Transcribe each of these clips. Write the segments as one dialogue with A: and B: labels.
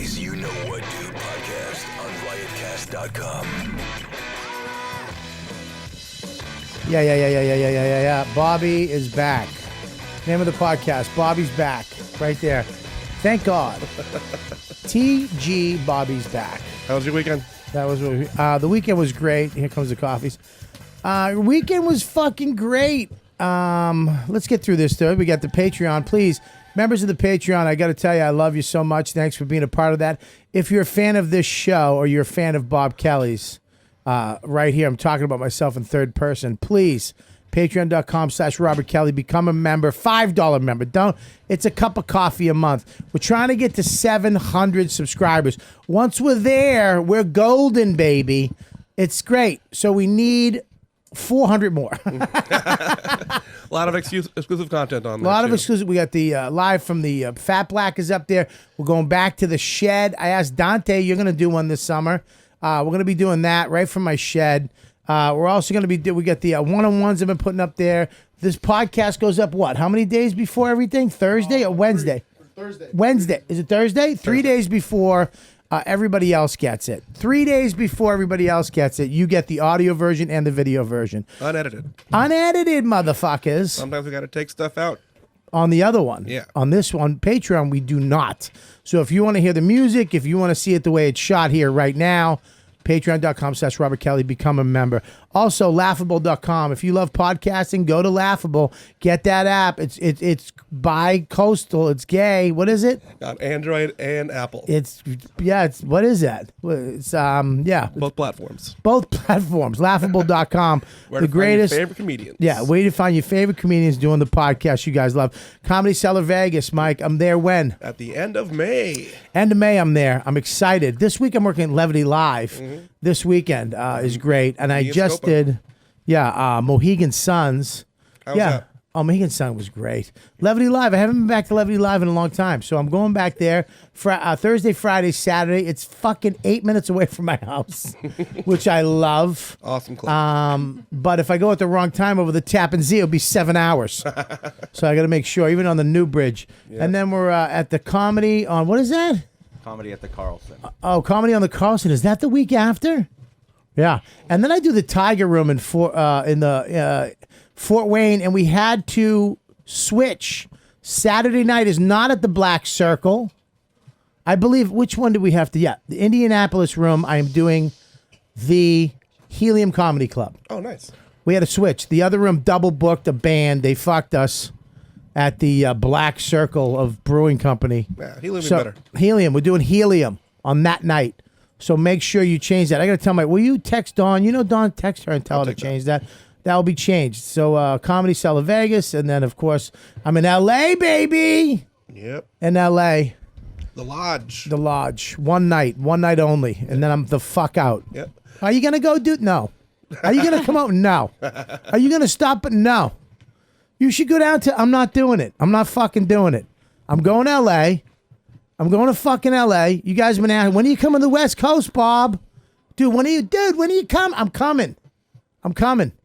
A: Bobby's You Know What Dude podcast on riotcast.com.
B: Yeah. Bobby is back. Name of the podcast, Bobby's back. Right there. Thank God. TG Bobby's back.
C: How was your weekend?
B: That was the weekend was great. Here comes the coffees. Weekend was fucking great. Let's get through this though. We got the Patreon. Please, members of the Patreon, I got to tell you, I love you so much. Thanks for being a part of that. If you're a fan of this show or you're a fan of Bob Kelly's, right here, I'm talking about myself in third person. Please, patreon.com/Robert Kelly. Become a member, $5 member. It's a cup of coffee a month. We're trying to get to 700 subscribers. Once we're there, we're golden, baby. It's great. So we need 400 more.
C: A lot of exclusive content on there.
B: A lot of exclusive. We got the live from the Fat Black is up there. We're going back to the shed. I asked Dante, you're going to do one this summer. We're going to be doing that right from my shed. We're also going to be, we got the one-on-ones I've been putting up there. This podcast goes up what? How many days before everything? Thursday or Wednesday?
C: Thursday.
B: Wednesday. Is it Thursday? 3 days before everybody else gets it. 3 days before everybody else gets it, you get the audio version and the video version.
C: Unedited.
B: Unedited, motherfuckers.
C: Sometimes we got to take stuff out.
B: On the other one.
C: Yeah.
B: On this one, Patreon, we do not. So if you want to hear the music, if you want to see it the way it's shot here right now, patreon.com/Robert Kelly, become a member. Also, laughable.com. If you love podcasting, go to Laughable. Get that app. It's bi-coastal. It's gay. What is it?
C: On Android and Apple.
B: It's what is that? It's
C: Both platforms.
B: Both platforms. Laughable.com.
C: Where
B: the
C: to
B: greatest
C: find your favorite comedians.
B: Yeah, way to find your favorite comedians doing the podcast you guys love. Comedy Cellar Vegas, Mike. I'm there when?
C: At the end of May.
B: End of May, I'm there. I'm excited. This week I'm working at Levity Live. This weekend is great. And I just did, Mohegan Suns.
C: How's that?
B: Oh, Mohegan Sun was great. Levity Live. I haven't been back to Levity Live in a long time. So I'm going back there Thursday, Friday, Saturday. It's fucking 8 minutes away from my house, which I love.
C: Awesome club.
B: But if I go at the wrong time over the Tappan Zee, it'll be 7 hours. So I got to make sure, even on the new bridge. Yeah. And then we're at the comedy on, what is that?
D: Comedy at the Carlson.
B: Comedy on the Carlson. Is that the week after? Yeah. And then I do the Tiger Room in Fort Wayne, and we had to switch. Saturday night is not at the Black Circle. I believe, which one do we have to? Yeah, the Indianapolis room. I am doing the Helium Comedy Club.
C: Oh, nice.
B: We had to switch. The other room double booked a band. They fucked us at the Black Circle of Brewing Company.
C: Yeah, Helium is better.
B: Helium. We're doing Helium on that night. So make sure you change that. I got to tell will you text Dawn? You know Dawn, text her and tell her to change that. That will be changed. So Comedy Cellar Vegas, and then of course I'm in L.A., baby.
C: Yep.
B: In L.A.
C: The Lodge.
B: The Lodge. One night only, and then I'm the fuck out.
C: Yep.
B: Are you gonna go do? No. Are you gonna come out? No. Are you gonna stop? No. You should go down to. I'm not doing it. I'm not fucking doing it. I'm going to L.A. I'm going to fucking L.A. You guys have been asking, when are you coming to the West Coast, Bob? Dude, when are you come? I'm coming.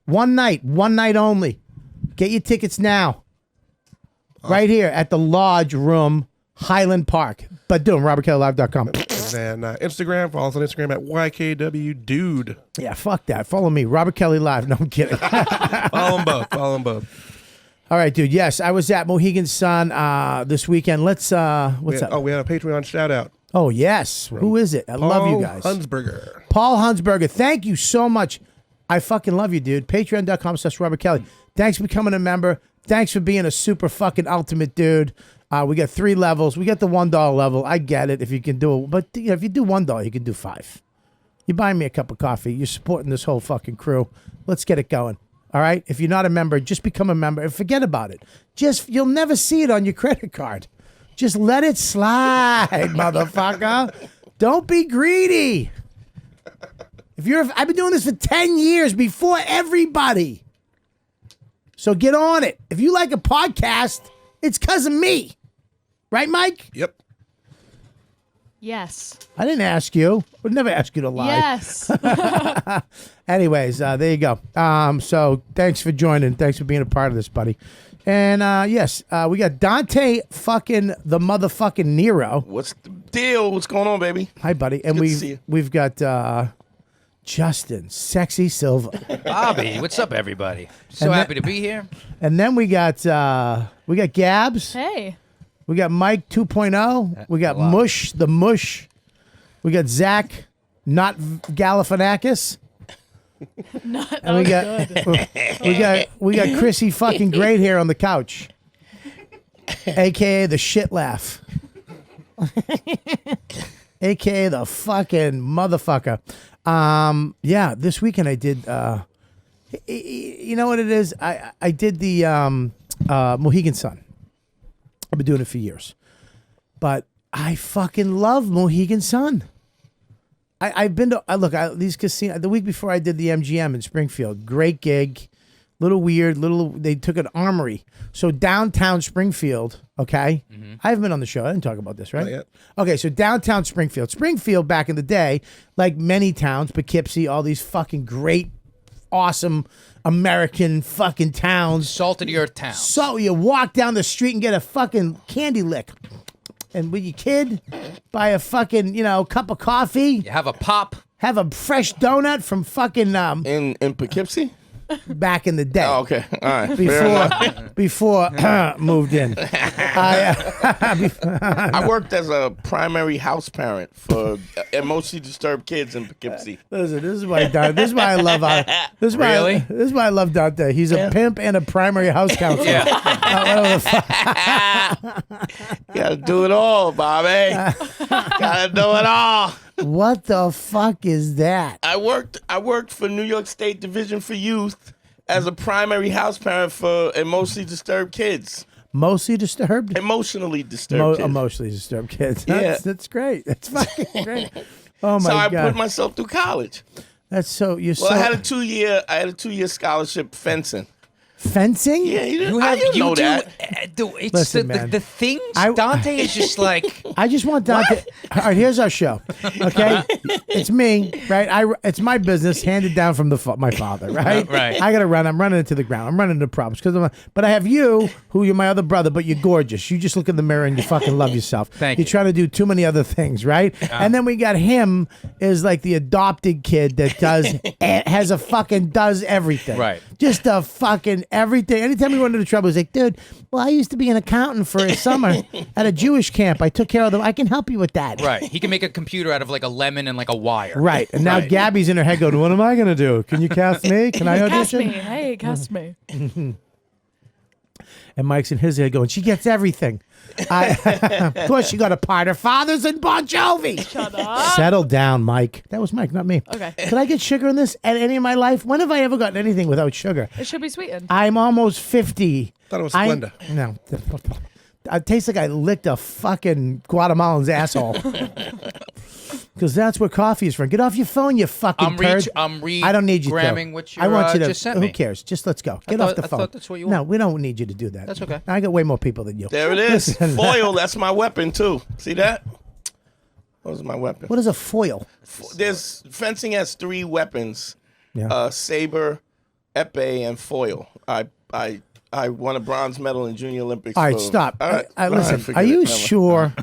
B: One night only. Get your tickets now. Right here at the Lodge Room, Highland Park. But do them, robertkellylive.com.
C: And Instagram, follow us on Instagram at YKWDude.
B: Yeah, fuck that. Follow me, Robert Kelly Live. No, I'm kidding.
C: Follow them both.
B: All right, dude. Yes, I was at Mohegan Sun this weekend. Let's, what's up?
C: Oh, we had a Patreon shout out.
B: Oh, yes. Who is it? I love you guys. Paul Hunsberger. Thank you so much. I fucking love you, dude. Patreon.com/Robert Kelly. Thanks for becoming a member. Thanks for being a super fucking ultimate dude. We got 3 levels. We got the $1 level. I get it if you can do it. But if you do $1, you can do 5. You buy me a cup of coffee. You're supporting this whole fucking crew. Let's get it going. All right? If you're not a member, just become a member and forget about it. You'll never see it on your credit card. Just let it slide, motherfucker. Don't be greedy. I've been doing this for 10 years before everybody. So get on it. If you like a podcast, it's because of me. Right, Mike?
C: Yep.
E: Yes.
B: I didn't ask you. Would never ask you to lie.
E: Yes.
B: Anyways, there you go. So thanks for joining. Thanks for being a part of this, buddy. And yes, we got Dante fucking the motherfucking Nero.
D: What's Deal. What's going on, baby?
B: Hi, buddy. And
D: Good to see you.
B: we've got Justin, Sexy Silva.
E: Bobby, what's up, everybody? So
B: And
E: happy to be here.
B: And then we got Gabs.
F: Hey.
B: We got Mike 2.0. We got Mush, the Mush. We got Zach, not Galifianakis. And we got Chrissy fucking great hair on the couch, aka the shit laugh, aka the fucking motherfucker. Yeah, this weekend I did. You know what it is? I did the Mohegan Sun. I've been doing it for years, but I fucking love Mohegan Sun. I've been to these casinos. The week before I did the MGM in Springfield. Great gig, little weird. They took an armory. So downtown Springfield. Okay, I haven't been on the show. I didn't talk about this, right?
C: Not yet.
B: Okay, so downtown Springfield. Springfield back in the day, like many towns, Poughkeepsie, all these fucking great, awesome American fucking towns.
E: Salt of the earth town.
B: So you walk down the street and get a fucking candy lick. And with your kid, buy a fucking, cup of coffee.
E: You have a pop.
B: Have a fresh donut from fucking
D: In Poughkeepsie?
B: back in the day.
D: Oh, okay. All right. Fair enough.
B: Before moved in.
D: I worked as a primary house parent for emotionally disturbed kids in Poughkeepsie.
B: Listen, this is why I love this is why
E: Really?
B: This is why I love Dante. He's a pimp and a primary house counselor.
D: Gotta do it all, Bobby. Gotta do it all.
B: What the fuck is that?
D: I worked for New York State Division for Youth as a primary house parent for emotionally disturbed kids.
B: Mostly disturbed?
D: Emotionally disturbed kids.
B: Emotionally disturbed kids.
D: Yeah.
B: That's great. That's fucking great. Oh my
D: So I
B: God.
D: put myself through college.
B: That's so you're
D: Well,
B: so
D: I had a 2-year scholarship fencing.
B: fencing?
D: Yeah, you didn't,
E: You
D: I
E: have
D: didn't
E: you
D: know
E: do.
D: that.
E: It's
B: Listen,
E: the
B: man.
E: the things.
B: I-
E: Dante is just like.
B: I just want Dante. All right, here's our show. Okay, it's me, right? It's my business, handed down from my father, right?
E: Right.
B: I gotta run. I'm running into the ground. I'm running into problems but I have you, who you're my other brother, but you're gorgeous. You just look in the mirror and you fucking love yourself.
E: Thank
B: You're
E: you.
B: trying to do too many other things, right? And then we got him is like the adopted kid that does everything.
E: Right.
B: Just a fucking everything. Anytime we run into trouble, he's like, dude, well, I used to be an accountant for a summer at a Jewish camp. I took care of them. I can help you with that.
E: Right. He can make a computer out of like a lemon and like a wire.
B: Right. And now Gabby's in her head going, what am I going to do? Can you cast me? Can I
F: Cast
B: audition?
F: me. Hey, cast me.
B: And Mike's in his head going, she gets everything. Of course, she got a part. Her father's in Bon Jovi.
F: Shut up.
B: Settle down, Mike. That was Mike, not me.
F: Okay.
B: Could I get sugar in this at any of my life? When have I ever gotten anything without sugar?
F: It should be sweetened.
B: I'm almost 50.
C: Thought it was Splenda.
B: No. It tastes like I licked a fucking Guatemalan's asshole. Because that's where coffee is from. Get off your phone, you fucking turd. I don't need you to.
E: gramming what you
B: I want you to.
E: just sent
B: Who
E: me.
B: cares? Just let's go. Get off the
E: I
B: phone.
E: thought that's what you
B: No,
E: want.
B: we don't need you to do that.
E: That's okay.
B: I got way more people than you.
D: There it is.
B: Listen.
D: Foil, that's my weapon too. See that? That was my weapon.
B: What is a foil?
D: There's fencing has 3 weapons:
B: Yeah.
D: saber, epee, and foil. I won a bronze medal in Junior Olympics.
B: All right,
D: for-
B: stop.
D: All right,
B: Listen,
D: forget
B: are
D: it.
B: you
D: Never.
B: sure?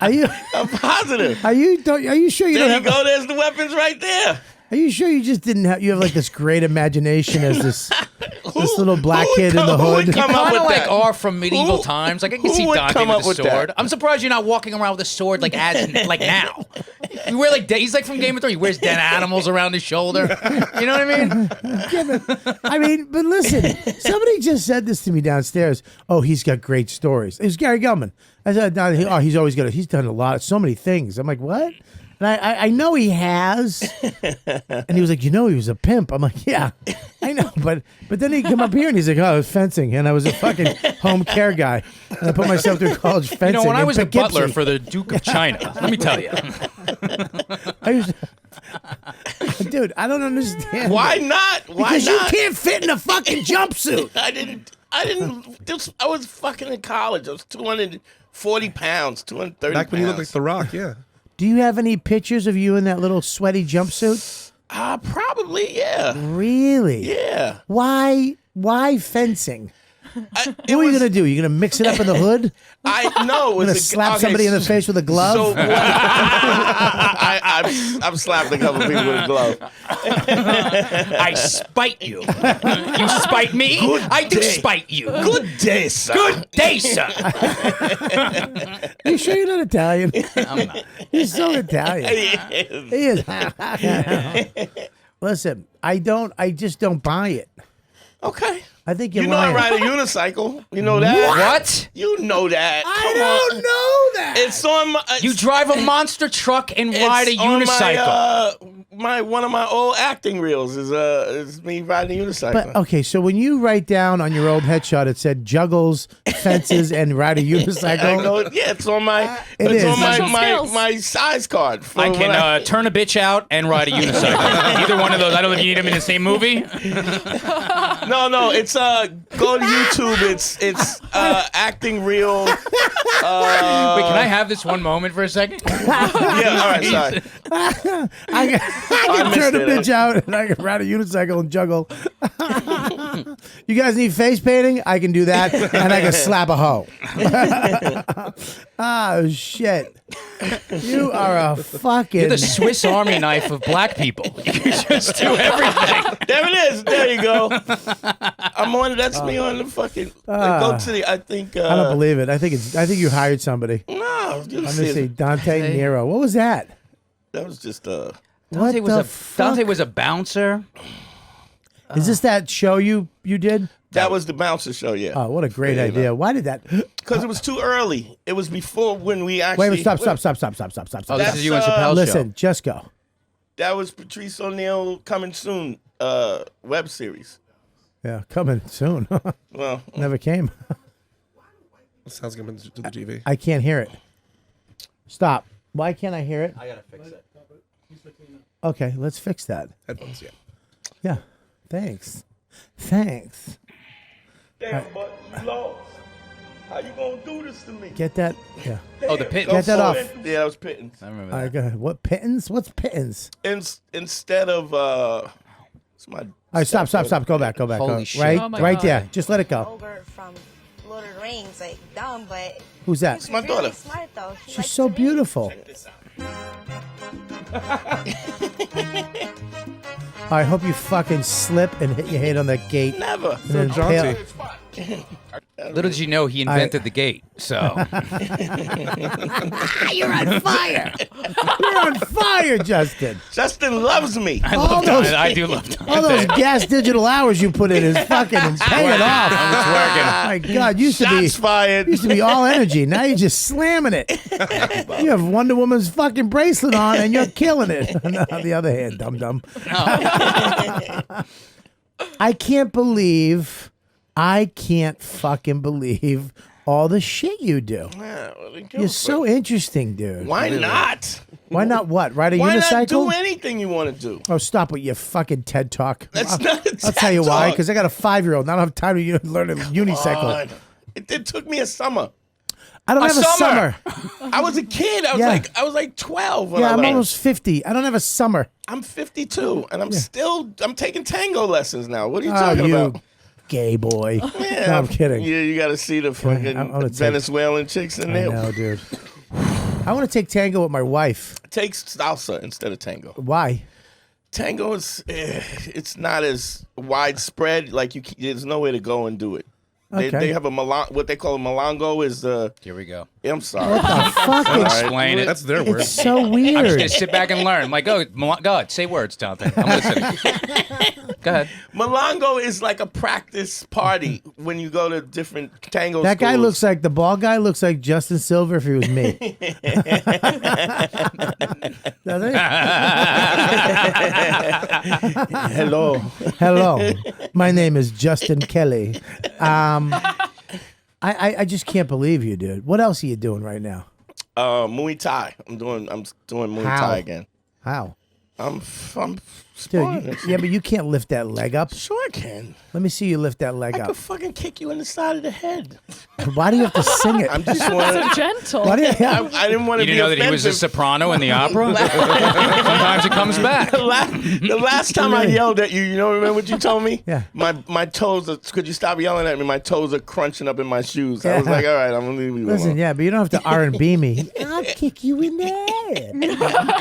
B: Are you?
D: I'm positive.
B: Are you? Are you sure you
D: There
B: don't
D: you
B: have?
D: go. There's the weapons right there.
B: Are you sure you just didn't have? You have like this great imagination as this little black
D: who
B: kid in the
D: would
B: hood.
D: come up
E: Kind of
D: with
E: like
D: that?
E: are from medieval times. Like I can
D: who
E: see
D: would
E: Dante
D: come
E: with
D: up
E: a
D: with
E: sword.
D: that?
E: I'm surprised you're not walking around with a sword like now. You wear like he's like from Game of Thrones. He wears dead animals around his shoulder. You know what I mean?
B: I mean, but listen, somebody just said this to me downstairs. Oh, he's got great stories. It was Gary Gelman. I said, oh, he's always got. He's done a lot, so many things. I'm like, what? And I know he has. And he was like, he was a pimp. I'm like, yeah, I know. But then he come up here and he's like, oh, I was fencing. And I was a fucking home care guy. And I put myself through college fencing.
E: You know, when I
B: in
E: was the
B: Poughkeepsie.
E: butler for the Duke of China, let me tell you.
B: I used dude, I don't understand.
D: Why not? Why
B: Because
D: not?
B: you can't fit in a fucking jumpsuit.
D: I didn't. I was fucking in college. I was 240 pounds, 230
C: Back when you
D: pounds.
C: looked like The Rock, yeah.
B: Do you have any pictures of you in that little sweaty jumpsuit?
D: Probably, yeah.
B: Really?
D: Yeah.
B: Why fencing? What are you gonna do? You gonna mix it up in the hood?
D: I know.
B: Gonna slap somebody in the face with a glove?
D: So I've slapped a couple people with a glove.
E: I spite you. You spite me? I do spite you.
D: Good day, sir.
E: Good day, sir.
B: You sure you're not Italian?
E: I'm not.
B: He's so Italian. He is. Listen, I just don't buy it.
D: Okay.
B: I think you're
D: You know
B: lying.
D: I ride a unicycle. You know that?
E: What?
D: You know that.
B: I don't know that.
D: It's on my.
E: You drive a monster truck and ride a
D: it's on
E: unicycle.
D: One of my old acting reels is me riding a unicycle.
B: But okay, so when you write down on your old headshot, it said juggles, fences, and ride a
D: I
B: unicycle.
D: go, yeah, it's on my
B: It
D: it's
B: is.
D: on
F: Special
D: my
F: skills.
D: my size card.
E: I can turn a bitch out and ride a unicycle. Either one of those. I don't know if you need them in the same movie.
D: No, it's go to YouTube. It's acting reel.
E: Wait, can I have this one moment for a second?
D: Yeah, all right, sorry.
B: I can
D: missed
B: turn a
D: it.
B: bitch out and I can ride a unicycle and juggle. You guys need face painting? I can do that, and I can slap a hoe. Oh shit! You are a fucking.
E: You're the Swiss Army knife of black people. You can just do everything.
D: There it is. There you go. I'm on. That's me on the fucking. Go to the. I think.
B: I don't believe it. I think you hired somebody.
D: No, you
B: Let me
D: see.
B: see. Dante Nero. What was that?
D: That was just
B: What
E: Dante
B: the
E: was
B: fuck?
E: Dante was a bouncer.
B: Is this that show you did?
D: That was the bouncer show. Yeah.
B: Oh, what a great
D: Yeah,
B: idea! Why did that?
D: Because it was too early. It was before when we actually.
B: Wait, stop.
E: Oh, this
D: That's,
E: is you and Chappelle's
B: Listen, just go.
D: That was Patrice O'Neal coming soon. Web series.
B: Yeah, coming soon.
D: Well,
B: Never came.
C: Sounds coming to the TV.
B: I can't hear it. Stop. Why can't I hear it?
E: I gotta fix it.
B: Okay, let's fix that.
C: Headphones, yeah.
B: Yeah. Thanks.
D: damn, but you lost. How you gonna do this to me?
B: Get that. Yeah.
E: Oh, the pit.
B: Get that off.
D: Yeah, that was pittance.
E: I remember
B: All
E: that.
B: right, go ahead. What pittance? What's pittance?
D: Instead of it's my.
B: All right, stop. Go back.
E: Holy
B: Go.
E: shit.
B: Right,
F: Oh my
B: right
F: God.
B: there. Just let it go.
G: Ogre from Lord of the Rings, like dumb, but
B: Who's that?
G: he's
D: my
G: really
D: daughter.
G: smart though. He
B: She's
G: likes
B: so
G: to read.
B: beautiful. I hope you fucking slip and hit your head on that gate.
D: Never.
B: And then
C: jaunty.
E: Little did you know he invented the gate. So
B: You're on fire. You're on fire, Justin.
D: Justin loves me.
E: I
B: All
E: love
B: those-
E: Dante. I do love Dante.
B: All those gas digital hours you put in is fucking paying off.
E: It's working.
B: My God, used to
D: Shots fired.
B: be all energy. Now you're just slamming it. You have Wonder Woman's fucking bracelet on and you're killing it. On the other hand, dum. I can't fucking believe all the shit you do.
D: Yeah, well, then go
B: You're
D: for
B: so
D: it.
B: interesting, dude.
D: Why not?
B: Why not what? Ride a
D: Why
B: unicycle?
D: not do anything you want to do?
B: Oh, stop with your fucking TED Talk.
D: That's not a
B: I'll tell you
D: TED
B: why.
D: Talk.
B: Because I got a 5-year-old and I don't have time to learn a unicycle.
D: God. It took me a summer.
B: I don't have a summer.
D: I was a kid. I was like 12 when
B: Yeah,
D: I
B: I'm
D: learned.
B: almost 50. I don't have a summer.
D: I'm 52 and I'm taking tango lessons now. What are you
B: Oh,
D: talking
B: you
D: about?
B: gay boy.
D: Yeah,
B: No, I'm kidding.
D: Yeah, you got to see the fucking
B: I'm gonna take-
D: Venezuelan chicks in
B: I
D: there.
B: know, dude. I want to take tango with my wife.
D: Take salsa instead of tango.
B: Why?
D: Tango is it's not as widespread. Like there's no way to go and do it.
B: Okay.
D: They have what they call a milongo is
E: Here we go.
D: I'm sorry.
B: Fucking,
E: Explain it.
C: That's their word.
B: it's so
E: I'm just
B: weird.
E: gonna sit back and learn. I'm like, go ahead, say words, Dante. I'm listening. Go ahead.
D: Milongo is like a practice party when you go to different tango
B: That guy
D: schools.
B: looks like the bald guy looks like Justin Silver if he was me. Doesn't he?
D: Hello.
B: Hello, my name is Justin Kelly. I just can't believe you, dude. What else are you doing right now?
D: Muay Thai. I'm doing Muay
B: How?
D: Thai again.
B: How?
D: I'm
B: Dude, yeah, but you can't lift that leg up.
D: Sure I can.
B: Let me see you lift that leg
D: I
B: up.
D: could fucking kick you in the side of the head.
B: Why do you have to sing it?
D: I'm just wanting.
F: So gentle.
B: Why do you,
D: I didn't want to
E: You
D: be
E: didn't know that he was a
D: offensive.
E: soprano in the opera? Sometimes it comes back.
D: The last time I yelled at you, remember what you told me?
B: Yeah.
D: My toes are, could you stop yelling at me? My toes are crunching up in my shoes. I was like, all right, I'm going to leave you
B: Listen,
D: alone.
B: yeah, but you don't have to R&B me. I'll kick you in the head.
E: You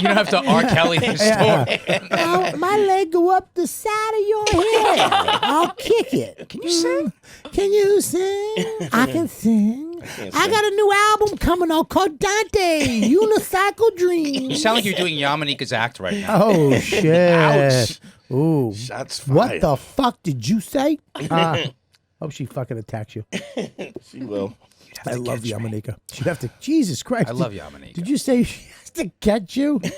E: don't have to R. Kelly the story.
B: My leg go up the side of your head. I'll kick it. Can you sing? Can you sing? I can sing. I got a new album coming out called Dante Unicycle Dreams.
E: You sound like you're doing Yamanika's act right now.
B: Oh, shit.
D: Ouch.
B: Ooh.
D: Shots fired.
B: What the fuck did you say? Hope she fucking attacks you.
D: She will.
B: I love Yamanika. She'd have to. Jesus Christ.
E: I love Yamanika.
B: Did you say she has to catch you?
E: Say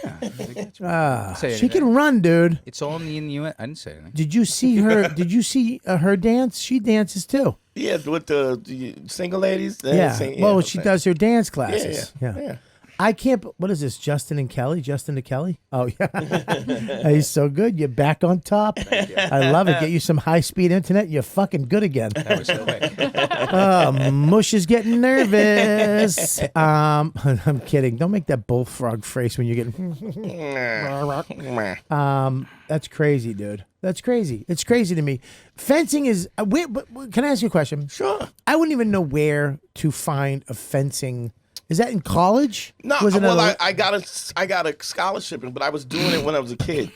B: She
E: anything.
B: can run, dude.
E: It's only in the U.S. I didn't say anything.
B: Did you see her? Did you see her dance? She dances too.
D: Yeah, with the single ladies. They
B: Yeah.
D: sing-
B: Well,
D: okay.
B: she does her dance
D: Yeah,
B: classes.
D: yeah.
B: I can't. What is this? Justin and Kelly? Justin to Kelly? Oh yeah. He's so good. You're back on top. I love it. Get you some high speed internet. You're fucking good again.
E: That was quick.
B: Mush is getting nervous. I'm kidding. Don't make that bullfrog face when you're getting. That's crazy, dude. That's crazy. It's crazy to me. Fencing is. Can I ask you a question?
D: Sure.
B: I wouldn't even know where to find a fencing. Is that in college?
D: No,
B: Was it
D: well,
B: a-
D: I got a scholarship, but I was doing it when I was a kid.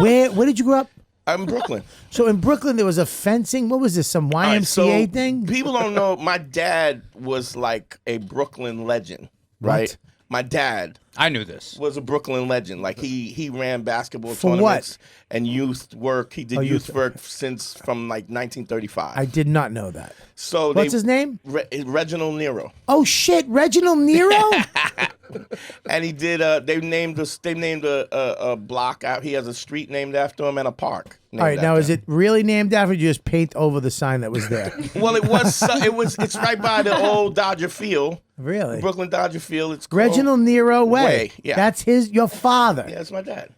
B: Where did you grow up?
D: I'm in Brooklyn.
B: So in Brooklyn there was a fencing. What was this? Some YMCA
D: All right, so
B: thing?
D: People don't know. My dad was like a Brooklyn legend, right?
B: What?
D: My dad
E: I knew this.
D: was a Brooklyn legend. Like he ran basketball
B: For what?
D: tournaments and youth work. He did
B: youth
D: youth work from like 1935.
B: I did not know that.
D: So
B: What's his name?
D: Reginald Nero.
B: Oh shit, Reginald Nero?
D: And he did. They named a block out. He has a street named after him and a park.
B: All right, now is it really named after? You just paint over the sign that was there.
D: Well, it was. It's right by the old Dodger Field.
B: Really?
D: Brooklyn Dodger Field. It's called
B: Reginald Nero Way.
D: Yeah.
B: That's your father.
D: Yeah, that's my dad.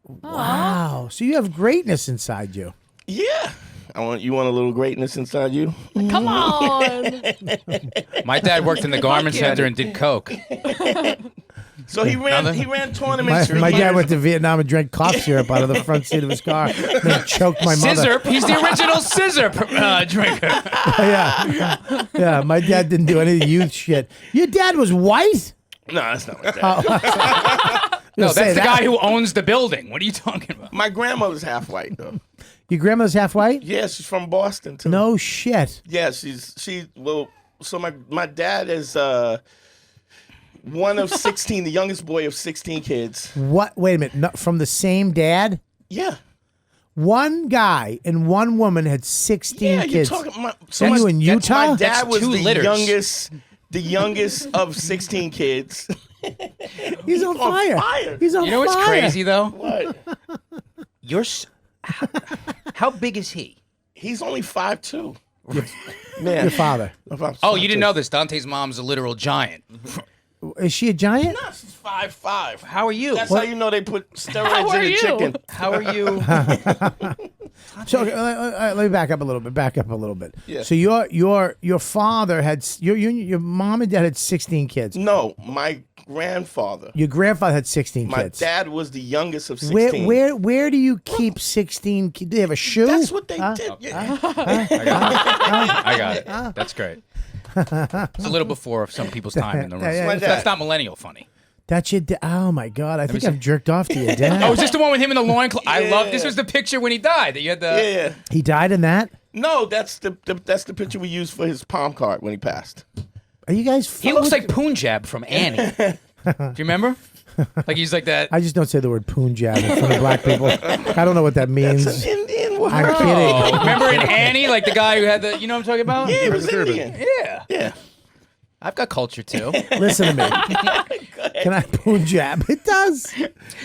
B: Wow. So you have greatness inside you.
D: Yeah. You want a little greatness inside you?
F: Come on.
E: My dad worked in the garment center and did coke.
D: So he ran tournaments.
B: My dad went to Vietnam and drank cough syrup out of the front seat of his car. Then choked my mother.
E: Scissor. He's the original scissor drinker.
B: Yeah, my dad didn't do any youth shit. Your dad was white?
D: No, that's not my dad.
E: No,
B: say
E: that's the
B: that.
E: guy who owns the building. What are you talking about?
D: My grandmother's half white though.
B: Your grandmother's half white?
D: Yeah, she's from Boston too.
B: No shit.
D: Yeah, so my dad is one of 16, the youngest boy of 16 kids.
B: What? Wait a minute. No, from the same dad?
D: Yeah.
B: One guy and one woman had 16
D: Yeah,
B: kids.
D: you're talking.
B: Are you in Utah?
D: My dad was
E: two
D: the
E: litters.
D: youngest of 16 kids.
B: He's on fire. He's on fire.
E: You know what's crazy though?
D: What?
E: How big is he?
D: He's only 5'2".
B: Your father.
E: Oh, you didn't know this. Dante's mom's a literal giant.
B: Is she a giant?
D: No, she's 5'5".
E: How are you?
D: That's how you know they put steroids
F: How
D: in
F: are
D: the
F: you?
D: chicken.
E: How are you?
B: So let me back up a little bit.
D: Yeah.
B: So your father had your mom and dad had 16 kids.
D: No, my grandfather.
B: Your grandfather had 16
D: My
B: kids.
D: dad was the youngest of 16.
B: Where do you keep 16 kids? Do they have a shoe?
D: That's what they did. Yeah.
E: I got it. That's great. It's a little before some people's time in the room.
B: Yeah,
D: yeah.
E: That's not millennial funny.
B: That's your dad. Oh my God! I think I've jerked off to your dad.
E: Oh, is this the one with him in the loincloth? I
D: Yeah.
E: love. This was the picture when he died. That you had the.
D: Yeah.
B: He died in that.
D: No, that's the picture we used for his palm card when he passed.
B: Are you guys?
E: He looks like Punjab from Annie. Do you remember? Like he's like that.
B: I just don't say the word Punjab in front of black people. I don't know what that means.
D: It's an Indian word.
B: I'm kidding.
E: Oh, remember in Annie, like the guy who had the. You know what I'm talking about?
D: Yeah, it was Indian.
E: Yeah.
D: Yeah.
E: I've got culture too.
B: Listen to me. Can I Punjab? It does.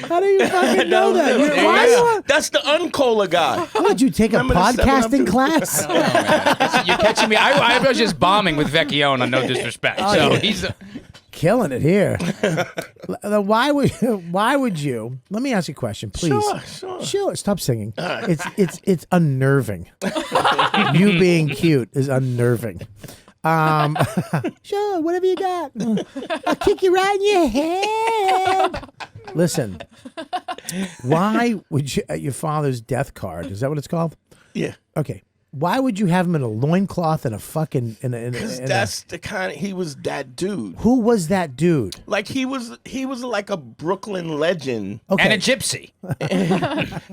B: How do you fucking know that?
D: That's the uncola guy.
B: Would you take
D: Remember
B: a
D: the 7 Up
B: podcasting
D: to-
B: class?
E: Oh, man. You're catching me. I was just bombing with Vecchione on No Disrespect. So he's.
B: killing it here. Why would you? Let me ask you a question, please. Sure. Stop singing.
D: Right.
B: It's unnerving. You being cute is unnerving. Sure, whatever you got. I'll kick you right in your head. Listen, why would you, at your father's death card, is that what it's called?
D: Yeah.
B: Okay. Why would you have him in a loincloth and a fucking...
D: Because that's the kind of... He was that dude.
B: Who was that dude?
D: Like, he was like a Brooklyn legend.
B: Okay.
E: And a gypsy.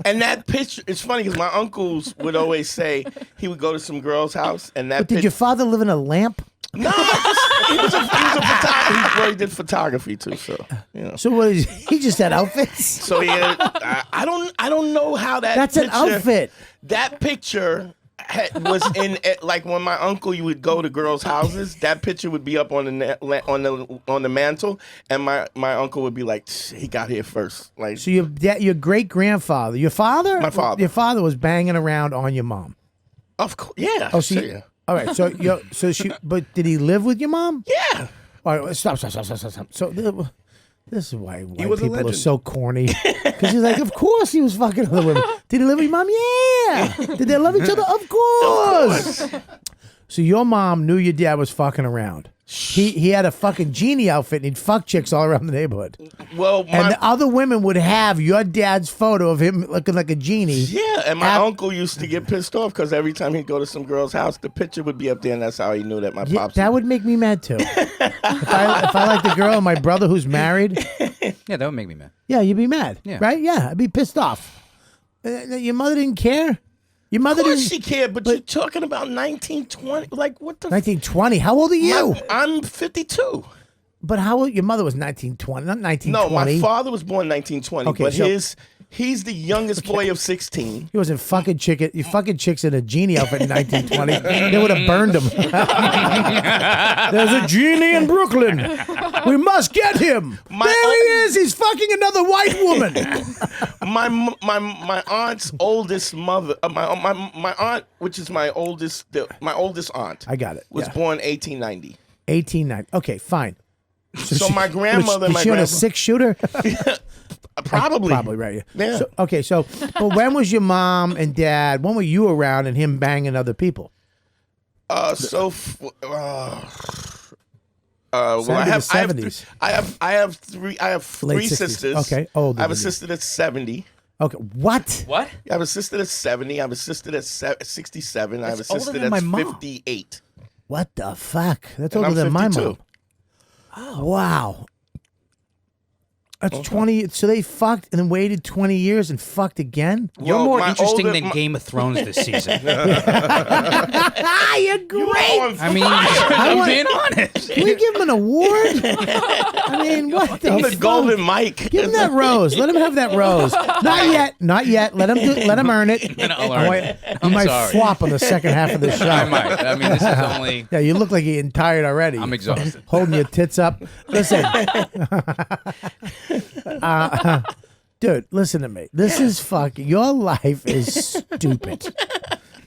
D: And that picture... It's funny because my uncles would always say he would go to some girl's house and that...
B: But did your father live in a lamp?
D: No, he was a photographer. He did photography too, so you know.
B: So what is he just had outfits?
D: So he had, I don't know how that.
B: That's an outfit.
D: That picture was in like when my uncle, you would go to girls' houses. That picture would be up on the mantle, and my uncle would be like, he got here first. Like,
B: so your great grandfather, your father,
D: my father,
B: your father was banging around on your mom.
D: Of course, yeah.
B: Oh, so
D: yeah.
B: All right, but did he live with your mom?
D: Yeah.
B: All right, stop. So this is why white
C: was a
B: people are
C: legend.
B: so corny. Because he's like, of course he was fucking other women. Did he live with your mom? Yeah. Did they love each other? Of course. So your mom knew your dad was fucking around. He had a fucking genie outfit and he'd fuck chicks all around the neighborhood.
D: Well,
B: and the other women would have your dad's photo of him looking like a genie.
D: Yeah, and my uncle used to get pissed off because every time he'd go to some girl's house, the picture would be up there, and that's how he knew that my pops.
B: That would make me mad too. if I like the girl and my brother who's married.
E: Yeah, that would make me mad.
B: Yeah, you'd be mad.
E: Yeah.
B: Right? Yeah, I'd be pissed off. Your mother didn't care? Your mother
D: Of course
B: didn't.
D: she cared, but you're talking about 1920. Like, what the
B: 1920. How old are you?
D: I'm 52.
B: But how old? Your mother was 1920, not 1920.
D: No, my father was born 1920,
B: Okay,
D: but
B: so-
D: he's the youngest boy of 16.
B: He wasn't fucking chicken. You fucking chicks in a genie outfit in 1920. They would have burned him. There's a genie in Brooklyn. We must get him. There he is. He's fucking another white woman.
D: My aunt's oldest mother, my aunt, which is my oldest aunt.
B: I got it.
D: Was
B: Yeah.
D: born 1890.
B: 1890. Okay, fine.
D: So my grandmother,
B: was
D: my
B: she on a
D: grandpa,
B: 6-shooter?
D: probably,
B: right.
D: Yeah.
B: But when was your mom and dad? When were you around and him banging other people?
D: Well, I have
B: 70s.
D: I have three
B: Late 60s.
D: sisters.
B: Okay, older
D: I have a
B: than you.
D: sister that's 70.
B: Okay, what?
E: What?
D: I have a sister that's 70. I have a sister that's 67. I have a
E: That's older
D: sister
E: than
D: that's
E: my mom.
D: 58.
B: What the fuck? That's
D: And
B: older
D: I'm
B: than my
D: 52.
B: mom. Oh. Wow. That's 20. So they fucked and then waited 20 years and fucked again?
E: You're
D: Well,
E: more
D: my
E: interesting
D: older-
E: than
D: my-
E: Game of Thrones this season.
B: You're great.
E: I mean, I'm being honest.
B: Can we give him an award? I mean, what the
D: I'm the
B: fuck?
D: golden mic.
B: Give him that rose. Let him have that rose. Not yet. Not yet. Let him earn it.
E: I'll earn it.
B: You
E: I'm
B: might
E: sorry.
B: flop on the second half of the show.
E: I might. I mean, this is only.
B: Yeah, you look like you're tired already.
E: I'm exhausted.
B: Holding your tits up. Listen. Dude, listen to me. This is fucking. Your life is stupid.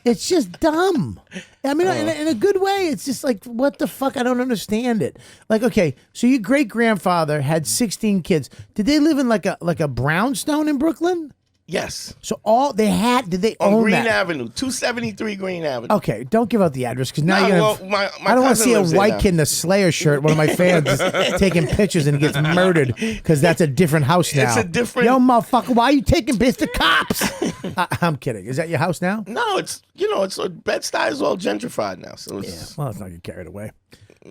B: It's just dumb. I mean, in a good way. It's just like, what the fuck? I don't understand it. Like, okay, so your great grandfather had 16 kids. Did they live in like a brownstone in Brooklyn?
D: Yes.
B: So all they had, did they
D: On
B: own
D: Green
B: that?
D: Avenue, 273 Green Avenue.
B: Okay, don't give out the address because now
D: No,
B: you're gonna.
D: well, my
B: I don't want to
D: cousin
B: see a
D: lives there
B: white
D: now.
B: kid in a Slayer shirt. One of my fans is taking pictures and gets murdered because that's a different house now.
D: It's a different-
B: Yo, motherfucker, why are you taking piss to cops? I'm kidding. Is that your house now?
D: No, it's Bed-Stuy is all gentrified now, so it's
B: Well, let's not get carried away.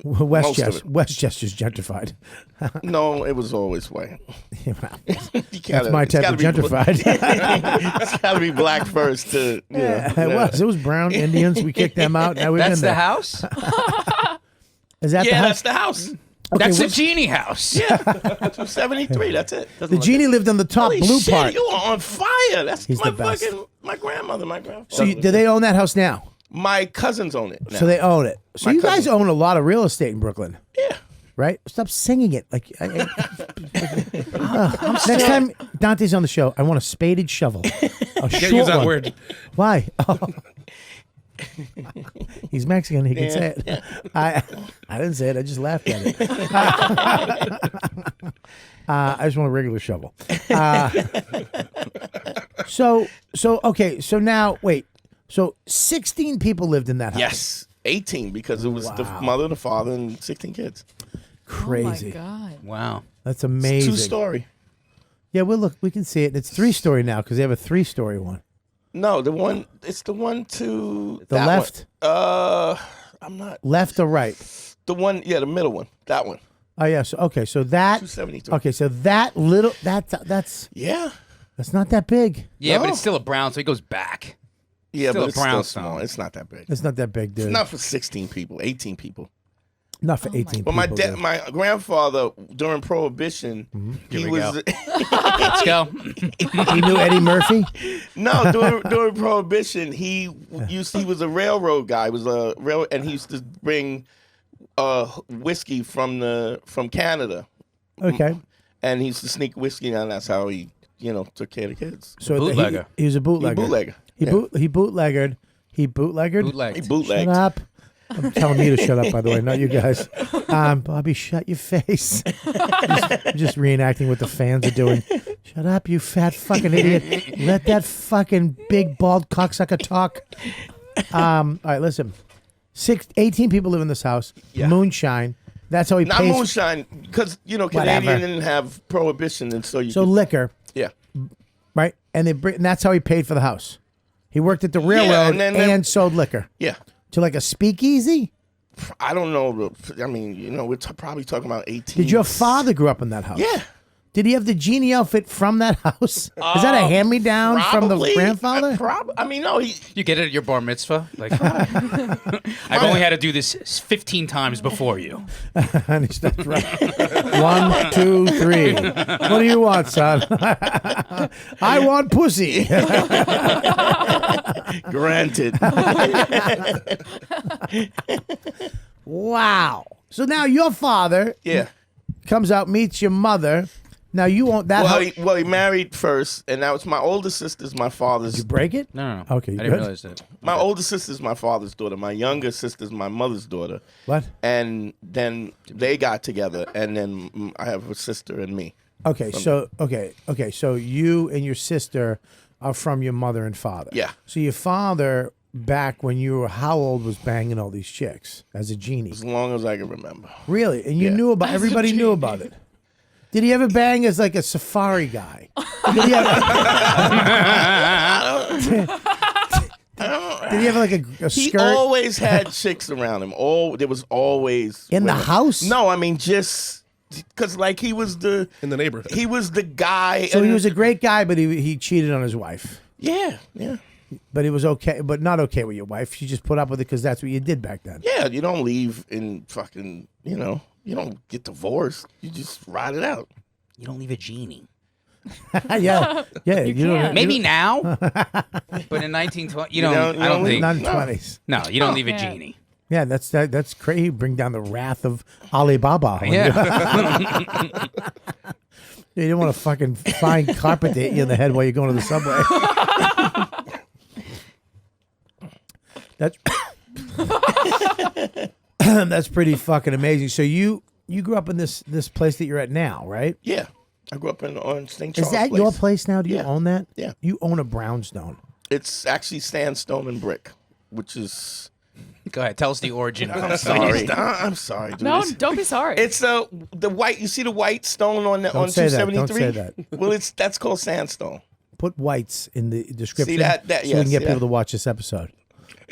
D: Most of
B: Westchester's gentrified.
D: no, it was always white.
B: That's my type of gentrified.
D: It's got to be black first to.
B: It was. It was brown Indians. We kicked them out. Now we've
E: That's
B: been
E: the
B: there.
E: house?
B: Is that the
D: Yeah,
B: house?
D: that's the house.
B: Okay,
E: That's the
B: what's-
E: genie house.
D: 273. That's it.
B: The genie lived on the top
D: Holy
B: blue
D: shit,
B: part.
D: you are on fire. That's
B: He's
D: my
B: the best.
D: my grandmother, my grandfather.
B: So do they own that house now?
D: My cousins own it. Now.
B: So they own it. So
D: My
B: you guys
D: cousin.
B: own a lot of real estate in Brooklyn,
D: Yeah.
B: right? Stop singing it. Like next time Dante's on the show, I want a spaded shovel. A
C: Can't
B: short
C: use that
B: one.
C: word.
B: Why? Oh. He's Mexican. He can say it. I didn't say it. I just laughed at it. I just want a regular shovel. Okay. So now, wait. So 16 people lived in that house.
D: Yes, 18 because it was the mother, the father, and 16 kids.
B: Crazy.
F: Oh my God.
E: Wow.
B: That's amazing.
D: 2-story.
B: Yeah, we can see it. It's 3-story now because they have a 3-story one.
D: No, it's the one to
B: The
D: that
B: left?
D: One. I'm not
B: Left or right?
D: the one. Yeah, the middle one. That one.
B: Oh yeah. So okay. So that.
D: 272.
B: Okay. So that little that's
D: Yeah.
B: not that big.
E: Yeah,
D: No.
E: but it's still a brown, so it goes back.
D: Yeah,
E: Still
D: but
E: a
D: it's still
E: brownstone.
D: small. It's not that big.
B: It's not that big, dude.
D: It's not for 16 people, 18 people.
B: Not for 18
D: But
B: people. dude.
D: my grandfather during Prohibition, he
E: we
D: was
E: Let's go.
B: He knew Eddie Murphy.
D: no during Prohibition he was a railroad guy. He was a rail and he used to bring whiskey from Canada.
B: Okay.
D: And he used to sneak whiskey and that's how he took care of the kids.
B: So
E: Bootlegger.
B: He was a bootlegger.
D: Bootlegger.
B: He bootleggered. He bootleggered.
E: Bootleg.
D: He bootlegged.
B: Shut up. I'm telling you to shut up, by the way, not you guys. Bobby, shut your face. just reenacting what the fans are doing. Shut up, you fat fucking idiot. Let that fucking big bald cocksucker talk. All right, listen. 18 people live in this house.
D: Yeah.
B: Moonshine. That's how he
D: Not
B: pays.
D: moonshine, because
B: Whatever.
D: Canadian didn't have Prohibition, and so
B: Liquor,
D: yeah.
B: right? And and that's how he paid for the house. He worked at the railroad
D: and then-
B: sold liquor.
D: Yeah.
B: To like a speakeasy?
D: I don't know. I mean, we're probably talking about 18.
B: Did your father grow up in that house?
D: Yeah.
B: Did he have the genie outfit from that house? Is that a hand-me-down from the
D: Probably.
B: grandfather?
D: I mean, no.
E: You get it at your bar mitzvah? Like, I've only had to do this 15 times before you.
B: And he starts right. 1, 2, 3. What do you want, son? I want pussy.
D: Granted.
B: Wow. So now your father
D: Yeah.
B: comes out, meets your mother. Now you own that house.
D: Well, he married first, and now it's my older sister's my father's.
B: You break it?
E: No.
B: Okay,
E: I
B: you
E: didn't
B: good?
E: realize that.
D: My older sister's my father's daughter. My younger sister's my mother's daughter.
B: What?
D: And then they got together, and then I have a sister and me.
B: Okay, so you and your sister are from your mother and father.
D: Yeah.
B: So your father, back when you were how old, was banging all these chicks as a genie?
D: As long as I can remember.
B: Really? And you
D: Yeah.
B: knew about everybody knew about it. Did he ever bang as like a safari guy? Did he ever, did he have like a
D: He
B: skirt
D: always had chicks around him. There was always
B: in the
D: women.
B: house?
D: No, I mean just because he was
C: in the neighborhood.
D: he was the guy.
B: So he
D: and-
B: was a great guy, but he cheated on his wife.
D: yeah.
B: But he was okay, but not okay with your wife. She just put up with it because that's what you did back then.
D: Yeah, you don't leave in fucking, you don't get divorced. You just ride it out.
E: You don't leave a genie.
B: yeah. You don't,
E: Maybe now, but in 1920,
D: don't-
E: I don't think.
B: not in 20s.
E: No, you don't leave a
F: Yeah.
E: genie.
B: Yeah, that's crazy. Bring down the wrath of Alibaba.
E: Yeah.
B: You didn't want to fucking find carpet to hit you in the head while you're going to the subway. That's that's pretty fucking amazing. So you grew up in this place that you're at now, right?
D: Yeah. I grew up on St. Charles
B: Is that your place now? Do you
D: Yeah.
B: own that?
D: Yeah.
B: You own a brownstone.
D: It's actually sandstone and brick, which is
E: Go ahead. Tell us the origin.
D: I'm sorry. I'm sorry. Dude.
F: No,
D: It's-
F: don't be sorry.
D: It's the white. You see the white stone on
B: Don't
D: on
B: say that.
D: 273.
B: Don't say that.
D: Well, that's called sandstone.
B: Put whites in the description
D: See that-
B: so we
D: yes,
B: can get
D: yeah.
B: people to watch this episode.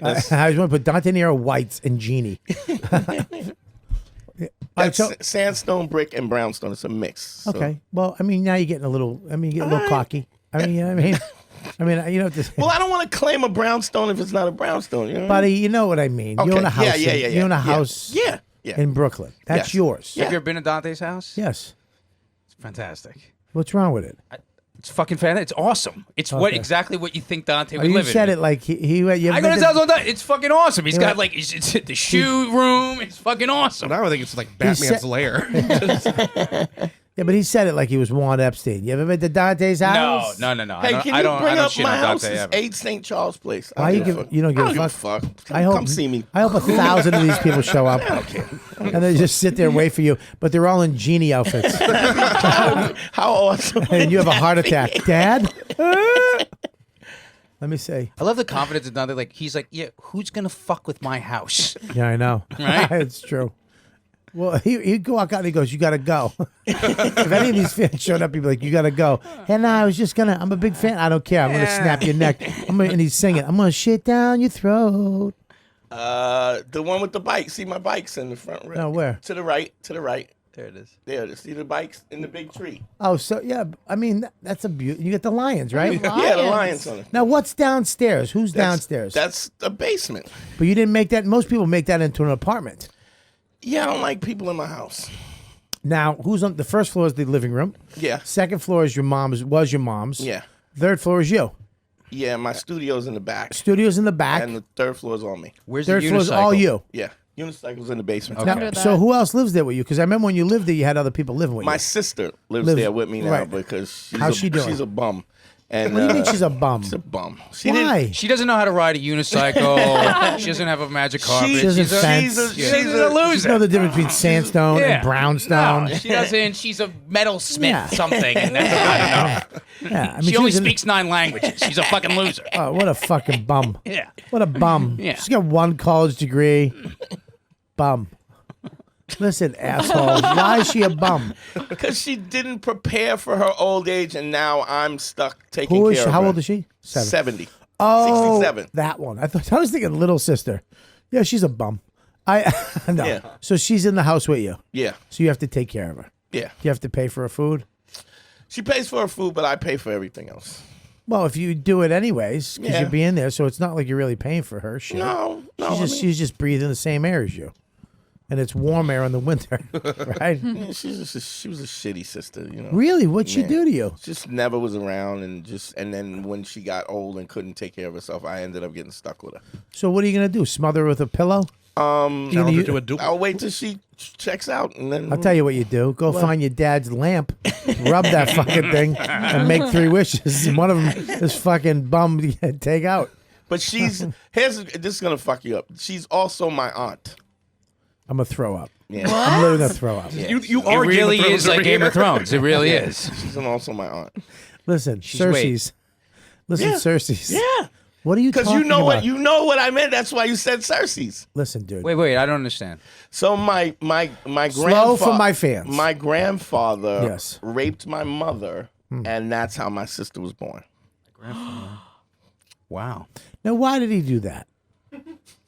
B: I just want to put Dante Nero whites and genie.
D: That's
B: so-
D: sandstone, brick, and brownstone. It's a mix. So-
B: Okay. Well, I mean, now you're getting a little. I mean, you're getting a little cocky. I mean, you know what I mean, you know,
D: Well, I don't want to claim a brownstone if it's not a brownstone. You know?
B: buddy, you know what I mean. You
D: Okay.
B: own a house.
D: Yeah.
B: You own a house.
D: Yeah. Yeah.
B: In Brooklyn. That's
D: Yes.
B: yours.
D: Yeah.
E: Have you ever been to Dante's house?
B: Yes.
E: It's fantastic.
B: What's wrong with it?
E: It's fucking fantastic. It's awesome. It's exactly what you think Dante would
B: You
E: live in.
B: said it like you
E: I go to his house all the time. It's fucking awesome. He's got like it's the shoe room. It's fucking awesome.
C: But I would think it's like Batman's
B: said-
C: lair.
B: Yeah, but he said it like he was Juan Epstein. You ever been to Dante's house?
E: No.
D: Hey, can you bring up
E: shit
D: my
E: on
D: house?
E: Dante
D: It's
E: ever.
D: 8 St. Charles Place.
B: Why you don't give a
D: fuck?
B: I hope,
D: Come see me.
B: I hope 1,000 of these people show up.
D: Okay.
B: And they just sit there and wait for you. But they're all in genie outfits.
D: How awesome!
B: And you have a heart attack. Dad? Let me see.
E: I love the confidence of Dante. Like he's like, yeah, who's gonna fuck with my house?
B: Yeah, I know.
E: Right?
B: It's true. Well, he'd go walk out and he goes, you got to go. If any of these fans showed up, he'd be like, you got to go. And I was just going to, I'm a big fan. I don't care. I'm going to snap your neck. And he's singing, I'm going to shit down your throat.
D: The one with the bike. See my bike's in the front row.
B: No, where?
D: To the right.
E: There it is.
D: There. See the bikes in the big tree.
B: Oh, so, yeah. I mean, that's a beauty. You get the lions, right?
D: Yeah, the lions on it.
B: Now, what's downstairs? Who's downstairs?
D: That's the basement.
B: But you didn't make that. Most people make that into an apartment.
D: Yeah, I don't like people in my house.
B: Now, who's on the first floor is the living room.
D: Yeah.
B: Second floor is your mom's. Was your mom's.
D: Yeah.
B: Third floor is you.
D: Yeah, my studio's in the back.
B: Studio's in the back.
D: And the third floor is on me.
E: Where's
B: Third
E: the
B: floor is
E: unicycle?
B: all you.
D: Yeah. Unicycle's in the basement.
E: Okay.
B: Now, so who else lives there with you? Because I remember when you lived there, you had other people living with
D: My
B: you.
D: sister lives
B: Lives-
D: there with me now
B: right.
D: because
B: How's she doing?
D: She's a bum. And
B: What do you mean she's a bum?
D: She's a bum. She
B: Why?
E: She doesn't know how to ride a unicycle. She doesn't have a magic carpet.
B: She doesn't
E: She's a,
B: fence.
D: She's a,
E: she's
D: she's
E: a
D: a
E: loser.
B: You know the difference between sandstone
E: Yeah.
B: and brownstone?
E: No, she doesn't. She's a metalsmith
B: Yeah.
E: something, and that's about enough.
B: Yeah, I mean,
E: She only
B: was an-
E: speaks 9 languages. She's a fucking loser.
B: Oh, what a fucking bum!
E: Yeah.
B: What a bum!
E: Yeah.
B: She's got 1 college degree. Bum. Listen, asshole. Why is she a bum?
D: because she didn't prepare for her old age, and now I'm stuck taking
B: Who is
D: care
B: she?
D: of
B: How
D: her.
B: old is she?
D: 70.
B: Oh,
D: 67.
B: that one. I was thinking little sister. Yeah, she's a bum. No.
D: Yeah.
B: So she's in the house with you.
D: Yeah.
B: So you have to take care of her.
D: Yeah.
B: You have to pay for her food.
D: She pays for her food, but I pay for everything else.
B: Well, if you do it anyways, because
D: Yeah.
B: you're being there, so it's not like you're really paying for her shit.
D: No. I mean,
B: She's just breathing the same air as you, and it's warm air in the winter, right?
D: yeah, she was a shitty sister, you know.
B: Really, what'd she
D: Yeah.
B: do to you?
D: Just never was around, and then when she got old and couldn't take care of herself, I ended up getting stuck with her.
B: So what are you gonna do? Smother her with a pillow? You gonna
C: Challenge her
B: u-
C: to a duel.
D: I'll wait till she checks out, and then
B: I'll tell you what you do. Go find your dad's lamp, rub that fucking thing, and make 3 wishes. And one of them, this fucking bum, you can take out.
D: But this is gonna fuck you up. She's also my aunt.
B: I'm gonna throw up.
D: Yeah.
B: I'm literally gonna throw up.
C: You
E: It
C: are
E: really
C: Game of Thrones
E: is like
C: over
E: Game
C: here.
E: of Thrones. It really is.
D: She's also my aunt.
B: Listen,
E: She's
B: Cersei's. Listen,
D: Yeah.
B: Cersei's.
D: Yeah.
B: What are you
D: Because
B: talking
D: you know
B: about?
D: what I meant. That's why you said Cersei's.
B: Listen, dude.
E: Wait, I don't understand.
D: So my grandfather.
B: Slow for my fans.
D: My grandfather
B: Yes.
D: raped my mother, and that's how my sister was born.
E: Wow.
B: Now, why did he do that?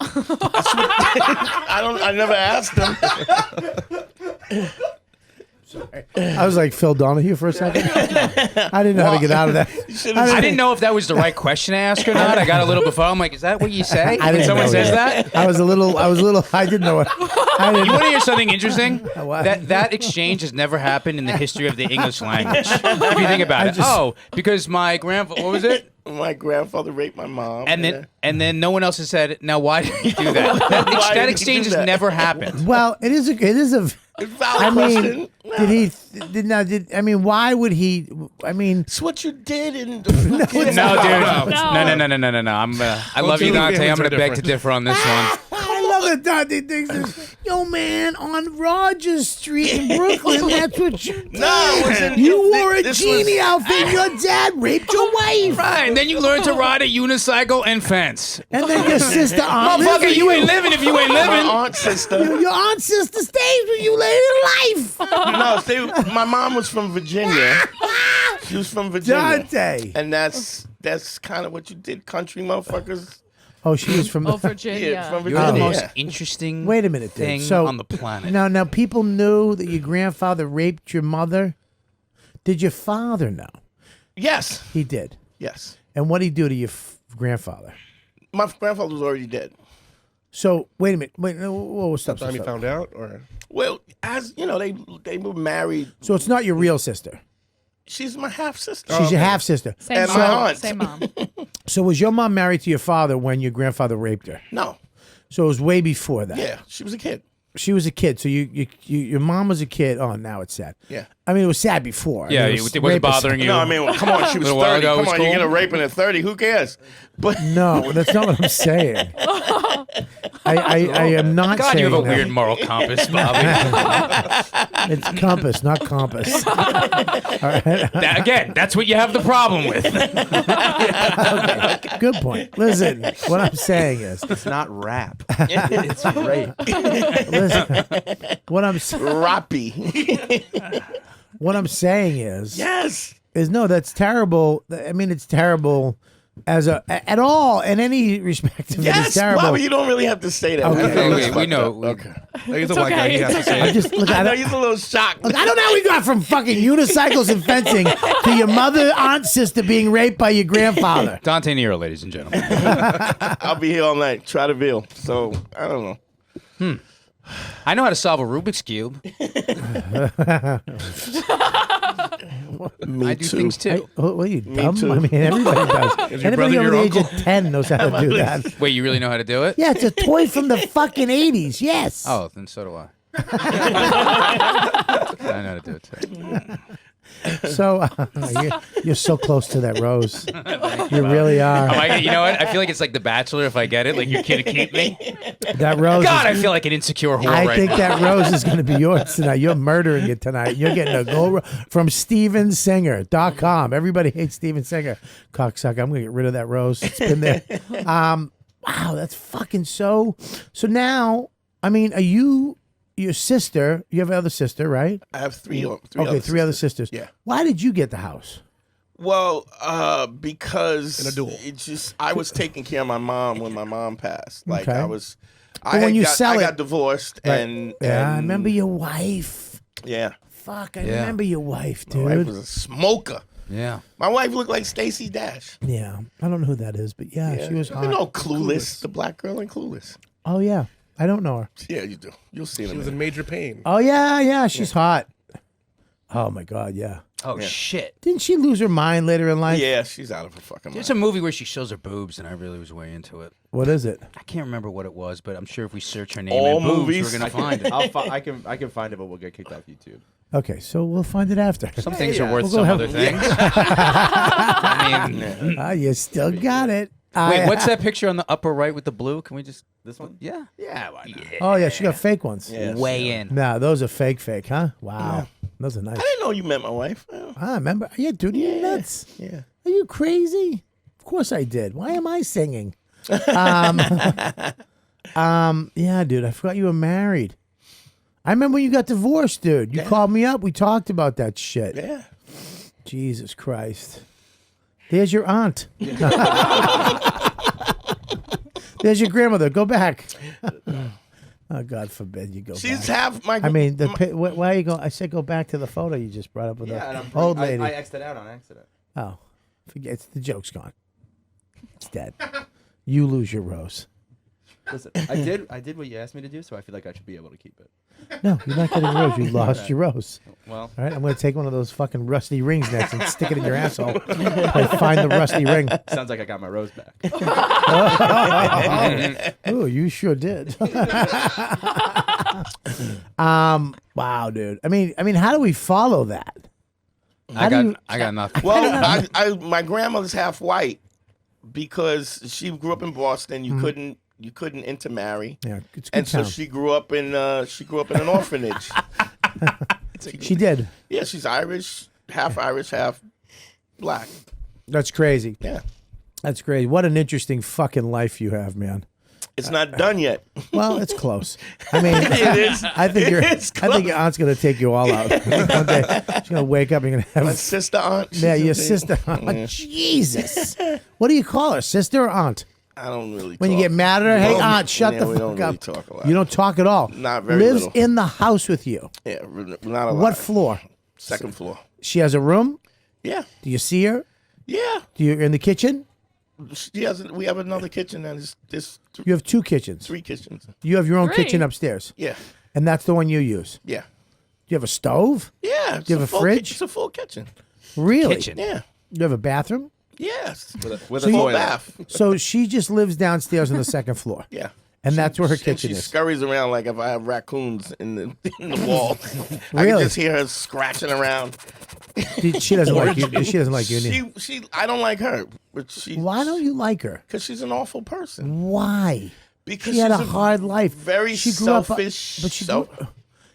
D: I never asked him.
B: I was like Phil Donahue for a second. I didn't know how to get out of that.
E: I didn't know if that was the right question to ask or not. I got a little before. I'm like, is that what you say?
B: I
E: When
B: didn't
E: someone
B: know
E: says
B: yet.
E: that?
B: I was a little. I didn't know it. I didn't.
E: You want to hear something interesting?
B: What?
E: That exchange has never happened in the history of the English language. If you think about it. Because my grandfather, what was it?
D: My grandfather raped my mom,
E: And then no one else has said, now why did he do that?
D: Why
E: That
D: did he
E: exchange
D: do
E: has
D: that?
E: never happened.
B: Well, it is a.
D: valid
B: I mean,
D: question.
B: did he? I mean, why would he? I mean,
D: It's what you did, and
E: No, dude. No.
F: No.
E: I love you,
C: two
E: Dante. I'm
C: families
E: going
C: are
E: to beg to
C: different.
E: differ on this one.
B: I love that Dante thinks this. Yo, man, on Rogers Street in Brooklyn, that's what you did.
D: No, it wasn't-
B: You wore a
D: this
B: genie
D: was-
B: outfit. Your dad raped your wife,
E: Right, and then you learn to ride a unicycle and fence.
B: and then your sister aunt lives
E: Motherfucker,
B: with
E: you ain't living if you ain't
D: my
E: living.
D: aunt sister.
B: Your aunt sister stays with you later in life.
D: No, my mom was from Virginia. She was from Virginia,
B: Dante.
D: and that's kind of what you did, country motherfuckers.
B: Oh, she was from.
F: Oh, Virginia.
D: Yeah, from
E: You're
D: Virginia.
E: the most
D: Yeah.
E: interesting
B: Wait a minute, dude.
E: thing
B: So
E: on the planet.
B: Now, people knew that your grandfather raped your mother. Did your father know?
D: Yes,
B: He did.
D: yes.
B: And what did he do to your grandfather?
D: My grandfather was already dead.
B: So wait a minute. Wait, no, whoa, stop,
C: Time
B: stop,
C: you
B: stop.
C: found out, or
D: Well, as you know, they were married.
B: So it's not your real sister.
D: She's my half sister.
B: She's your half sister.
F: Same
D: And
F: mom.
D: my aunt.
F: Same mom.
B: So was your mom married to your father when your grandfather raped her?
D: No,
B: So it was way before that.
D: yeah, she was a kid.
B: She was a kid, so your mom was a kid. Oh, now it's sad.
D: Yeah.
B: I mean, it was sad before.
F: Yeah,
B: I mean,
F: it wasn't bothering you.
D: No, I mean, come on, she was
F: A while
D: 30.
F: ago,
D: Come
F: it was
D: on, you're
F: cool.
D: gonna rape her at 30. Who cares? But
B: No, that's not what I'm saying. I am not
E: God,
B: saying
E: you have a
B: that.
E: weird moral compass, Bobby.
B: It's compass, not compass. All right.
E: Again, that's what you have the problem with.
B: Good point. Listen, what I'm saying is,
H: It's not rap. It's rape.
B: listen, what I'm
D: Rappy.
B: what I'm saying is,
D: Yes.
B: no, that's terrible. I mean, it's terrible as at all in any respect. Of it, it's
D: Yes,
B: terrible.
D: Bobby, you don't really have to say that.
B: Okay.
D: I think it's
E: We
D: fucked
E: know.
D: up. Okay.
C: He's a white guy. He has to say
B: I
C: it.
B: just look.
D: I
B: I
D: know
B: don't,
D: he's a little shocked.
B: look, I don't know how we got from fucking unicycles and fencing to your mother, aunt, sister being raped by your grandfather.
F: Dante Nero, ladies and gentlemen.
D: I'll be here all night. Try to veal. So I don't know.
E: I know how to solve a Rubik's Cube. I do things too.
B: What are you dumb?
D: too.
B: I mean, everybody does.
C: Is your
B: Anybody
C: brother
B: over
C: your
B: the age
C: uncle?
B: of 10 knows how to do that.
E: Wait, you really know how to do it?
B: Yeah, it's a toy from the fucking 80s. Yes.
E: Oh, then so do I. I know how to do it too.
B: So you're so close to that rose. You really are.
E: You know what? I feel like it's like The Bachelor. If I get it, like you're gonna keep me.
B: That rose.
E: God, I
B: is,
E: feel like an insecure whore
B: I
E: right
B: think
E: now.
B: that rose is going to be yours tonight. You're murdering it tonight. You're getting a gold from StevenSinger.com. Everybody hates Steven Singer. Cocksucker. I'm going to get rid of that rose. It's been there. Wow, that's fucking so. So now, I mean, are you? Your sister, you have another sister, right?
D: I have three
B: Okay,
D: other
B: three other sisters.
D: Yeah.
B: Why did you get the house?
D: Well, because
C: In a duel.
D: It's just I was taking care of my mom when my mom passed. Like
B: Okay.
D: I was.
B: But when you sell
D: I
B: it-
D: got divorced and
B: Yeah, I remember your wife.
D: Yeah,
B: Fuck, I
E: Yeah.
B: remember your wife,
D: my wife
B: dude.
D: was a smoker.
E: Yeah.
D: My wife looked like Stacey Dash.
B: Yeah, I don't know who that is, but yeah, she was hot.
D: You know, Clueless, the black girl in Clueless.
B: Oh yeah, I don't know her.
D: Yeah, you do. You'll see
C: She
D: them.
C: was in major pain.
B: Oh yeah, she's hot. Oh my god, yeah.
E: Oh shit.
B: Didn't she lose her mind later in life?
D: Yeah, she's out of her fucking mind.
E: There's a movie where she shows her boobs, and I really was way into it.
B: What is it?
E: I can't remember what it was, but I'm sure if we search her name
D: All
E: and boobs,
D: movies?
E: we're gonna find it.
H: I can find it, but we'll get kicked off YouTube.
B: Okay, so we'll find it after.
E: Some things are worth
B: We'll go
E: some
B: have-
E: other things. I mean,
B: Ah, you still got it.
E: wait, what's that picture on the upper right with the blue? Can we just
H: This one?
E: Yeah.
H: Yeah, why not?
B: Oh yeah, she got fake ones.
D: Yeah,
E: Way in.
B: No, those are fake, huh? Wow, those are nice.
D: I didn't know you met my wife. Oh,
B: Ah, remember? Yeah, dude, you nuts.
D: yeah.
B: Are you crazy? Of course I did. Why am I singing? Yeah, dude, I forgot you were married. I remember when you got divorced, dude. You called me up. We talked about that shit.
D: Yeah.
B: Jesus Christ. There's your aunt. There's your grandmother. Go back. Oh, God forbid you go
D: She's
B: back.
D: half my.
B: I mean, why are you going? I said go back to the photo you just brought up with
H: Yeah, and
B: the
H: I'm
B: old lady.
H: I X'd it out on accident.
B: Oh, forget it's the joke's gone. It's dead. You lose your rose.
H: Listen, I did what you asked me to do, so I feel like I should be able to keep it.
B: No, you're not getting a rose. You lost your rose.
H: Well,
B: All right, I'm going to take one of those fucking rusty rings next and stick it in your asshole. I find the rusty ring.
H: sounds like I got my rose back.
B: Oh, you sure did. Wow, dude. I mean, how do we follow that?
F: I got nothing.
D: Well, my grandmother's half white because she grew up in Boston. You couldn't intermarry.
B: Yeah, it's a good
D: And so
B: town.
D: she grew up in an orphanage.
B: She did.
D: Yeah, she's Irish, half black.
B: That's crazy.
D: Yeah.
B: That's crazy. What an interesting fucking life you have, man.
D: It's not done yet.
B: Well, it's close. I mean,
D: It is.
B: I think your aunt's gonna take you all out. One day she's gonna wake up and you're gonna
D: My
B: have
D: sister aunt.
B: yeah,
D: she's
B: your
D: a-
B: sister.
D: Yeah.
B: Jesus, what do you call her, sister or aunt?
D: I don't really.
B: When you
D: talk.
B: get mad at her, hey
D: Well,
B: aunt, shut
D: yeah,
B: the
D: we
B: fuck
D: don't
B: up.
D: really talk a lot.
B: You don't talk at all.
D: Not very
B: Lives
D: little.
B: in the house with you.
D: Yeah, not a lot.
B: What floor?
D: Second floor.
B: She has a room.
D: Yeah,
B: Do you see her?
D: yeah.
B: Do you in the kitchen?
D: She has. We have another kitchen and there's
B: You have two kitchens.
D: 3 kitchens.
B: You have your own
I: Three.
B: kitchen upstairs,
D: Yeah,
B: and that's the one you use.
D: yeah,
B: Do you have a stove?
D: yeah. It's
B: Do you have a
D: full
B: fridge?
D: It's a full kitchen.
B: Really?
E: Kitchen.
D: Yeah.
B: You have a bathroom?
D: Yes.
H: With
B: So
H: a
B: you-
D: Full
H: toilet.
D: bath.
B: So she just lives downstairs on the second floor.
D: Yeah.
B: And that's where her
D: And
B: kitchen
D: she
B: is.
D: scurries around like if I have raccoons in the wall. I
B: Really?
D: can just hear her scratching around.
B: She doesn't like you. She doesn't like you.
D: I don't like her, but she.
B: Why don't you like her?
D: Because she's an awful person.
B: Why?
D: Because
B: she had a
D: she's
B: hard life.
D: Very
B: she grew
D: selfish.
B: Up, but she grew,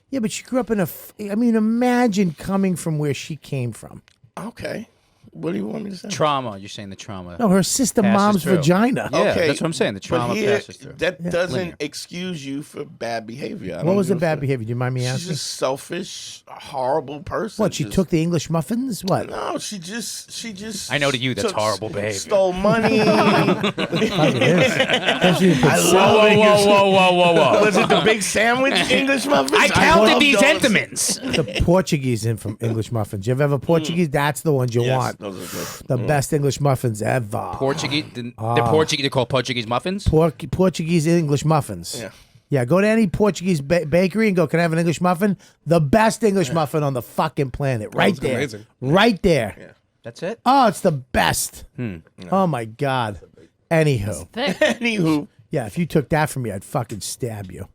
B: yeah, but she grew up in a. I mean, imagine coming from where she came from.
D: Okay. What do you want me to say?
E: Trauma. You're saying the trauma.
B: No, her sister
E: passes
B: mom's
E: through.
B: vagina.
E: Yeah,
D: Okay,
E: that's what I'm saying. The trauma
D: but here,
E: passes through.
D: that doesn't
E: Linear.
D: excuse you for bad behavior.
B: What was the bad behavior? Do you mind me
D: She's
B: asking?
D: just selfish, horrible person.
B: What? She took the English muffins? What?
D: No, she just.
E: I know to you that's horrible behavior.
D: Stole money.
E: Whoa.
D: Was it the big sandwich English muffins?
E: I counted
D: love
E: these
D: those.
E: Entenmann's.
B: The Portuguese in from English muffins. You ever have a Portuguese? That's the ones you
D: Yes,
B: want.
D: those are good.
B: The best English muffins ever.
E: Portuguese. They're Portuguese. They're called Portuguese muffins.
B: Portuguese English muffins.
D: Yeah.
B: Yeah, go to any Portuguese bakery and go, can I have an English muffin? The best English muffin on the fucking planet. Right
C: looks
B: there.
C: amazing.
B: Right there.
D: Yeah.
E: That's it.
B: Oh, it's the best. Oh, my God. Anywho.
D: Anywho,
B: Yeah, if you took that from me, I'd fucking stab you.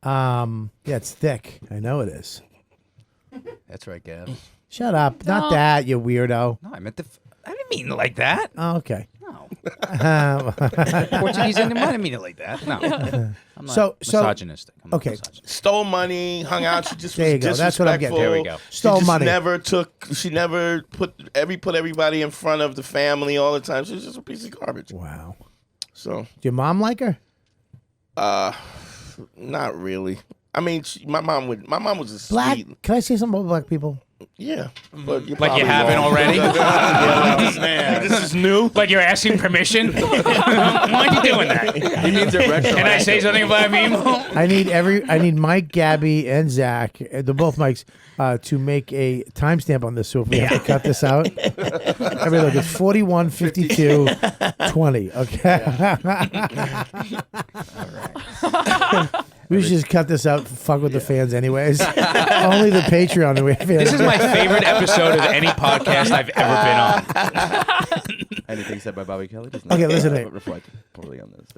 B: Yeah, it's thick. I know it is.
E: That's right, Gab.
B: Shut up. Not that, you weirdo.
E: No, I meant the. I didn't mean it like that.
B: Oh, okay.
E: No. Portuguese. I didn't mean it like that. No. I'm not
B: So-
E: misogynistic. I'm not
B: okay.
E: misogynistic.
D: stole money, hung out. She just
B: There
D: was
B: you go. That's what I'm getting.
D: disrespectful.
E: There we go.
B: Stole
D: she just
B: money.
D: Never took. She never put everybody in front of the family all the time. She was just a piece of garbage.
B: Wow.
D: So,
B: Do your mom like her?
D: not really. I mean, my mom was a
B: Black?
D: sweet.
B: Can I say something about black people?
D: Yeah, but you're
E: Like you
D: probably
E: haven't
D: wrong.
E: already?
D: This is new.
E: Like you're asking permission? Why are you doing that?
H: He means it retro.
E: Can I say something about Mimo?
B: I need Mike, Gabby, and Zach, they're both Mikes, to make a timestamp on this. So if we have to cut this out, everybody look, it's 41:52:20. Okay. We should just cut this out. Fuck with the fans, anyways. Only the Patreon that we have.
E: This is my favorite episode of any podcast I've ever been on.
H: Anything said by Bobby Kelly does not
B: Okay, listen to me.
H: reflect poorly on this.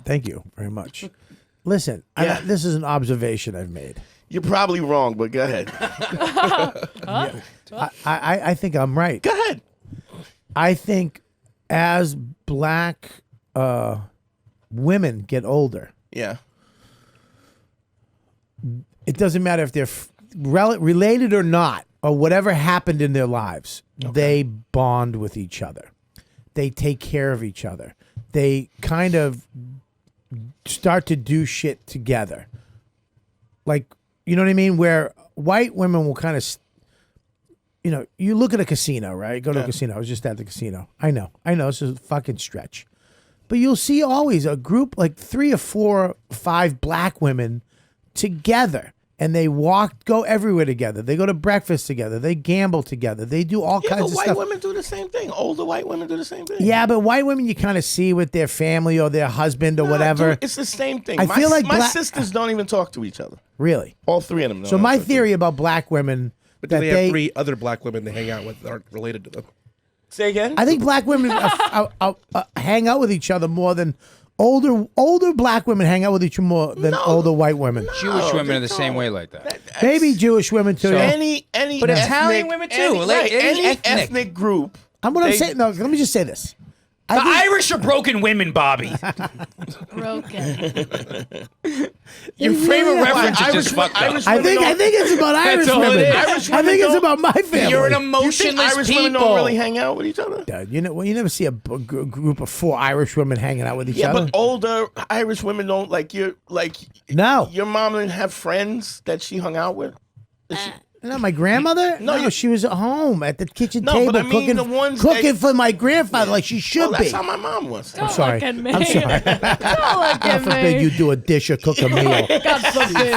B: Thank you very much. Listen,
D: Yeah.
B: this is an observation I've made.
D: You're probably wrong, but go ahead.
B: I think I'm right.
D: Go ahead.
B: I think as black women get older,
D: Yeah.
B: it doesn't matter if they're related or not, or whatever happened in their lives, they bond with each other. They take care of each other. They kind of start to do shit together. Like, you know what I mean? Where white women will kind of, you look at a casino, right? Go to a casino. I was just at the casino. I know. This is a fucking stretch. But you'll see always a group, like 3 or 4 or 5 black women together, and they go everywhere together. They go to breakfast together. They gamble together. They do all
D: Yeah,
B: kinds
D: but
B: of
D: white
B: stuff.
D: women do the same thing. Older white women do the same thing.
B: Yeah, but white women you kind of see with their family or their husband or
D: Nah,
B: whatever.
D: dude, it's the same thing.
B: I feel like
D: my
B: black-
D: sisters don't even talk to each other.
B: Really?
D: All 3 of them.
B: So my theory about black women
C: But do
B: that
C: they have 3 other black women they hang out with that aren't related to them?
D: Say again.
B: I think black women hang out with each other more than older black women hang out with each other more than older white women.
E: Jewish women are the same way like that.
B: Maybe Jewish women too.
E: So-
B: yeah.
D: Any
E: But
D: ethnic,
E: Italian women too,
D: Any,
E: like, any
D: any
E: ethnic.
D: group.
B: I'm what I'm
D: they-
B: saying. No, let me just say this.
E: The Irish are broken women, Bobby.
I: Broken.
E: Your frame of reference is just fucked up.
B: I think it's about Irish
E: all it
B: women.
E: is.
D: Irish
B: I
D: women
B: think it's
D: don't-
B: about my family.
E: You're an
D: You think
E: emotionless
D: Irish
E: people.
D: women don't really hang out with each other?
B: Dude, you never see a group of 4 Irish women hanging out with each
D: Yeah,
B: other.
D: but older Irish women don't
B: No.
D: Your mom didn't have friends that she hung out with.
B: No, my grandmother? No, she was at home at the kitchen
D: No,
B: table
D: but I mean
B: cooking,
D: the ones
B: cooking
D: that-
B: for my grandfather like she should
D: Well, that's
B: be.
D: how my mom was.
B: I'm sorry.
I: Look at me.
B: I'm sorry.
I: Don't look
B: God
I: at
B: forbid
I: me.
B: you do a dish or cook a meal.
I: God forbid.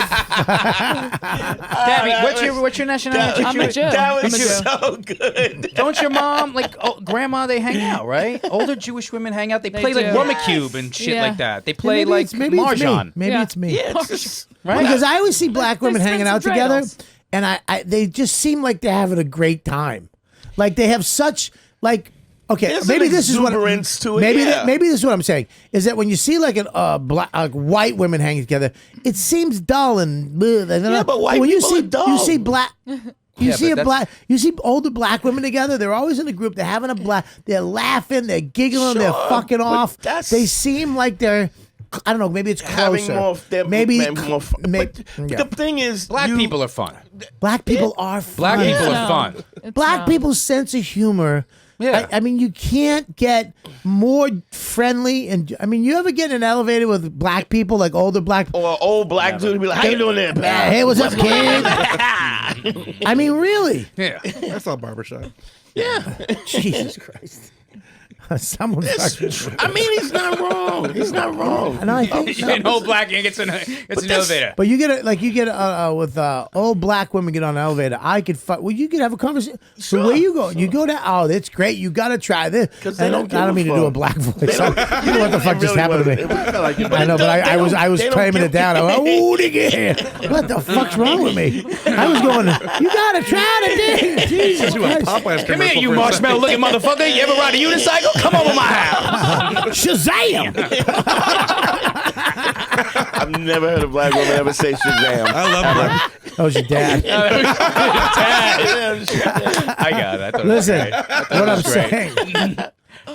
E: Gabby, what's your nationality?
I: I'm a Jew.
D: That was
I: I'm a Jew.
D: so good.
E: Don't your mom, grandma, they hang out, right? Older Jewish women hang out. They play like
I: do.
E: Rummikub and shit
I: Yeah.
E: like that. They play
B: Maybe
E: like
B: it's me.
E: Mahjong.
B: Maybe
I: Yeah.
B: it's me.
D: Yeah, it's just,
E: Right?
B: Because I always see black women
I: They
B: hanging
I: spin
B: out
I: some
B: together,
I: dreidels.
B: and they just seem like they're having a great time. Like they have such Okay,
D: There's
B: maybe
D: an
B: this is what
D: exuberance to it,
B: maybe
D: yeah.
B: maybe this is what I'm saying is that when you see like white women hanging together, it seems dull and
D: Yeah, but white
B: when you
D: people
B: see
D: are dull.
B: you see black.
H: Yeah, but
B: You see older black women together. They're always in a group. They're having a black. They're laughing. They're giggling. They're
D: Sure,
B: fucking
D: but
B: off.
D: that's-
B: They seem like they're. I don't know. Maybe it's
D: having
B: closer.
D: more.
B: maybe
D: more fun. But the thing is,
E: Black people are fun.
B: black people are fun.
E: Black people
I: No.
E: are fun.
I: It's
B: Black
I: not.
B: people's sense of humor.
E: Yeah.
B: I mean, you can't get more friendly. And I mean, you ever get in an elevator with black people, like older black?
D: or old black dude be like, "How you doing there, pal?"
B: Hey, what's up, kid? I mean, really?
E: Yeah.
C: I saw Barbershop.
B: Jesus Christ! Someone.
D: I mean, he's not wrong. He's not wrong.
B: And I think so.
E: An old black man gets in an elevator.
B: But you get with old black women get on an elevator. I could well, you could have a conversation. So where you go? You go to that's great. You got to try this.
D: 'Cause they don't give
B: I don't
D: a
B: mean to
D: fuck.
B: do a black voice.
D: don't-
B: You know what the fuck just happened to me? I know, but I was
D: they don't
B: claiming
D: give-
B: it down. I went, oh, nigga. What the fuck's wrong with me? I was going. You got to try the thing. Jesus Christ.
C: Popeyes
E: Come here,
C: commercial
E: you
C: for a
E: marshmallow looking motherfucker. You ever ride a unicycle? Come over my house.
B: Shazam!
D: I've never heard a black woman ever say Shazam.
C: I love black.
B: That was your dad.
E: I got it. I thought
B: Listen,
E: it was great.
B: what I'm
E: was great.
B: saying.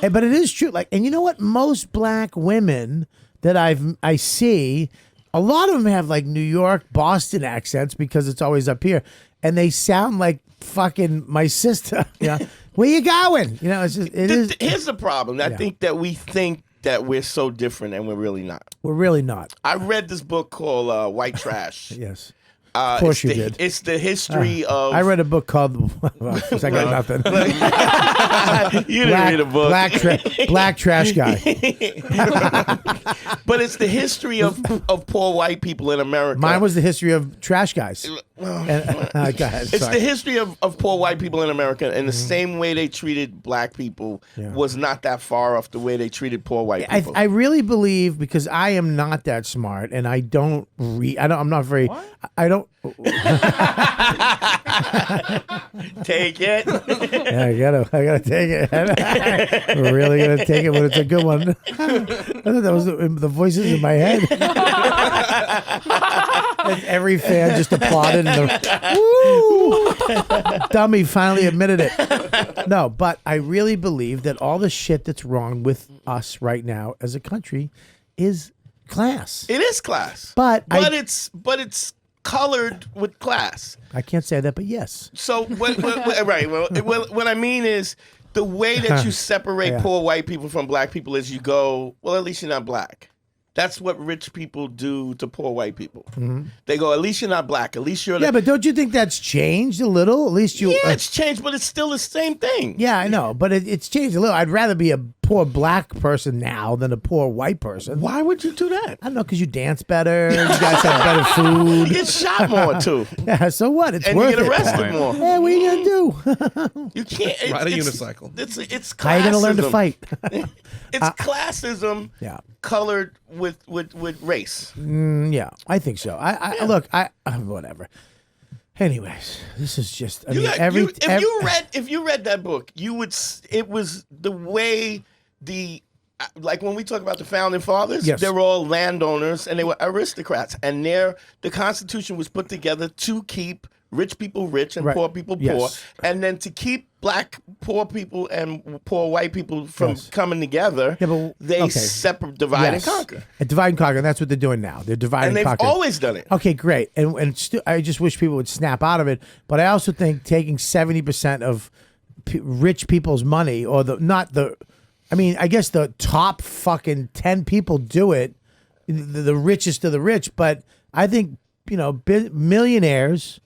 B: Hey, but it is true. Like, and you know what? Most black women that I see, a lot of them have like New York, Boston accents because it's always up here, and they sound like fucking my sister. You know, where you going? You know, it's just it is.
D: Here's the problem. I think that we think that we're so different, and we're really not.
B: We're really not.
D: I read this book called White Trash.
B: Yes. Of course you did.
D: It's the history of.
B: I read a book called. Well, I got nothing.
D: You didn't read a book.
B: Black trash guy.
D: But it's the history of poor white people in America.
B: Mine was the history of trash guys. Go ahead.
D: It's
B: Sorry.
D: the history of poor white people in America, and the same way they treated black people was not that far off the way they treated poor white people.
B: I really believe, because I am not that smart and I don't read. I'm not very. I don't.
D: Take it.
B: Yeah, I gotta take it. We're really gonna take it, but it's a good one. I thought that was the voices in my head. And every fan just applauded. And woo! Dummy finally admitted it. No, but I really believe that all the shit that's wrong with us right now as a country is class.
D: It is class,
B: But
D: it's colored with class.
B: I can't say that, but yes.
D: So what I mean is the way that you separate poor white people from black people is you go, well, at least you're not black. That's what rich people do to poor white people. They go, at least you're not black. At least you're.
B: Yeah, but don't you think that's changed a little? At least you.
D: Yeah, it's changed, but it's still the same thing.
B: Yeah, I know, but it's changed a little. I'd rather be a poor black person now than a poor white person.
D: Why would you do that?
B: I don't know, because you dance better. You guys have better food.
D: You get shot more too,
B: Yeah, so what? It's
D: and
B: worth
D: you get
B: it.
D: arrested more.
B: Yeah, what are you gonna do?
D: You can't
C: Ride a unicycle.
D: It's classism.
B: How are you gonna learn to fight?
D: It's classism.
B: Yeah.
D: Colored with race.
B: Yeah, I think so. I look, I whatever. Anyways, this is just. I mean,
D: If you read that book, you would. It was the way like when we talk about the founding fathers,
B: Yes.
D: they were all landowners and they were aristocrats, and the Constitution was put together to keep rich people rich and
B: Right.
D: poor people poor,
B: Yes.
D: and then to keep black poor people and poor white people from
B: Yes.
D: coming together.
B: Yeah, but-
D: they
B: okay.
D: divide
B: Yes.
D: and conquer,
B: Divide and conquer. And that's what they're doing now. They're dividing
D: and
B: and
D: they've
B: conquering.
D: always done it.
B: Okay, great. And I just wish people would snap out of it. But I also think taking 70% of rich people's money, or I guess the top fucking 10 people do it, the richest of the rich. But I think, millionaires,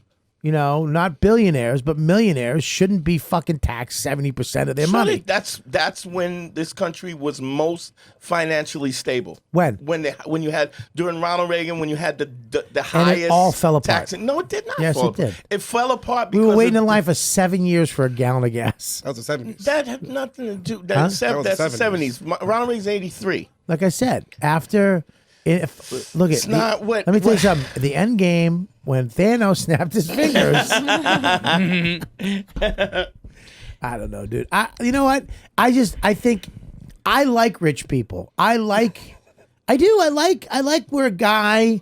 B: not billionaires, but millionaires shouldn't be fucking taxed 70% of their money.
D: That's when this country was most financially stable.
B: When
D: you had during Ronald Reagan, when you had the highest,
B: all fell apart.
D: taxing. No, it did not.
B: Yes,
D: fall
B: it did.
D: apart. It fell apart
B: We
D: because
B: were waiting
D: of
B: in line for 7 years for a gallon of gas.
C: That was the 70s.
D: That had nothing to do.
B: Huh?
D: That's
C: That was
D: the
C: the
D: 70s. Ronald Reagan's 83.
B: Like I said, after look at
D: not what-
B: let me tell you
D: what-
B: something. The end game, when Thanos snapped his fingers, I don't know, dude. You know what? I think I like rich people. I like where a guy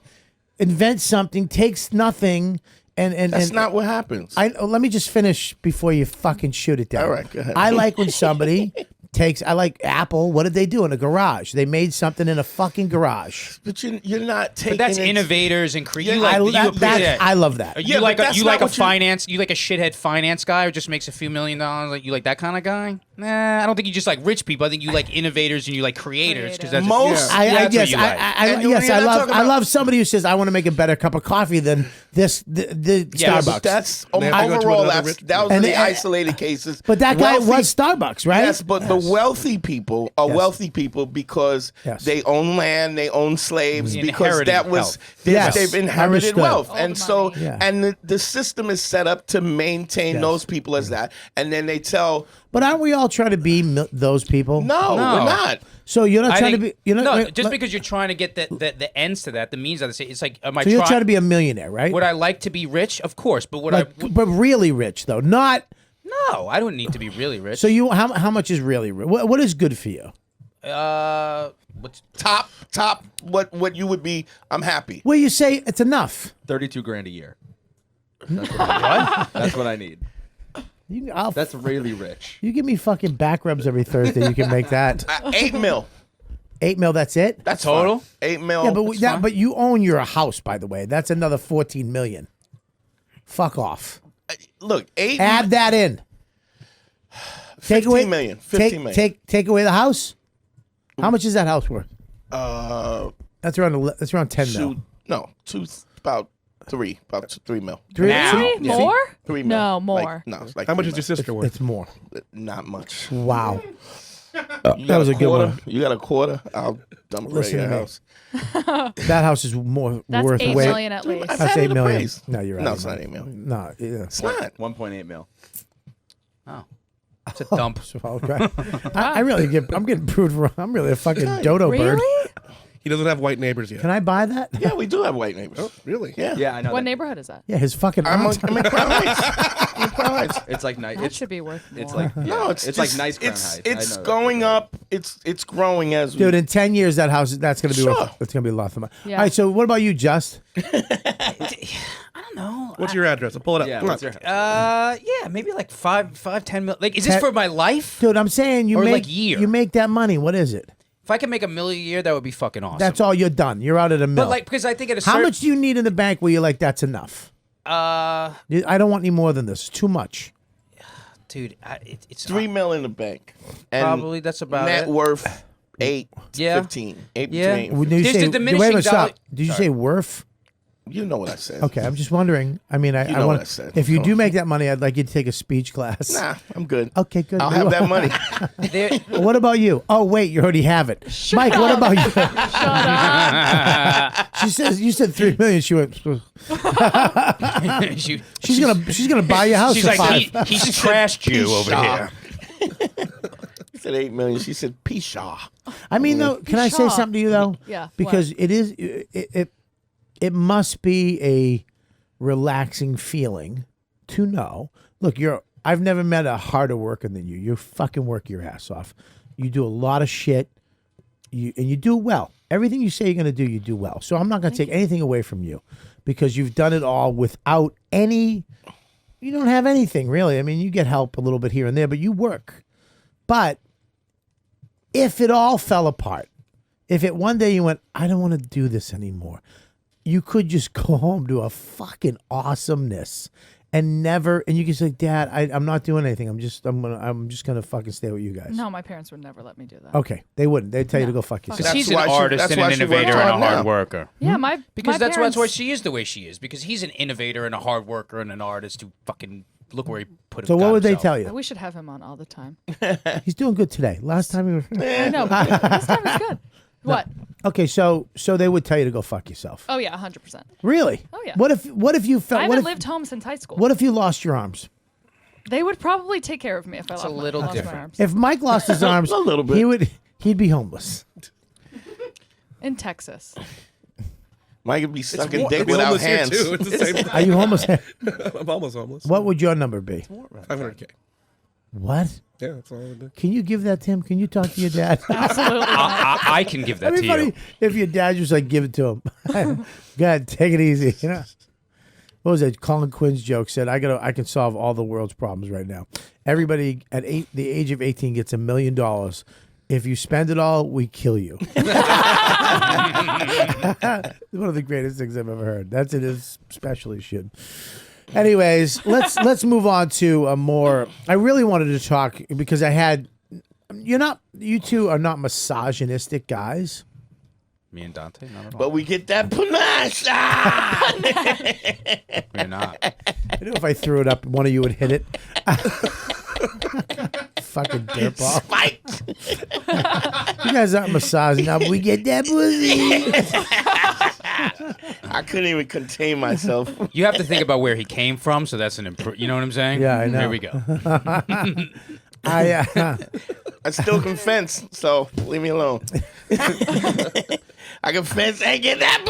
B: invents something, takes nothing, and
D: That's not what happens.
B: Let me just finish before you fucking shoot it down.
D: All right, go ahead.
B: I like when somebody I like Apple. What did they do in a garage? They made something in a fucking garage.
D: But you're not taking.
E: But that's
D: it-
E: innovators and creators.
B: I love that.
E: You like
D: that's
E: you
D: not
E: like a
D: what you-
E: finance. You like a shithead finance guy who just makes a few $1 million. Like you like that kind of guy. Nah, I don't think you just like rich people. I think you like innovators and you like creators because that's
D: Most-
E: that's what you like.
B: I love somebody who says I want to make a better cup of coffee than the
E: Yes.
B: Starbucks.
D: That's
C: They have to go to
D: overall.
C: another
D: That was
B: And
D: the
B: they-
D: isolated cases.
B: But that guy
D: Wealthy-
B: was Starbucks, right?
D: Yes, but the wealthy people are
B: Yes.
D: wealthy people because
B: Yes.
D: they own land, they own slaves,
E: Mm.
D: because
E: Inherited
D: that was
E: wealth.
B: Yes.
D: they've inherited
B: Understood.
D: wealth,
I: All
D: and
I: the
D: so
I: money.
B: Yeah.
D: and the system is set up to maintain
B: Yes.
D: those people as that, and then they tell
B: But aren't we all trying to be those people?
D: no, we're not.
B: So you're not
E: I
B: trying
E: think,
B: to be. You're not,
E: no,
B: wait,
E: just
B: let-
E: because you're trying to get the ends to that, the means of it. It's like, am I
B: So you're
E: trying?
B: trying to be a millionaire, right?
E: Would I like to be rich? Of course, but would
B: But really rich though, not.
E: No, I don't need to be really rich.
B: So how much is really rich? What is good for you?
E: What's
D: Top, what you would be? I'm happy.
B: Well, you say it's enough.
H: 32 grand a year. That's what I need. That's what I need. That's really rich.
B: You give me fucking back rubs every Thursday. You can make that
D: 8 mil.
B: 8 mil. That's it.
D: That's
E: Total?
D: fine. 8 mil.
B: Yeah, but you own your house, by the way. That's another 14 million. Fuck off.
D: look, 8
B: Add that in.
D: 15 million. 15 million.
B: Take away the house. How much is that house worth? That's around 10 mil.
D: About 3 mil.
E: now?
I: Really? More?
D: 3 mil.
I: No, more.
D: Like, no, it's like
C: How much
D: 3
C: is your sister worth?
B: It's more.
D: mil. Not much.
B: Wow.
D: You
B: That was
D: got
B: a good
D: quarter?
B: one.
D: You got a quarter? I'll dump it right
B: Listen
D: in
B: to
D: your
B: me.
D: house.
B: That house is more
I: That's
B: worth
I: 8
B: way.
I: million at least.
B: That's
D: I've had
B: 8
D: it
B: million.
D: appraised.
B: No, you're right.
D: No, it's not 8 million.
B: No, yeah.
D: It's not.
H: 1.8 mil.
E: Oh, it's a dump.
B: So, okay. I'm getting proved wrong. I'm really a fucking dodo bird.
I: Really?
C: He doesn't have white neighbors yet.
B: Can I buy that?
D: Yeah, we do have white neighbors.
C: Oh, really?
D: Yeah.
H: Yeah, I know.
I: What
H: that.
I: neighborhood is that?
B: Yeah, his fucking
D: I'm
B: aunt.
D: in Crown Heights. I'm in Crown Heights.
H: It's like nice.
I: That should be worth more.
H: It's like
D: No, it's
H: like
D: just-
H: nice Crown
D: It's
H: Heights. I
D: it's
H: know that.
D: going up. It's growing as we.
B: Dude, in 10 years, that house, that's going to be
D: Sure.
B: worth, it's going to be a lot of money.
I: Yeah.
B: All right, so what about you, Just?
E: I don't know.
C: What's your address? I'll pull it up.
H: Yeah,
C: Come
H: what's
C: on.
H: your house?
E: Yeah, maybe like 10 mil. Like, is this for my life?
B: Dude, I'm saying you
E: Or,
B: make
E: like, year.
B: you make that money. What is it?
E: If I could make $1 million a year, that would be fucking awesome.
B: That's all you're done. You're out of the mill.
E: But like, because I think at a
B: How
E: certain,
B: much do you need in the bank where you're like, that's enough? I don't want any more than this. It's too much.
E: dude, it's
D: 3 mil in the bank. And
E: Probably that's about
D: net
E: it.
D: worth 8,
E: Yeah.
D: 15. 8
E: Yeah.
D: between.
B: Did you
E: There's
B: say,
E: the diminishing
B: wait a minute, stop.
E: dollar-
B: Did you say worth?
D: You know what I said.
B: Okay, I'm just wondering. I mean, I
D: know
B: want.
D: what I said.
B: If you
D: Come
B: do
D: on.
B: make that money, I'd like you to take a speech class.
D: Nah, I'm good.
B: Okay, good.
D: I'll have that money.
E: There-
B: What about you? Oh, wait, you already have it. Mike, what about you?
I: Shut up.
B: She says you said 3 million. She went.
E: she-
B: She's gonna buy your house
E: she's
B: for
E: like,
B: $5.
E: he's trashed you over here.
D: He said 8 million. She said Pishaw.
B: I mean, though, can I say
I: Pshaw.
B: something to you though?
I: Yeah,
B: Because it is it must be a relaxing feeling to know. Look, I've never met a harder worker than you. You fucking work your ass off. You do a lot of shit. And you do well. Everything you say you're going to do, you do well. So I'm not going to take anything away from you because you've done it all without any. You don't have anything really. I mean, you get help a little bit here and there, but you work. But if it all fell apart, if it one day you went, I don't want to do this anymore, you could just go home to a fucking awesomeness and you can say, Dad, I'm not doing anything. I'm just gonna fucking stay with you guys.
I: No, my parents would never let me do that.
B: Okay, they wouldn't. They'd tell you to go fuck yourself.
E: Because he's an
D: why she-
E: artist
D: that's
E: and
D: why
E: an
D: she works
E: innovator and a
D: hard
E: hard
D: now.
E: worker.
I: Yeah,
E: Because
I: my
E: that's
I: parents,
E: why she is the way she is. Because he's an innovator and a hard worker and an artist who fucking look where he put.
B: So what would they tell you?
I: We should have him on all the time.
B: He's doing good today. Last time he was.
I: I know, but this time is good. What?
B: Okay, so they would tell you to go fuck yourself.
I: Oh yeah, 100%.
B: Really?
I: Oh, yeah.
B: What if you felt?
I: I
B: What
I: haven't
B: if,
I: lived home since high school.
B: what if you lost your arms?
I: They would probably take care of me if I
E: It's
I: lost
E: a little
I: lost my
E: different.
I: arms.
B: If Mike lost his arms,
D: A little bit.
B: he'd be homeless.
I: In Texas.
D: Mike could be stuck in
C: It's
D: dick without
C: homeless here,
D: hands.
C: too. It's the same.
B: Are you homeless?
C: I'm almost homeless.
B: What would your number be?
C: 500K.
B: What?
C: Yeah, that's all I do.
B: Can you give that to him? Can you talk to your dad?
I: Absolutely.
F: I can give that
B: That'd
F: to
B: be
F: you.
B: funny if your dad just like give it to him. Go ahead, take it easy. You know. What was it? Colin Quinn's joke said, I can solve all the world's problems right now. Everybody at the age of 18 gets $1 million. If you spend it all, we kill you. One of the greatest things I've ever heard. That's it is especially shit. Anyways, let's move on to a more. I really wanted to talk because you two are not misogynistic guys.
F: Me and Dante, not at all.
D: But we get that panache.
F: We're not.
B: I knew if I threw it up, one of you would hit it. Fucking dirtball.
D: Spiked.
B: You guys aren't massaging now, but we get that pussy.
D: I couldn't even contain myself.
F: You have to think about where he came from, so that's an improvement. You know what I'm saying?
B: Yeah, I know.
F: Here we go.
D: I still can fence, so leave me alone. I can fence and get that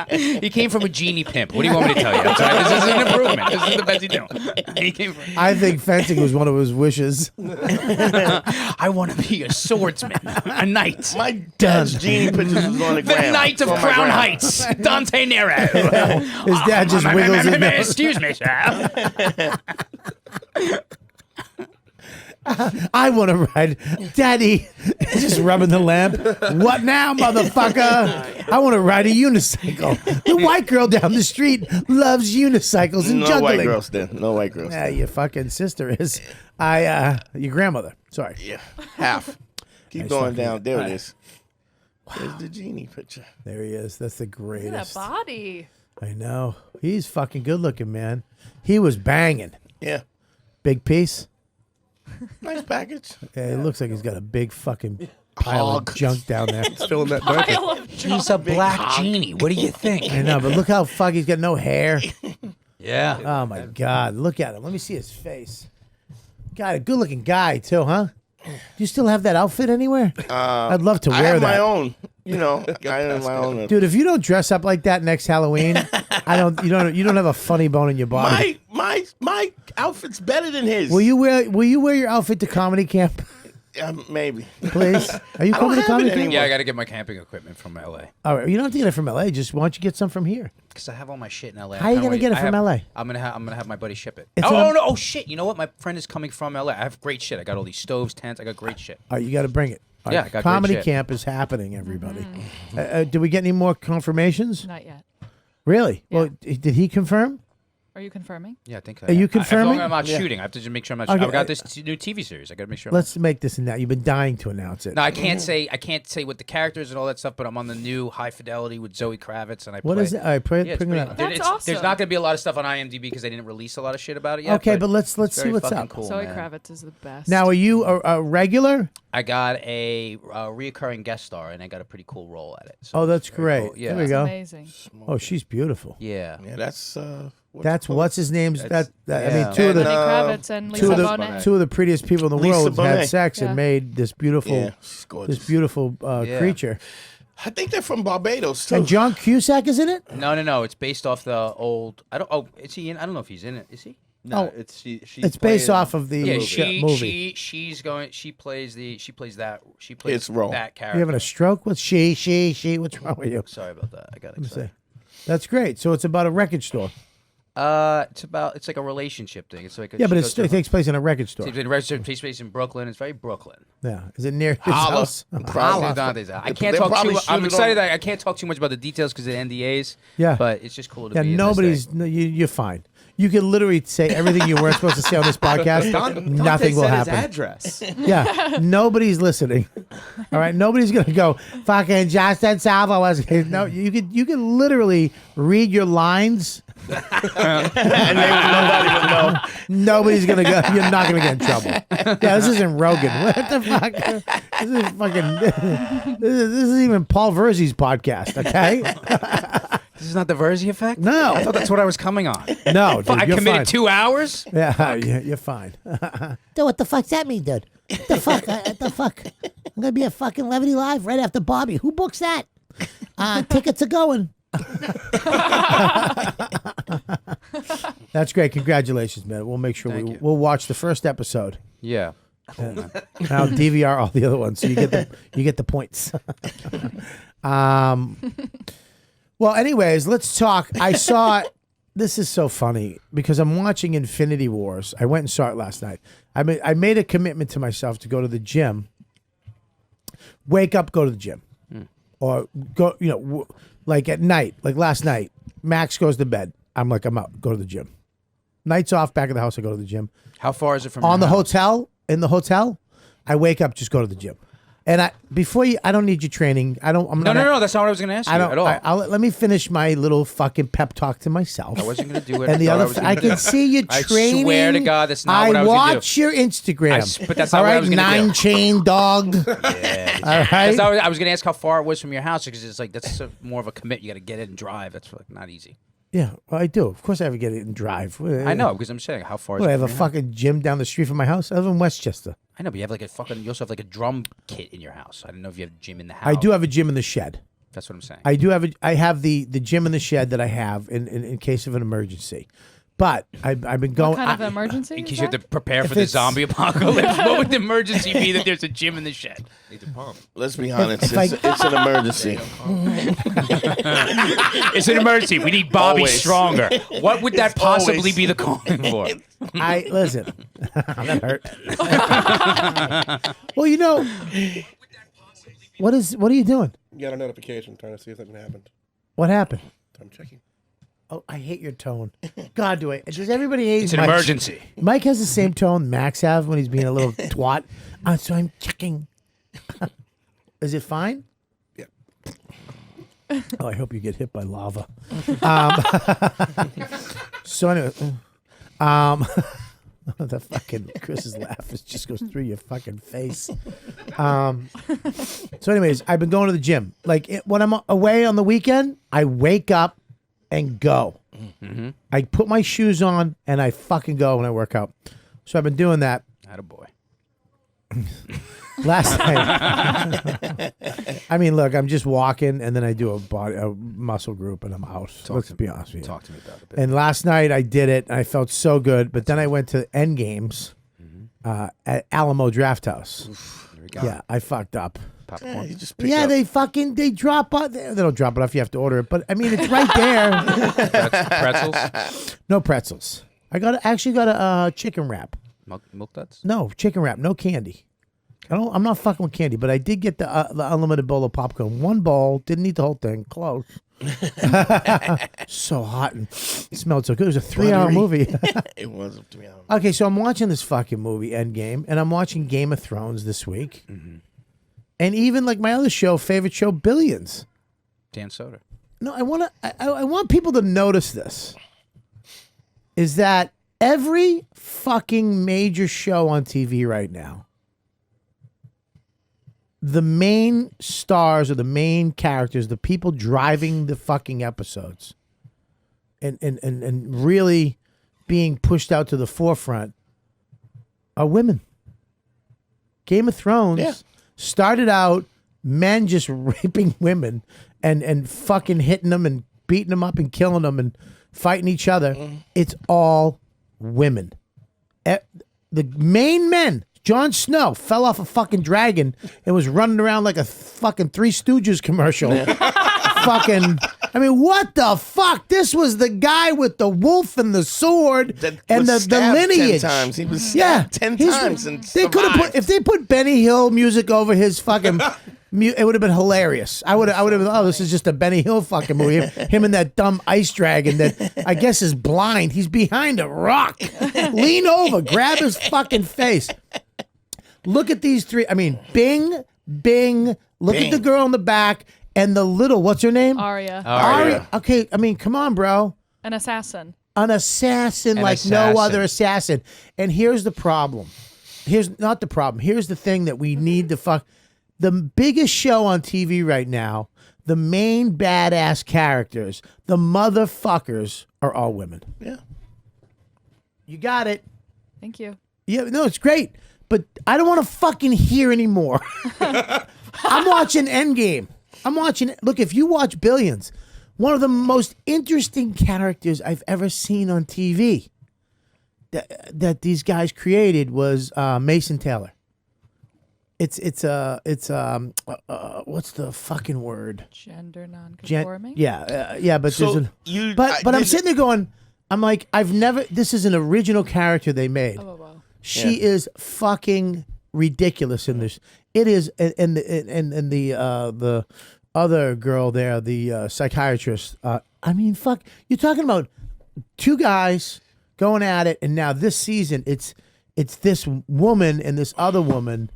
D: pussy.
F: He came from a genie pimp. What do you want me to tell you? I'm sorry, this is an improvement. This is the best he's doing. He came from.
B: I think fencing was one of his wishes.
F: I want to be a swordsman, a knight.
D: My dad's genie pictures was on the ground.
F: The Knight of
D: On my
F: Crown
D: ground.
F: Heights, Dante Nero.
B: His dad just wiggles his nose.
F: Excuse me, sir.
B: I want to ride. Daddy, just rubbing the lamp. What now, motherfucker? I want to ride a unicycle. The white girl down the street loves unicycles and
D: No
B: juggling.
D: white girls then. No white girls.
B: Yeah, your fucking sister is. Your grandmother. Sorry.
D: Yeah, half. Keep
B: Nice
D: going
B: fucking-
D: down. There
B: all
D: it
B: right.
D: is. There's the genie picture.
B: There he is. That's the
I: Look at that
B: greatest.
I: body.
B: I know. He's fucking good looking, man. He was banging.
D: Yeah,
B: Big piece.
D: nice package.
B: Yeah, it looks like he's got a big fucking pile
D: Hog.
B: of junk down there.
C: Still in that diaper.
I: Pile of junk.
F: He's a black genie. What do you think?
B: I know, but look how fuck he's got no hair.
F: Yeah.
B: Oh my God, look at him. Let me see his face. God, a good looking guy too, huh? Do you still have that outfit anywhere? I'd love to
D: I
B: wear
D: have
B: that.
D: my own. You know, I have my own.
B: Dude, if you don't dress up like that next Halloween, you don't have a funny bone in your body.
D: My outfit's better than his.
B: Will you wear your outfit to comedy camp,
D: Maybe.
B: please? Are you
D: I don't
B: coming to
D: have
B: comedy
D: it
B: camp?
D: anymore.
F: Yeah, I got to get my camping equipment from LA
B: All right, you don't have to get it from LA. Just why don't you get some from here?
F: because I have all my shit in LA.
B: How are you gonna get it from LA?
F: I'm gonna have my buddy ship it.
B: It's
F: Oh
B: an-
F: no! Oh shit! You know what? My friend is coming from LA. I have great shit. I got all these stoves, tents. I got great shit.
B: All right, you got to bring it. All
F: Yeah,
B: right,
F: I got great
B: comedy
F: shit.
B: camp is happening, everybody. Did we get any more confirmations?
I: Not yet.
B: Really?
I: Yeah.
B: Well, did he confirm?
I: Are you confirming?
F: Yeah, I think.
B: Are you
F: As long
B: confirming?
F: as I'm not shooting, I have to just make sure I'm not.
B: Okay,
F: I've got this new TV series. I got to make sure.
B: Let's make this now. You've been dying to announce it.
F: No, I can't say what the characters and all that stuff, but I'm on the new High Fidelity with Zoe Kravitz, and I
B: What
F: play.
B: is it? All right,
F: Yeah, it's
B: bring it
F: pretty-
B: up.
I: That's
F: There's
I: awesome.
F: not going to be a lot of stuff on IMDb because they didn't release a lot of shit about it yet.
B: Okay, but let's
F: it's
B: see
F: very
B: what's
F: fucking
B: up.
F: Cool,
I: Zoe
F: man.
I: Kravitz is the best.
B: Now, are you a regular?
F: I got a reoccurring guest star, and I got a pretty cool role at it. So
B: Oh, that's
F: it's very
B: great.
F: cool. Yeah.
B: There we
I: That's
B: go.
I: amazing.
B: Oh, she's beautiful.
F: Yeah.
D: Yeah, that's.
B: That's what's his name's. I
F: yeah.
B: mean, two of
D: And,
B: the
I: Lenny Kravitz and
B: two
I: Lisa
B: of the
I: Bonet.
B: two of the prettiest people in the
D: Lisa
B: world had
D: Bonet.
B: sex
I: Yeah.
B: and made this beautiful,
D: Yeah, she's gorgeous.
B: this beautiful
F: Yeah.
B: creature.
D: I think they're from Barbados too.
B: And John Cusack is in it.
F: No. It's based off the old. I don't. Oh, is he in? I don't know if he's in it. Is he?
H: No,
B: Oh,
H: it's she's
B: It's based
H: playing-
B: off of the
F: Yeah,
B: movie.
F: she's going. She plays that. She
D: His
F: plays
D: role.
F: that character.
B: You having a stroke? What's she? What's wrong with you?
F: Sorry about that. I got
B: Let me
F: excited.
B: see. That's great. So it's about a record store.
F: It's like a relationship thing. It's like
B: Yeah, but it takes place in a record store.
F: takes place in Brooklyn. It's very Brooklyn.
B: Yeah. Is it near his
D: Holla.
B: house?
D: Probably.
F: It's Dante's house. I
D: They
F: can't talk
D: probably
F: too. I'm
D: shoot it
F: excited
D: on-
F: that I can't talk too much about the details because of NDAs.
B: Yeah.
F: but it's just cool to
B: Yeah,
F: be.
B: nobody's.
F: In
B: No, you're fine. You can literally say everything you weren't supposed to say on this podcast. Nothing will
H: said
B: happen.
H: His address.
B: Yeah, nobody's listening. All right, nobody's gonna go fucking Justin Salvo was. No, you can literally read your lines.
D: and nobody would know.
B: Nobody's gonna go. You're not gonna get in trouble. Yeah, this isn't Rogan. What the fuck? This is fucking. This is even Paul Verzi's podcast. Okay.
F: This is not the Verzi effect.
B: No.
F: I thought that's what I was coming on.
B: No, dude,
F: I
B: you're
F: committed
B: fine.
F: 2 hours.
B: Yeah, you're fine. Dude, what the fuck's that mean, dude? What the fuck? What the fuck? I'm gonna be at fucking Levity Live right after Bobby. Who books that? Tickets are going. That's great. Congratulations, man. We'll make sure we'll watch the first episode.
F: Yeah.
B: And I'll DVR all the other ones, so you get the points. Well, anyways, let's talk. I saw. This is so funny because I'm watching Infinity Wars. I went and saw it last night. I made a commitment to myself to go to the gym. Wake up, go to the gym, or go. Like at night, like last night. Max goes to bed. I'm out. Go to the gym. Nights off, back at the house. I go to the gym.
F: How far is it from
B: on
F: your
B: the
F: house?
B: hotel? In the hotel, I wake up, just go to the gym. And I don't need your training.
F: No, that's not what I was going to ask you at all.
B: Let me finish my little fucking pep talk to myself.
F: I wasn't going to do it.
B: And the other, I can see you training.
F: I swear to God, that's not what I was going to do.
B: I watch your Instagram.
F: But that's not what I was going to do.
B: 9-chain dog.
F: Yeah.
B: All right.
F: I was going to ask how far it was from your house because it's like that's more of a commit. You got to get it and drive. That's like not easy.
B: Yeah, well, I do. Of course, I have to get it and drive.
F: I know because I'm saying how far.
B: I have a fucking gym down the street from my house. I live in Westchester.
F: I know, but you have you also have like a drum kit in your house. I don't know if you have a gym in the house.
B: I do have a gym in the shed.
F: That's what I'm saying.
B: I have the gym in the shed that I have in case of an emergency. But I've been going.
I: What kind of emergency?
F: In case you have to prepare for the zombie apocalypse, what would the emergency be that there's a gym in the shed?
H: Need to pump.
D: Let's be honest. It's an emergency.
F: It's an emergency. We need Bobby
D: Always.
F: Stronger. What would that possibly
D: always.
F: be the calling for?
B: Listen. That hurt. Well, what are you doing?
C: You got a notification trying to see if something happened.
B: What happened?
C: I'm checking.
B: Oh, I hate your tone. God, does everybody hate
F: It's an
B: Mike?
F: emergency.
B: Mike has the same tone Max has when he's being a little twat. So I'm checking. Is it fine?
C: Yeah.
B: Oh, I hope you get hit by lava. So anyway, the fucking Chris's laugh just goes through your fucking face. So anyways, I've been going to the gym. When I'm away on the weekend, I wake up and go. Mm-hmm. I put my shoes on and I fucking go when I work out. So I've been doing that.
F: Attaboy.
B: Last night. I mean, look, I'm just walking and then I do a muscle group and I'm out. Let's be honest with you.
H: Talk to me about it.
B: And last night I did it and I felt so good. But then I went to End Games at Alamo Draft House.
H: There we go.
B: Yeah, I fucked up.
D: Yeah, you just
B: they drop off. They don't drop it off. You have to order it. But I mean, it's right there.
F: Pretzels?
B: No pretzels. I actually got a chicken wrap.
F: Milk duds?
B: No, chicken wrap. No candy. I'm not fucking with candy, but I did get the unlimited bowl of popcorn. One bowl. Didn't eat the whole thing. Close. So hot and it smelled so good. It was a 3-hour movie.
D: It was a 3-hour.
B: Okay, so I'm watching this fucking movie, Endgame, and I'm watching Game of Thrones this week. Mm-hmm. And even like my other favorite show, Billions.
F: Dan Soder.
B: No, I want people to notice this. Is that every fucking major show on TV right now, the main stars or the main characters, the people driving the fucking episodes and really being pushed out to the forefront are women. Game of Thrones started out men just raping women and fucking hitting them and beating them up and killing them and fighting each other. It's all women. The main men. Jon Snow fell off a fucking dragon and was running around like a fucking Three Stooges commercial. Fucking, I mean, what the fuck? This was the guy with the wolf and the sword and the lineage.
D: 10 times. He was stabbed 10 times and
B: they could have put, if they put Benny Hill music over his fucking, it would have been hilarious. I would have been, oh, this is just a Benny Hill fucking movie. Him and that dumb ice dragon that I guess is blind. He's behind a rock. Lean over, grab his fucking face. Look at these three. I mean, Bing, Bing. Look at the girl in the back and the little, what's her name?
I: Arya.
B: Okay, I mean, come on, bro.
I: An assassin.
B: An assassin like no other assassin. And here's the problem. Here's not the problem. Here's the thing that we need to fuck. The biggest show on TV right now, the main badass characters, the motherfuckers are all women.
D: Yeah.
B: You got it.
I: Thank you.
B: Yeah, no, it's great. But I don't want to fucking hear anymore. I'm watching Endgame. Look, if you watch Billions, one of the most interesting characters I've ever seen on TV that these guys created was Mason Taylor. It's what's the fucking word?
I: Gender non-conforming.
B: But
D: So
B: I'm sitting there going, I'm like, this is an original character they made.
I: Oh, wow.
B: She is fucking ridiculous in this. It is, and the other girl there, the psychiatrist. I mean, fuck, you're talking about two guys going at it, and now this season it's this woman and this other woman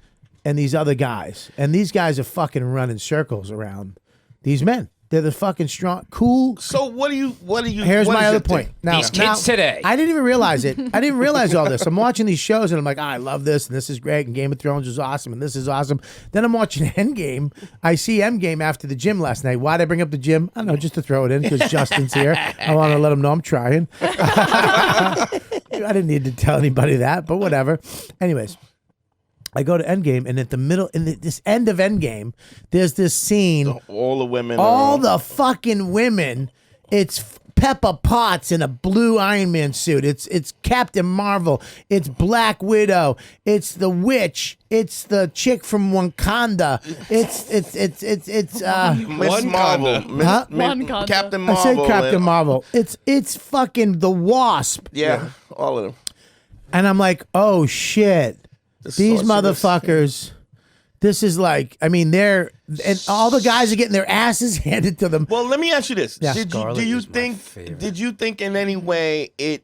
B: and these other guys, and these guys are fucking running circles around these men. They're the fucking strong, cool.
D: So what do you?
B: Here's
D: what
B: my
D: is
B: other
D: your
B: point.
D: thing?
B: Now,
F: These kids today.
B: I didn't even realize it. I didn't realize all this. I'm watching these shows and I'm like, I love this and this is great and Game of Thrones is awesome and this is awesome. Then I'm watching Endgame. I see Endgame after the gym last night. Why'd I bring up the gym? I don't know, just to throw it in because Justin's here. I want to let him know I'm trying. I didn't need to tell anybody that, but whatever. Anyways. I go to Endgame, and at the middle, this end of Endgame, there's this scene.
D: All the women.
B: All the fucking women. It's Pepper Potts in a blue Iron Man suit. It's Captain Marvel. It's Black Widow. It's the Witch. It's the chick from Wakanda. It's
D: Miss Marvel.
I: Wakanda.
D: Captain
B: I
D: Marvel.
B: said Captain Marvel. It's fucking the Wasp.
D: Yeah, all of them.
B: And I'm like, oh shit. These
D: sorceress.
B: motherfuckers, this is like, I mean, and all the guys are getting their asses handed to them.
D: Well, let me ask you this:
B: Yeah.
D: Did you think in any way it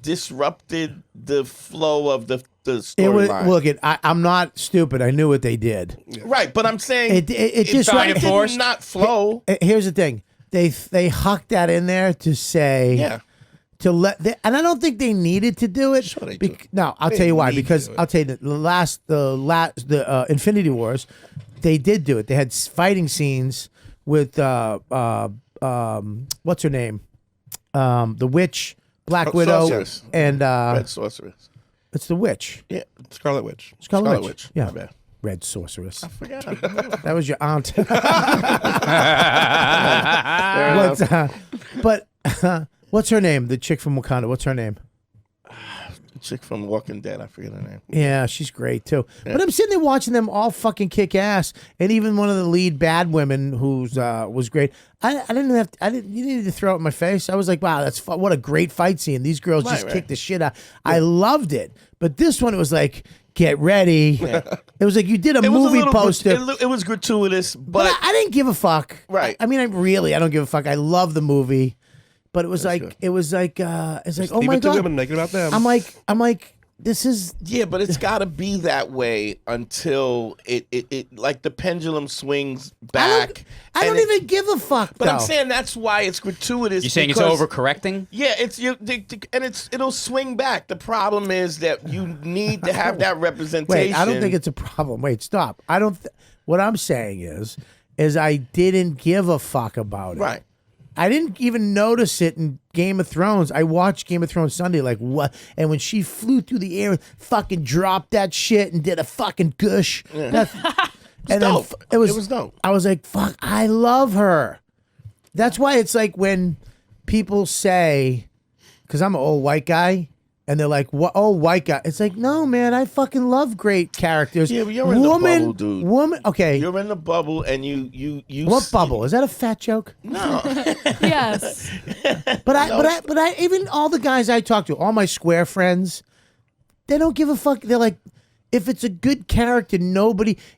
D: disrupted the flow of the storyline?
B: I'm not stupid. I knew what they did.
D: Right, but I'm saying
B: It
D: did not flow.
B: Here's the thing: they hucked that in there to say,
D: Yeah.
B: And I don't think they needed to do it.
C: Sure they do.
B: No, I'll
C: They
B: tell you why.
C: need to
B: Because
C: do it.
B: I'll tell you the Infinity Wars, they did do it. They had fighting scenes with what's her name, the Witch, Black Widow,
D: Sorceress.
B: and
D: Red Sorceress.
B: it's the Witch,
C: Yeah, Scarlet Witch.
B: Scarlet Witch. Yeah,
D: My bad.
B: Red Sorceress.
D: I forgot.
B: That was your aunt.
D: Fair enough.
B: But what's her name? The chick from Wakanda. What's her name?
D: The chick from Walking Dead. I forget her name.
B: Yeah, she's great too. But I'm sitting there watching them all fucking kick ass, and even one of the lead bad women who's was great. You needed to throw it in my face. I was like, wow, what a great fight scene. These girls just kicked the shit out. I loved it. But this one, it was like, get ready. It was like you did a movie poster.
D: It was gratuitous, but
B: I didn't give a fuck.
D: Right.
B: I mean, I don't give a fuck. I love the movie. But it was like,
D: good.
B: oh
C: Leave
B: my
C: it to
B: God.
C: women, make it about them.
B: I'm like, this is.
D: yeah, but it's got to be that way until it like the pendulum swings back.
B: I don't even give a fuck.
D: But
B: though.
D: I'm saying that's why it's gratuitous.
F: You're saying it's
D: because-
F: overcorrecting?
D: Yeah, it'll swing back. The problem is that you need to have that representation.
B: Wait, I don't think it's a problem. Wait, stop. I don't. What I'm saying is I didn't give a fuck about it.
D: right.
B: I didn't even notice it in Game of Thrones. I watched Game of Thrones Sunday, like what? And when she flew through the air, fucking dropped that shit and did a fucking gush.
D: Yeah.
B: And
D: dope.
B: then
D: It was dope.
B: I was like, fuck, I love her. That's why it's like when people say, because I'm an old white guy, and they're like, "What? Oh, white guy." It's like, no, man, I fucking love great characters.
D: Yeah, but you're in the bubble, dude.
B: Woman, okay.
D: You're in the bubble, and you.
B: What bubble? Is that a fat joke?
D: No.
I: Yes.
B: But I even all the guys I talk to, all my square friends, they don't give a fuck. They're like, if it's a good character,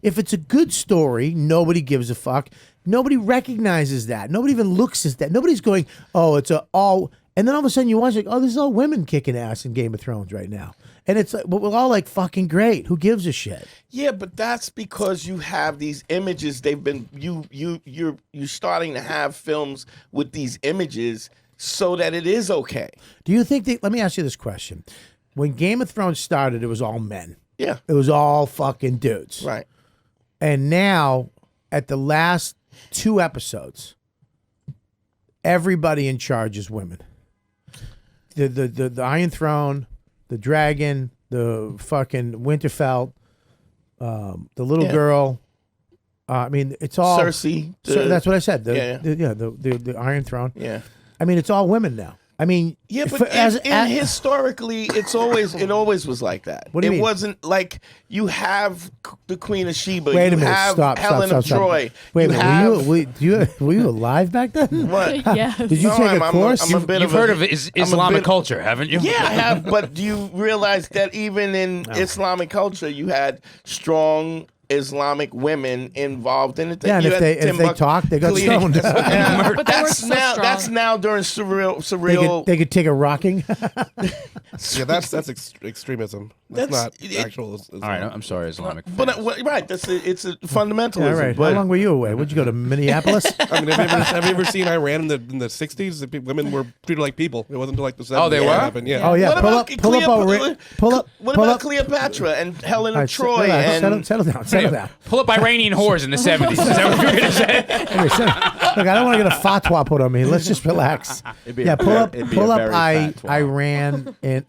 B: if it's a good story, nobody gives a fuck. Nobody recognizes that. Nobody even looks at that. Nobody's going, oh, it's all. And then all of a sudden you watch like, oh, this is all women kicking ass in Game of Thrones right now. And it's like, but we're all like fucking great. Who gives a shit?
D: Yeah, but that's because you have these images. They've been you're starting to have films with these images so that it is okay.
B: Do you think let me ask you this question. When Game of Thrones started, it was all men.
D: Yeah.
B: It was all fucking dudes.
D: Right.
B: And now, at the last 2 episodes, everybody in charge is women. The Iron Throne, the dragon, the fucking Winterfell, the little girl, I mean, it's all
D: Cersei.
B: that's what I said.
D: Yeah.
B: The Iron Throne.
D: Yeah.
B: I mean, it's all women now. I mean,
D: Yeah, but historically, it always was like that.
B: What do you mean?
D: It wasn't like you have the Queen of Sheba.
B: Wait a
D: you
B: minute.
D: have
B: Stop.
D: Helen of Troy.
B: Wait a
D: you
B: minute.
D: have,
B: Were you alive back then?
D: what?
I: Yes.
B: Did you
D: No,
B: take a course?
D: I'm a bit
E: You've
D: of
E: heard
D: a-
E: of
D: I'm a
E: Islamic
D: bit-
E: culture, haven't you?
D: Yeah, I have. But do you realize that even in Islamic culture, you had strong Islamic women involved in it?
B: Yeah, and
D: You
B: if
D: had
B: they talked, they got stoned.
D: Yeah,
I: But they were
D: that's
I: so
D: now.
I: strong.
D: That's now during surreal.
B: They could take a rocking.
C: Yeah, that's extremism. That's not actual.
E: All right, I'm sorry, Islamic.
D: But
E: fans.
D: right, it's a fundamentalism.
B: Yeah, right. How
D: But
B: long were you away? Would you go to Minneapolis?
C: I mean, have you ever seen Iran in the 60s? Women were treated like people. It wasn't until like the 70s.
E: Oh, they
C: that
E: were?
C: happened. Yeah.
B: Oh yeah.
D: What
B: Pull
D: about
B: up. Pull up.
D: What
B: Pull
D: about
B: up.
D: Cleopatra and Helen
B: All
D: of
B: right,
D: Troy?
B: relax.
D: And
B: Settle down. Settle down.
E: Pull up Iranian whores in the 70s. Is that what you're going to say?
B: Okay, look, I don't want to get a fatwa put on me. Let's just relax.
H: It'd be a
B: Pull
H: very
B: up
H: fat twat.
B: Iran and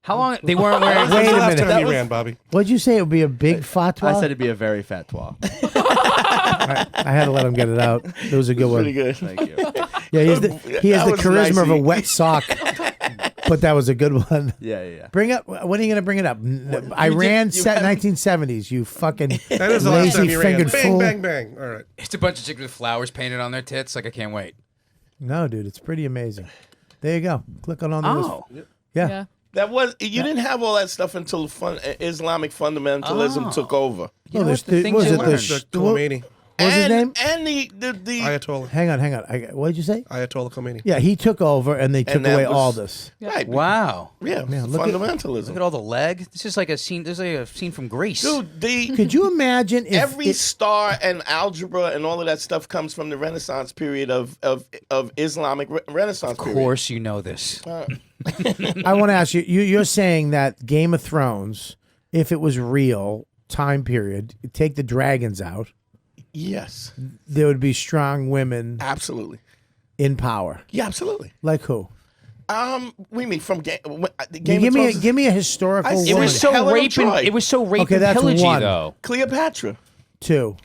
E: How long? They weren't wearing.
B: Wait a
C: Last
B: minute.
C: time you ran, Bobby.
B: what'd you say? It would be a big fatwa?
H: I said it'd be a very fat twat.
B: I had to let him get it out. It was a good one.
D: pretty good.
H: Thank you.
B: Yeah, he has
D: That
B: the
D: was
B: charisma of a
D: nicey.
B: wet sock. But that was a good one.
H: Yeah.
B: Bring up. When are you going to bring it up? Iran set 1970s. You fucking
C: That is the last time
B: lazy
C: you ran.
B: fingered
C: Bang,
B: fool.
C: bang, bang. All right.
E: It's a bunch of chicks with flowers painted on their tits. Like I can't wait.
B: No, dude, it's pretty amazing. There you go. Click on this.
E: Oh.
B: Yeah.
I: Yeah.
D: That was you didn't have all that stuff until Islamic fundamentalism took over.
B: Oh, there's
E: the
B: the,
E: things
B: what was
E: you
B: it?
E: learn.
C: The Khomeini.
B: What was his name?
D: And the
C: Ayatollah.
B: Hang on. What did you say?
C: Ayatollah Khomeini.
B: Yeah, he took over and they took
D: that
B: away
D: was-
B: all this.
D: right.
E: Wow.
D: Yeah,
B: look at-
D: fundamentalism.
E: Look at all the leg. This is like a scene. This is like a scene from Greece.
D: Dude,
B: Could you imagine if
D: every star and algebra and all of that stuff comes from the Renaissance period of Islamic Renaissance
E: Of
D: period.
E: course, you know this.
B: I want to ask you, you're saying that Game of Thrones, if it was real time period, take the dragons out,
D: Yes,
B: there would be strong women
D: absolutely.
B: in power.
D: Yeah, absolutely.
B: Like who?
D: We mean from Game
B: You
D: of
B: give
D: Thrones.
B: me a historical
D: I-
B: woman.
E: It was so
D: Helen of
E: rape and
D: Troy.
E: it was so rape
B: Okay,
E: and
B: that's
E: pillagey
B: one.
E: though.
D: Cleopatra.
B: Two.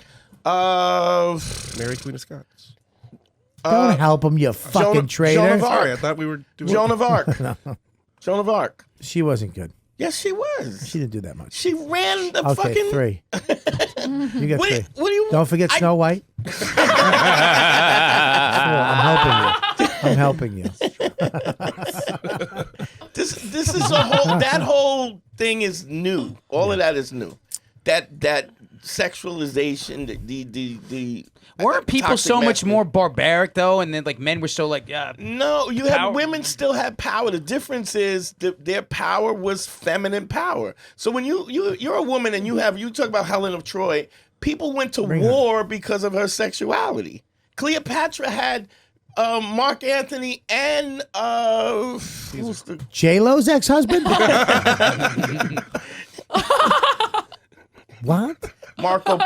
C: Mary Queen of Scots.
B: Don't help him, you fucking
D: Joan
B: traitor.
D: of Arc.
C: Sorry, I thought we were doing
D: Joan of Arc. Joan of Arc.
B: She wasn't good.
D: Yes, she was.
B: She didn't do that much.
D: She ran the
B: Okay,
D: fucking.
B: 3. You got
D: What do
B: 3.
D: you- what do you?
B: Don't forget Snow White. I'm helping you.
D: This is a whole. That whole thing is new. All of that is new. That sexualization. The
E: Weren't people
D: toxic
E: so much
D: masculine-
E: more barbaric though, and then like men were so like
D: No, you had
E: Power.
D: women still had power. The difference is their power was feminine power. So when you're a woman and you talk about Helen of Troy, people went to war because of her sexuality. Cleopatra had Mark Antony and who's the
B: J-Lo's ex-husband? What?
D: Marco?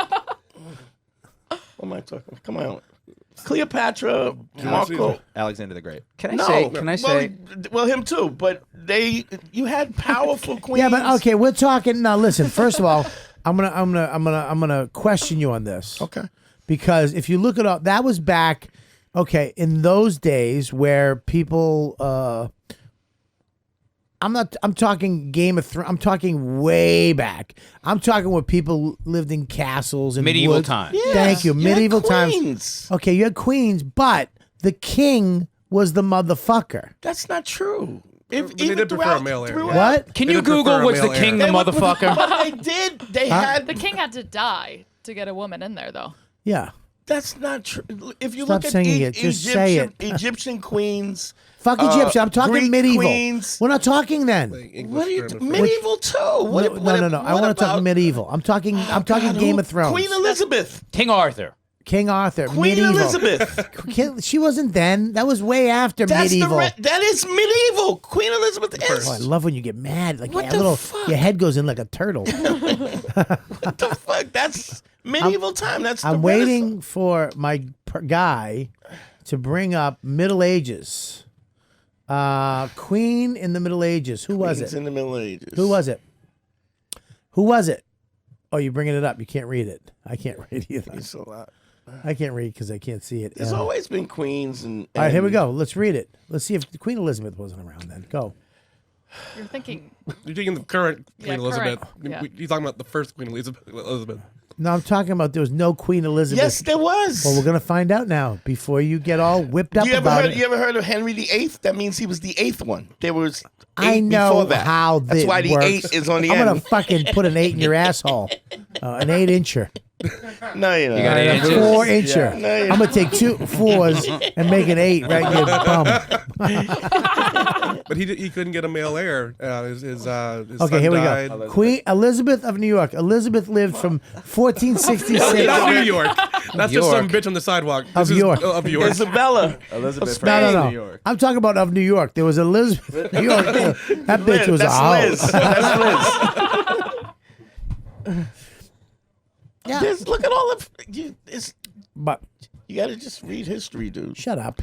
D: What am I talking? Come on, Cleopatra, Marco.
H: Alexander the Great.
E: Can I say
D: Well, him too. But you had powerful queens.
B: Yeah, but okay, we're talking now. Listen, first of all, I'm gonna question you on this.
D: Okay.
B: Because if you look it up, that was back, okay, in those days where people. I'm talking Game of Thrones. I'm talking way back. I'm talking where people lived in castles and
E: medieval
B: woods.
E: times.
D: Yes,
B: Thank you,
D: you had
B: medieval times.
D: queens.
B: Okay, you had queens, but the king was the motherfucker.
D: That's not true.
C: They did prefer a male heir.
B: What?
E: Can
C: They
E: you
C: would prefer
E: Google
C: a
E: was the
C: male
E: king
C: heir.
E: the motherfucker?
D: But they did. They had.
I: The king had to die to get a woman in there, though.
B: Yeah.
D: That's not true. If you
B: Stop
D: look at
B: singing it. Just say it.
D: Egyptian queens.
B: Fuck Egyptian. I'm talking
D: Greek
B: medieval.
D: queens.
B: We're not talking then.
D: What are you? Medieval too. What,
B: No.
D: what
B: I want to talk
D: about-
B: medieval. I'm talking
D: God,
B: Game
D: who-
B: of Thrones.
D: Queen Elizabeth.
E: King Arthur.
B: King Arthur.
D: Queen
B: medieval.
D: Elizabeth.
B: She wasn't then. That was way after
D: That's
B: medieval.
D: that is medieval. Queen Elizabeth is.
B: Oh, I love when you get mad. Like
D: What
B: a
D: the
B: little,
D: fuck?
B: your head goes in like a turtle.
D: What the fuck? That's medieval time. That's.
B: I'm
D: the
B: waiting for my guy to bring up Middle Ages. Queen in the Middle Ages. Who was
D: Queens
B: it?
D: in the Middle Ages.
B: Who was it? Who was it? Oh, you're bringing it up. You can't read it. I can't read either.
D: It's a lot.
B: I can't read because I can't see it.
D: There's always been queens and
B: all right, here we go. Let's read it. Let's see if Queen Elizabeth wasn't around then. Go.
I: You're thinking.
C: You're taking the current Queen Elizabeth.
I: Yeah.
C: You're talking about the first Queen Elizabeth.
B: No, I'm talking about there was no Queen Elizabeth.
D: Yes, there was.
B: Well, we're going to find out now before you get all whipped up about it.
D: You ever heard of Henry VIII? That means he was the 8th one. There was 8
B: I know
D: before that.
B: how
D: That's why the
B: works.
D: 8 is on the
B: I'm
D: end.
B: going to fucking put an 8 in your asshole. An 8-incher.
D: No, you know.
F: You got 8 inches?
B: 4-incher.
D: Yeah. No,
B: I'm going to take 2 4s and make an 8 right in your bum.
C: But he couldn't get a male heir. His
B: Okay,
C: son
B: here we
C: died.
B: go. Queen Elizabeth of New York. Elizabeth lived from 1466.
C: Not New York. That's just some bitch on the sidewalk.
B: Of
C: This is-
B: York.
C: Of York.
D: Isabella.
H: Elizabeth
B: No,
H: from
B: no.
H: New York.
B: I'm talking about of New York. There was Elizabeth New York. That bitch was a
D: That's
B: hoe.
D: Liz. That's Liz.
B: Yeah.
D: Look at all of you.
B: But
D: You got to just read history, dude.
B: shut up.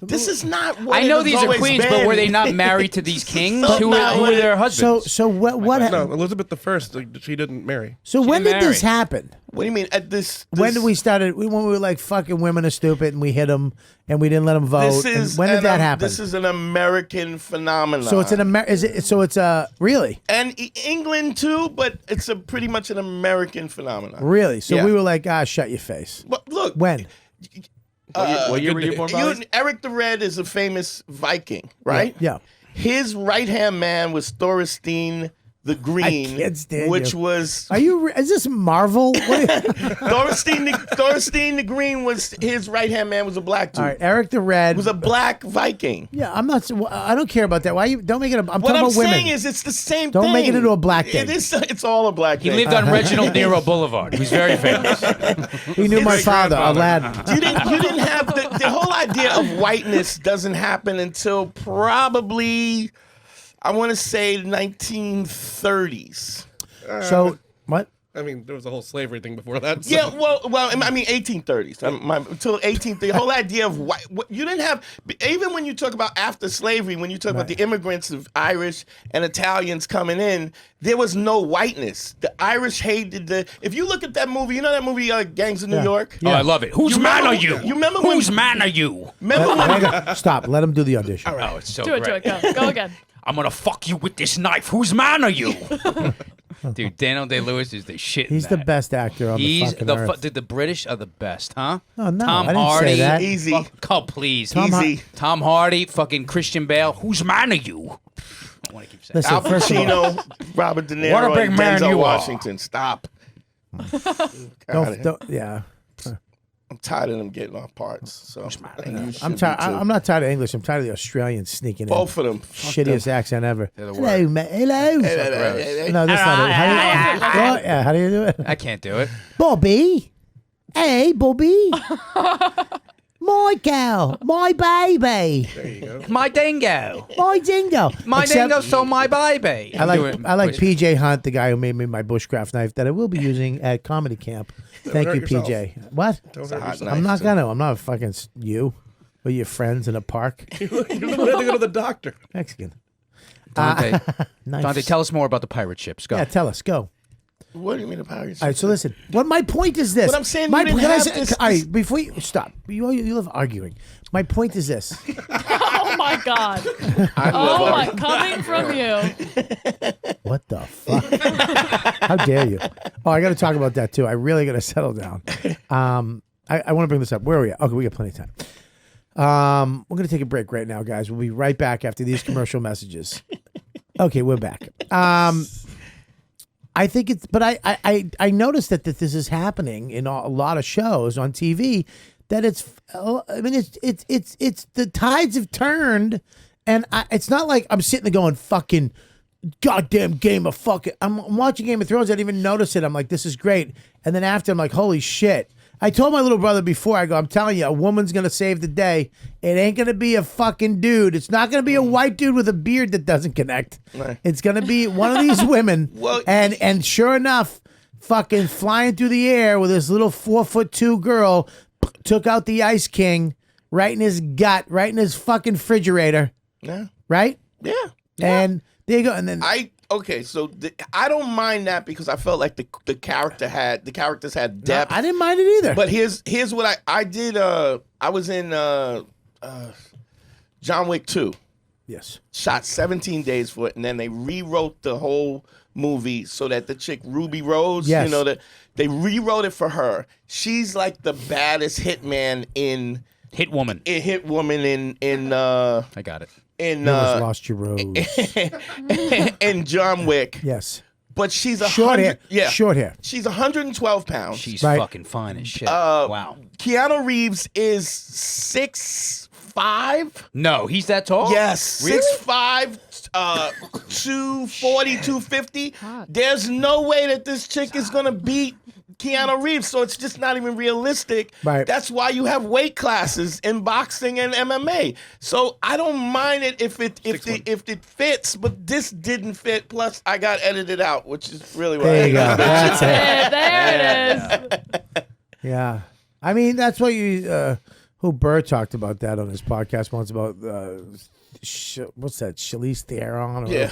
D: This is not what
F: I know
D: it has
F: these are
D: always
F: queens,
D: been.
F: but were they not married to these kings?
D: So
F: Who
D: now
F: were
D: it-
F: their husbands?
B: So what
C: No, Elizabeth the First. She didn't marry.
B: So when
F: didn't
B: did this
F: marry.
B: happen?
D: What do you mean? At this
B: When did we started? When we were like fucking women are stupid and we hit them and we didn't let them vote.
D: This
B: and
D: is
B: when did that happen?
D: This is an American phenomenon.
B: So it's an Is it? So it's really,
D: and England too, but it's a pretty much an American phenomenon.
B: really. So
D: Yeah.
B: we were like, shut your face.
D: But look,
B: When?
H: What year were you born, Bobby?
D: Eric the Red is a famous Viking, right?
B: Yeah.
D: His right hand man was Thorstein the Green,
B: can't stand
D: which
B: you.
D: was
B: Are you? Is this Marvel? What are you-
D: Thorstein the Green was his right hand man was a black dude.
B: All right, Eric the Red.
D: Was a black Viking.
B: Yeah, I'm not. I don't care about that. Why you don't make it? I'm
D: What
B: talking
D: I'm
B: about women.
D: saying is, it's the same
B: Don't
D: thing.
B: make it into a black thing.
D: It is. It's all a black
F: He
D: thing.
F: lived on Reginald Nero Boulevard. He's very famous.
B: He knew my
D: His
B: father,
C: great-grandfather.
B: Aladdin.
D: You didn't have the whole idea of whiteness doesn't happen until probably I want to say 1930s.
B: So what?
C: I mean, there was a whole slavery thing before that. So.
D: Yeah, well, I mean 1830s. Until 1830, the whole idea of white. You didn't have even when you talk about after slavery, when you talk about the immigrants of Irish and Italians coming in, there was no whiteness. The Irish hated the. If you look at that movie, you know that movie Gangs of New York.
F: Oh, I love it. Whose
D: You
F: man
D: remember-
F: are you?
D: you remember when-
F: Whose man are you?
D: Remember when?
B: Stop. Let him do the audition.
F: Oh, it's so
I: Do it,
F: great.
I: Go again.
F: I'm gonna fuck you with this knife. Whose man are you? Dude, Daniel Day-Lewis is the shit. in
B: He's the
F: that.
B: best actor on the
F: He's
B: fucking
F: the
B: earth.
F: dude, the British are the best, huh?
B: Oh, no,
F: Tom
B: I didn't say
F: Hardy,
B: that.
D: Easy.
F: Oh, please,
D: Easy.
F: Tom Hardy, fucking Christian Bale. Whose man are you? I want to keep saying.
B: Listen,
D: Al
B: first of all,
D: Pacino, Robert De Niro,
F: What a big
D: and
F: man
D: Denzel
F: you are.
D: Washington. Stop.
B: yeah.
D: I'm tired of them getting off parts. So
B: I'm tired. I'm not tired of English. I'm tired of the Australians sneaking in.
D: Both of them.
B: Shittiest accent ever.
F: They're the
B: Hello, mate. Hello. No, that's not it. How do you do it?
F: I can't do it.
B: Bobby. Hey, Bobby. My cow. My baby.
F: My dingo.
B: My dingo.
F: My
B: Except-
F: dingo stole my baby.
B: I like PJ Hunt, the guy who made me my bushcraft knife that I will be using at comedy camp. Thank
C: hurt
B: you,
C: yourself.
B: PJ. What?
C: Don't hurt yourself.
B: I'm not gonna. I'm not fucking you or your friends in a park.
C: You're the one that had to go to the doctor.
B: Mexican.
F: Dante,
B: Nice.
F: Dante, tell us more about the pirate ships. Go.
B: Yeah, tell us. Go.
D: What do you mean the Pirates?
B: All right, so listen. What my point is this.
D: But I'm saying
B: my
D: you didn't
B: can I
D: have
B: say-
D: this-
B: All right, before you stop, you love arguing. My point is this.
I: Oh my God. Oh my, coming from you.
B: What the fuck? How dare you? Oh, I got to talk about that too. I really got to settle down. I want to bring this up. Where are we at? Okay, we got plenty of time. We're going to take a break right now, guys. We'll be right back after these commercial messages. Okay, we're back. I think it's, but I noticed that this is happening in a lot of shows on TV. That it's, I mean, it's the tides have turned, and it's not like I'm sitting there going fucking goddamn Game of fucking. I'm watching Game of Thrones. I didn't even notice it. I'm like, this is great, and then after I'm like, holy shit. I told my little brother before, I go, I'm telling you, a woman's going to save the day. It ain't going to be a fucking dude. It's not going to be a white dude with a beard that doesn't connect.
D: Right.
B: It's going to be one of these women.
D: Well-
B: and sure enough, fucking flying through the air with this little 4'2" girl, took out the Ice King right in his gut, right in his fucking refrigerator.
D: Yeah.
B: Right?
D: Yeah.
B: And there you go. And then
D: I Okay, so I don't mind that because I felt like the characters had depth.
B: No, I didn't mind it either.
D: But here's what I did. I was in John Wick 2.
B: Yes.
D: Shot 17 days for it, and then they rewrote the whole movie so that the chick Ruby Rose,
B: Yes.
D: they rewrote it for her. She's like the baddest hitman in
F: Hitwoman.
D: I
F: got it.
B: You almost lost your rose.
D: In John Wick.
B: Yes.
D: But she's
B: Short hair.
D: Yeah.
B: Short hair.
D: She's 112 pounds.
F: She's
B: Right.
F: fucking fine as shit. Wow.
D: Keanu Reeves is 6'5".
F: No, he's that tall?
D: Yes,
F: Really?
D: 6'5", 240, 250. There's no way that this chick is gonna beat Keanu Reeves, so it's just not even realistic.
B: Right.
D: That's why you have weight classes in boxing and MMA. So I don't mind it if it fits, but this didn't fit. Plus, I got edited out, which is really what
B: There you go. That's it.
I: There it is.
B: Yeah. I mean, that's what who Burr talked about that on his podcast once about what's that? Charlize Theron?
D: Yeah.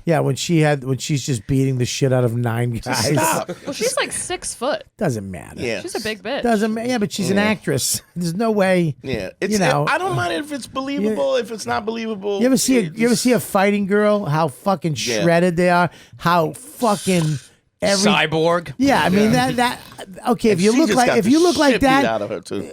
B: Yeah, when she's just beating the shit out of 9 guys.
D: Stop.
I: Well, she's like 6 foot.
B: Doesn't matter.
D: Yeah.
I: She's a big bitch.
B: Doesn't matter. Yeah, but she's an actress. There's no way.
D: Yeah.
B: I
D: I don't mind it if it's believable. If it's not believable,
B: You ever see a fighting girl? How fucking shredded they are. How fucking
F: Cyborg.
B: Yeah, I mean that. Okay, if you look like that,
D: out of her too.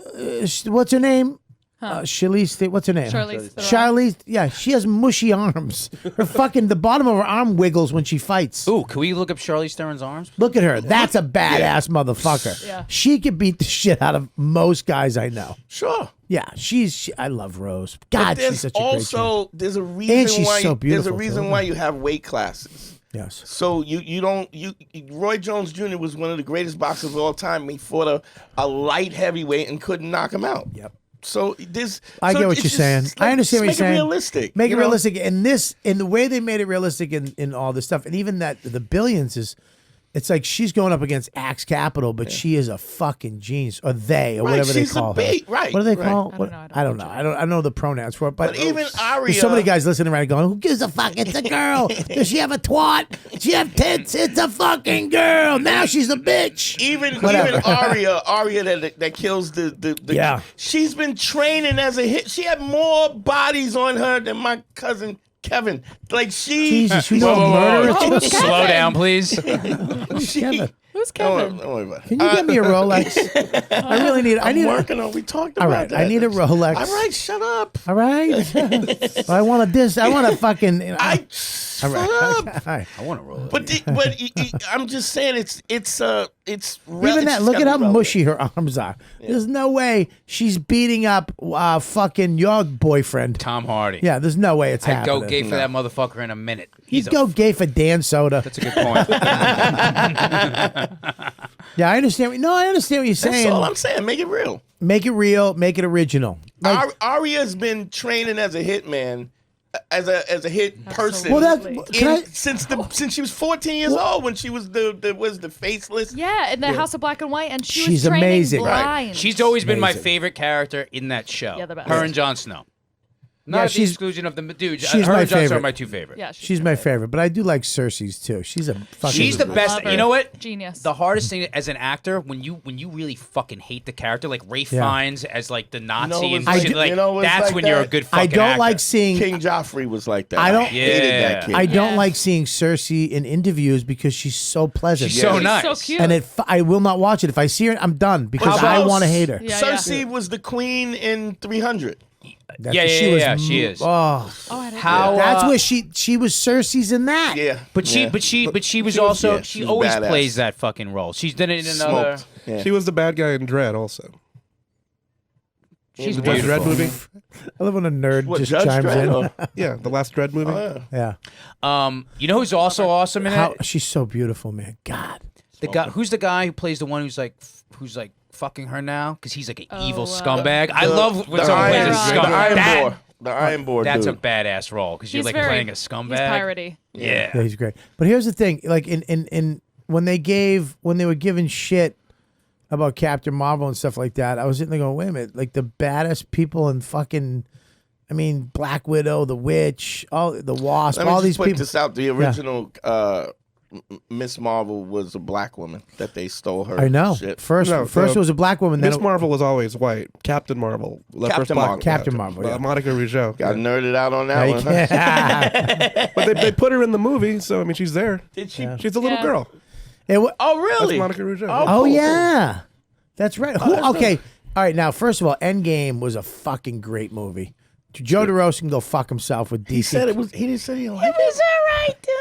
B: What's her name? Charlize. What's her name?
I: Charlize Theron.
B: Charlize. Yeah, she has mushy arms. Her fucking the bottom of her arm wiggles when she fights.
F: Ooh, can we look up Charlize Theron's arms?
B: Look at her. That's a badass motherfucker.
I: Yeah.
B: She could beat the shit out of most guys I know.
D: Sure.
B: Yeah, I love Rose. God, she's such a great chick.
D: There's a
B: And
D: reason
B: she's
D: why
B: so
D: there's a
B: beautiful,
D: reason
B: too.
D: why you have weight classes.
B: Yes.
D: So Roy Jones Jr. was one of the greatest boxers of all time. He fought a light heavyweight and couldn't knock him out.
B: Yep.
D: So this.
B: I get what you're saying. I understand what you're saying.
D: Make it realistic.
B: Make it realistic. And the way they made it realistic in all this stuff, and even that the Billions is, it's like she's going up against Axe Capital, but she is a fucking genius, or they, or whatever they call her.
D: Right.
B: What do they call?
I: I don't know.
B: I don't know the pronouns for it. But
D: even Aria.
B: there's so many guys listening around going, "Who gives a fuck? It's a girl. Does she have a twat? Does she have tits? It's a fucking girl. Now she's a bitch."
D: Even
B: Whatever.
D: Aria that kills the
B: Yeah.
D: She's been training as a hit. She had more bodies on her than my cousin Kevin. Like she.
B: Jesus, you know a murderer.
I: Who's
F: Slow
I: Kevin?
F: down, please.
B: Kevin,
I: Who's
D: Don't
I: Kevin?
D: worry about it.
B: can you get me a Rolex? I really need. I
D: I'm
B: need.
D: working on. We talked
B: All
D: about
B: right,
D: that.
B: I need a Rolex.
D: All right, shut up.
B: All right. I want I want a fucking. All right.
D: Shut up.
B: All right.
F: I want to roll.
D: But I'm just saying it's
B: Even that. Look at how mushy her arms are. There's no way she's beating up fucking your boyfriend.
F: Tom Hardy.
B: Yeah, there's no way it's
F: I'd
B: happening.
F: go gay for that motherfucker in a minute.
B: He'd go gay for Dan Soda.
F: That's a good point.
B: Yeah, I understand. No, I understand what you're
D: That's
B: saying.
D: all I'm saying. Make it real.
B: Make it real. Make it original. Like,
D: Aria's been training as a hitman, as a hit person.
B: well, that
I: Absolutely.
B: can I,
D: since she was 14 years old when she was the faceless.
I: Yeah, in the House of Black and White, and she
B: She's
I: was training
B: amazing.
D: Right.
I: blind.
F: She's always been my
B: Amazing.
F: favorite character in that show.
I: Yeah, the best.
F: Her and Jon Snow. Not
B: Yeah,
F: at the
B: she's-
F: exclusion of the dude.
B: she's
F: Her
B: my
F: and Jon Snow
B: favorite.
F: are my two favorites.
I: Yeah,
B: she's my favorite, but I do like Cersei's too. She's a fucking.
F: She's the best.
I: Love her.
F: You know what?
I: Genius.
F: The hardest thing as an actor when you really fucking hate the character, like Ray
B: Yeah.
F: Fiennes as like the Nazi
D: what's
F: and
D: like-
F: shit, like
D: you know what's
F: that's
D: like
F: when you're a
D: that?
F: good fucking
B: I don't
F: actor.
B: like seeing.
D: King Joffrey was like that.
B: I don't-
D: hated
F: Yeah.
D: that kid.
B: I don't
I: Yeah.
B: like seeing Cersei in interviews because she's so pleasant.
F: She's so
I: She's
F: nice.
I: so cute.
B: And I will not watch it. If I see her, I'm done because
D: How
B: I
D: about
B: want to hate her.
I: Yeah,
D: Cersei was the queen in 300.
B: That's
F: Yeah,
B: what
F: yeah,
B: she was.
F: yeah, she is.
B: Oh,
I: oh, I didn't
F: How?
B: that's where she was Cersei's in that.
D: Yeah,
F: But she
D: yeah.
F: was also
D: yeah,
F: she
D: she was
F: always
D: badass.
F: plays that fucking role. She's done it in another.
D: Smoked. Yeah.
C: She was the bad guy in Dredd also.
F: She's
C: The Dredd
F: beautiful.
C: movie?
B: I love when a nerd
D: What,
B: just
D: Judge
B: chimes
D: Dredd?
B: in.
D: Oh,
C: Yeah, the last Dredd movie.
B: Yeah,
F: You know who's also awesome in
B: how
F: it?
B: she's so beautiful, man. God,
F: The guy who's the guy who plays the one who's like fucking her now because he's like an evil scumbag. I love when
D: the
F: someone plays a
D: Iron-
F: scumbag.
D: the Iron
F: That-
D: Boar. The Iron Boar.
F: That's
D: dude.
F: a badass role because you're
I: He's
F: like
I: very,
F: playing a scumbag.
I: He's piratey.
F: Yeah.
B: yeah, he's great. But here's the thing: like in when they were giving shit about Captain Marvel and stuff like that, I was sitting there going, wait a minute, like the baddest people in fucking I mean, Black Widow, the Witch, the Wasp,
D: Let me
B: all
D: just
B: these
D: put
B: people.
D: this out. The original Miss Marvel was a black woman that they stole her.
B: I know.
D: Shit.
B: First it was a black woman. Then
C: Miss Marvel was always white. Captain Marvel. The
D: Captain
C: first black-
D: Marvel.
B: Captain Marvel, yeah.
C: Monica Rougeau.
D: Got nerded out on that one. Huh?
B: Yeah.
C: But they put her in the movie, so I mean, she's there.
D: Did she?
C: She's a little
I: Yeah.
C: girl.
D: Oh, really?
C: That's Monica Rougeau.
B: Oh yeah, that's right. Okay, all right. Now, first of all, Endgame was a fucking great movie. Joe DeRosa can go fuck himself with DC.
D: He said it was. He didn't say he liked it. It was all right, dude.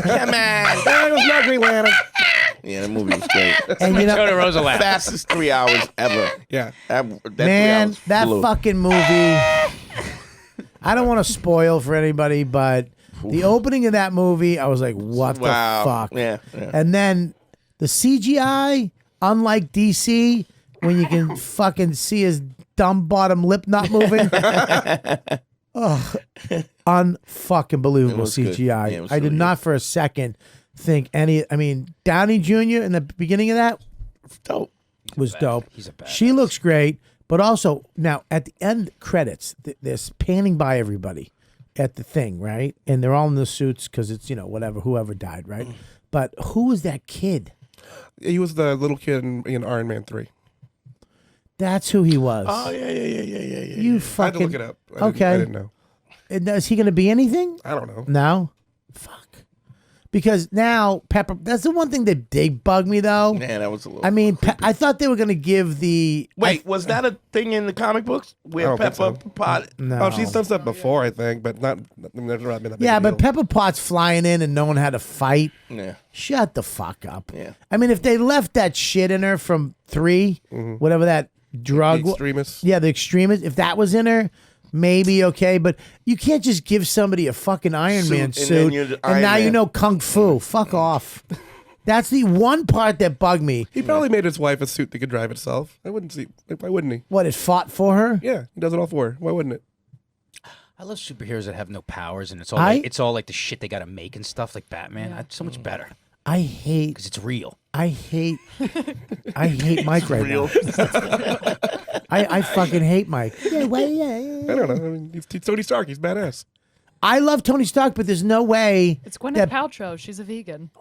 D: Come on.
C: It was not Green Lantern.
D: Yeah, the movie was great.
B: And you know,
F: Joe DeRosa laughed.
D: Fastest 3 hours ever.
C: Yeah.
D: That 3
B: man,
D: hours
B: that
D: flew.
B: fucking movie. I don't want to spoil for anybody, but the opening of that movie, I was like, "What
D: Wow.
B: the fuck?"
D: Yeah.
B: And then the CGI, unlike DC, when you can fucking see his dumb bottom lip not moving. Oh, unfucking believable
D: It was good.
B: CGI.
D: Yeah, it was
B: I did
D: really
B: not for a second think any. I mean, Downey Jr. in the beginning of that
D: Dope.
B: was dope.
F: He's a badass.
B: She looks great, but also now at the end credits, there's panning by everybody at the thing, right? And they're all in the suits because it's whatever, whoever died, right? But who was that kid?
C: He was the little kid in Iron Man 3.
B: That's who he was.
D: Oh yeah.
B: You
C: I had
B: fucking
C: to look it up.
B: okay.
C: I didn't know.
B: And is he going to be anything?
C: I don't know.
B: No. Fuck. Because now Pepper. That's the one thing that did bug me though.
D: Man, that was a little.
B: I mean, I thought they were going to give the.
D: Wait, was that a thing in the comic books
C: I
D: where
C: don't think
D: Pepper
C: so.
D: Pot?
B: No.
C: Oh, she's done stuff before, I think, but not. I mean, there's not been that big
B: Yeah,
C: a
B: but
C: deal.
B: Pepper Potts flying in and knowing how to fight.
D: Yeah.
B: Shut the fuck up.
D: Yeah.
B: I mean, if they left that shit in her from 3, whatever that drug.
C: The Extremists.
B: Yeah, the extremist. If that was in her, maybe okay. But you can't just give somebody a fucking Iron
D: Suit,
B: Man
D: and then
B: suit
D: you're the
B: and
D: Iron
B: now you
D: Man.
B: know Kung Fu. Fuck off. That's the one part that bugged me.
C: He probably made his wife a suit that could drive itself. I wouldn't see. Why wouldn't he?
B: What, it fought for her?
C: Yeah, he does it all for her. Why wouldn't it?
F: I love superheroes that have no powers, and it's all like the shit they got to make and stuff, like Batman. It's so much better
B: I hate
F: because it's real.
B: I hate Mike right now. I fucking hate Mike. Yeah, well,
C: I don't know. I mean, he's Tony Stark. He's badass.
B: I love Tony Stark, but there's no way.
I: It's Gwyneth
B: that-
I: Paltrow. She's a vegan.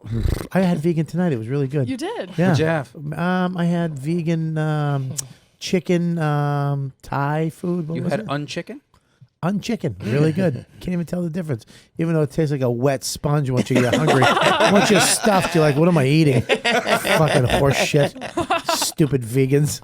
B: I had vegan tonight. It was really good.
I: You did.
B: Yeah.
F: What'd you have?
B: I had vegan chicken Thai food. What
F: You
B: was
F: had
B: it?
F: unchicken?
B: Unchicken. Really good. Can't even tell the difference. Even though it tastes like a wet sponge once you get hungry. Once you're stuffed, you're like, what am I eating? Fucking horse shit. Stupid vegans.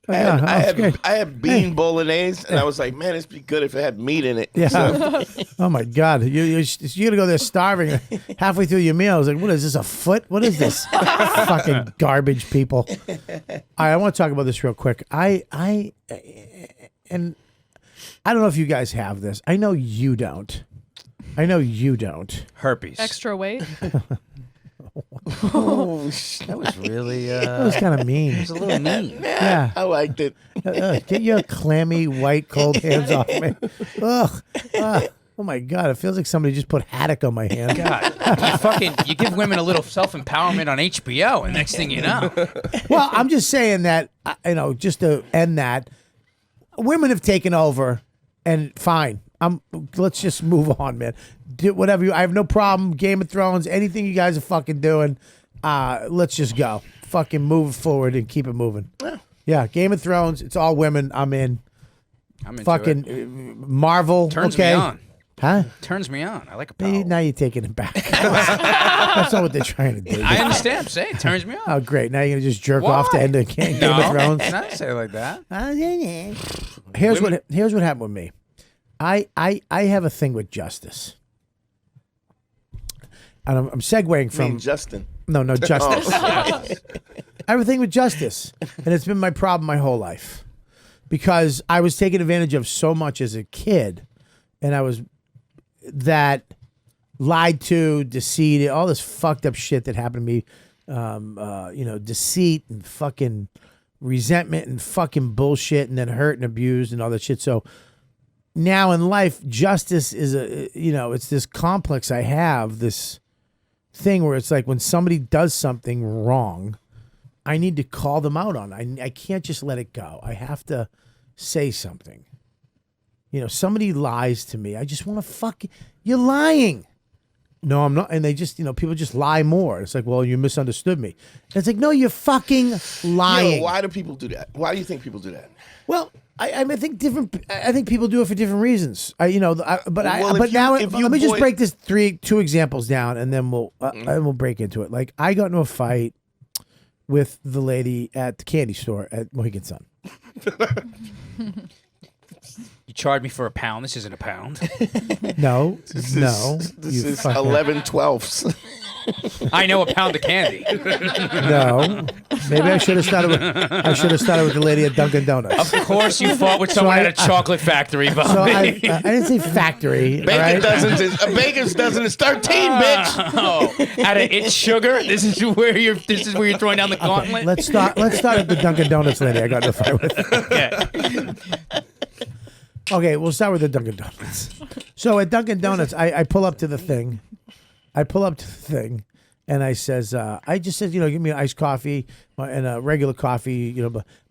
D: I had bean bolognese, and I was like, man, it'd be good if it had meat in it.
B: Yeah.
D: So,
B: Oh my God. You're gonna go there starving halfway through your meal. I was like, what is this? A foot? What is this? Fucking garbage people. All right, I want to talk about this real quick. And I don't know if you guys have this. I know you don't.
F: Herpes.
I: Extra weight.
F: That was really
B: That was kind of mean.
F: it was a little mean.
B: Yeah.
D: I liked it.
B: Get your clammy, white, cold hands off me. Ugh. Oh my God. It feels like somebody just put haddock on my hand.
F: God, you give women a little self-empowerment on HBO, and next thing you know,
B: Well, I'm just saying that, just to end that, women have taken over, and fine. Let's just move on, man. Do whatever I have no problem. Game of Thrones, anything you guys are fucking doing. Let's just go. Fucking move forward and keep it moving. Yeah, Game of Thrones. It's all women. I'm in.
F: I'm into
B: Fucking
F: it.
B: Marvel.
F: Turns
B: okay.
F: me on.
B: Huh?
F: Turns me on. I like a power.
B: Now you're taking it back. That's not what they're trying to do.
F: I understand. I'm saying it turns me on.
B: Oh, great. Now you're going to just jerk off to end the Game of Thrones?
F: No, not say it like that.
B: Here's what happened with me. I have a thing with justice. And I'm segueing from
D: Justin.
B: No, justice. I have a thing with justice, and it's been my problem my whole life because I was taken advantage of so much as a kid, and I was lied to, deceived, all this fucked up shit that happened to me. Deceit and fucking resentment and fucking bullshit, and then hurt and abused and all that shit. So now in life, justice is it's this complex I have, this thing where it's like when somebody does something wrong, I need to call them out on. I can't just let it go. I have to say something. You know, somebody lies to me. I just want to you're lying. No, I'm not. And they just, people just lie more. It's like, well, you misunderstood me. And it's like, no, you're fucking lying.
D: Why do people do that? Why do you think people do that?
B: Well, I think I think people do it for different reasons. Let me just break this 2 examples down, and then we'll break into it. Like, I got into a fight with the lady at the candy store at Mohegan Sun.
F: You charged me for a pound. This isn't a pound.
B: No,
D: This is 11/12.
F: I know a pound of candy.
B: No, maybe I should have started with the lady at Dunkin' Donuts.
F: Of course, you fought with someone at a chocolate factory, Bobby.
B: So I didn't say factory.
D: Bacon Baker's dozen is 13, bitch.
F: Oh, at a It's Sugar. This is where you're throwing down the gauntlet.
B: Let's start at the Dunkin' Donuts lady I got in a fight with.
F: Okay.
B: Okay, we'll start with the Dunkin' Donuts. So at Dunkin' Donuts, I pull up to the thing. And I says, I just said, give me an iced coffee and a regular coffee,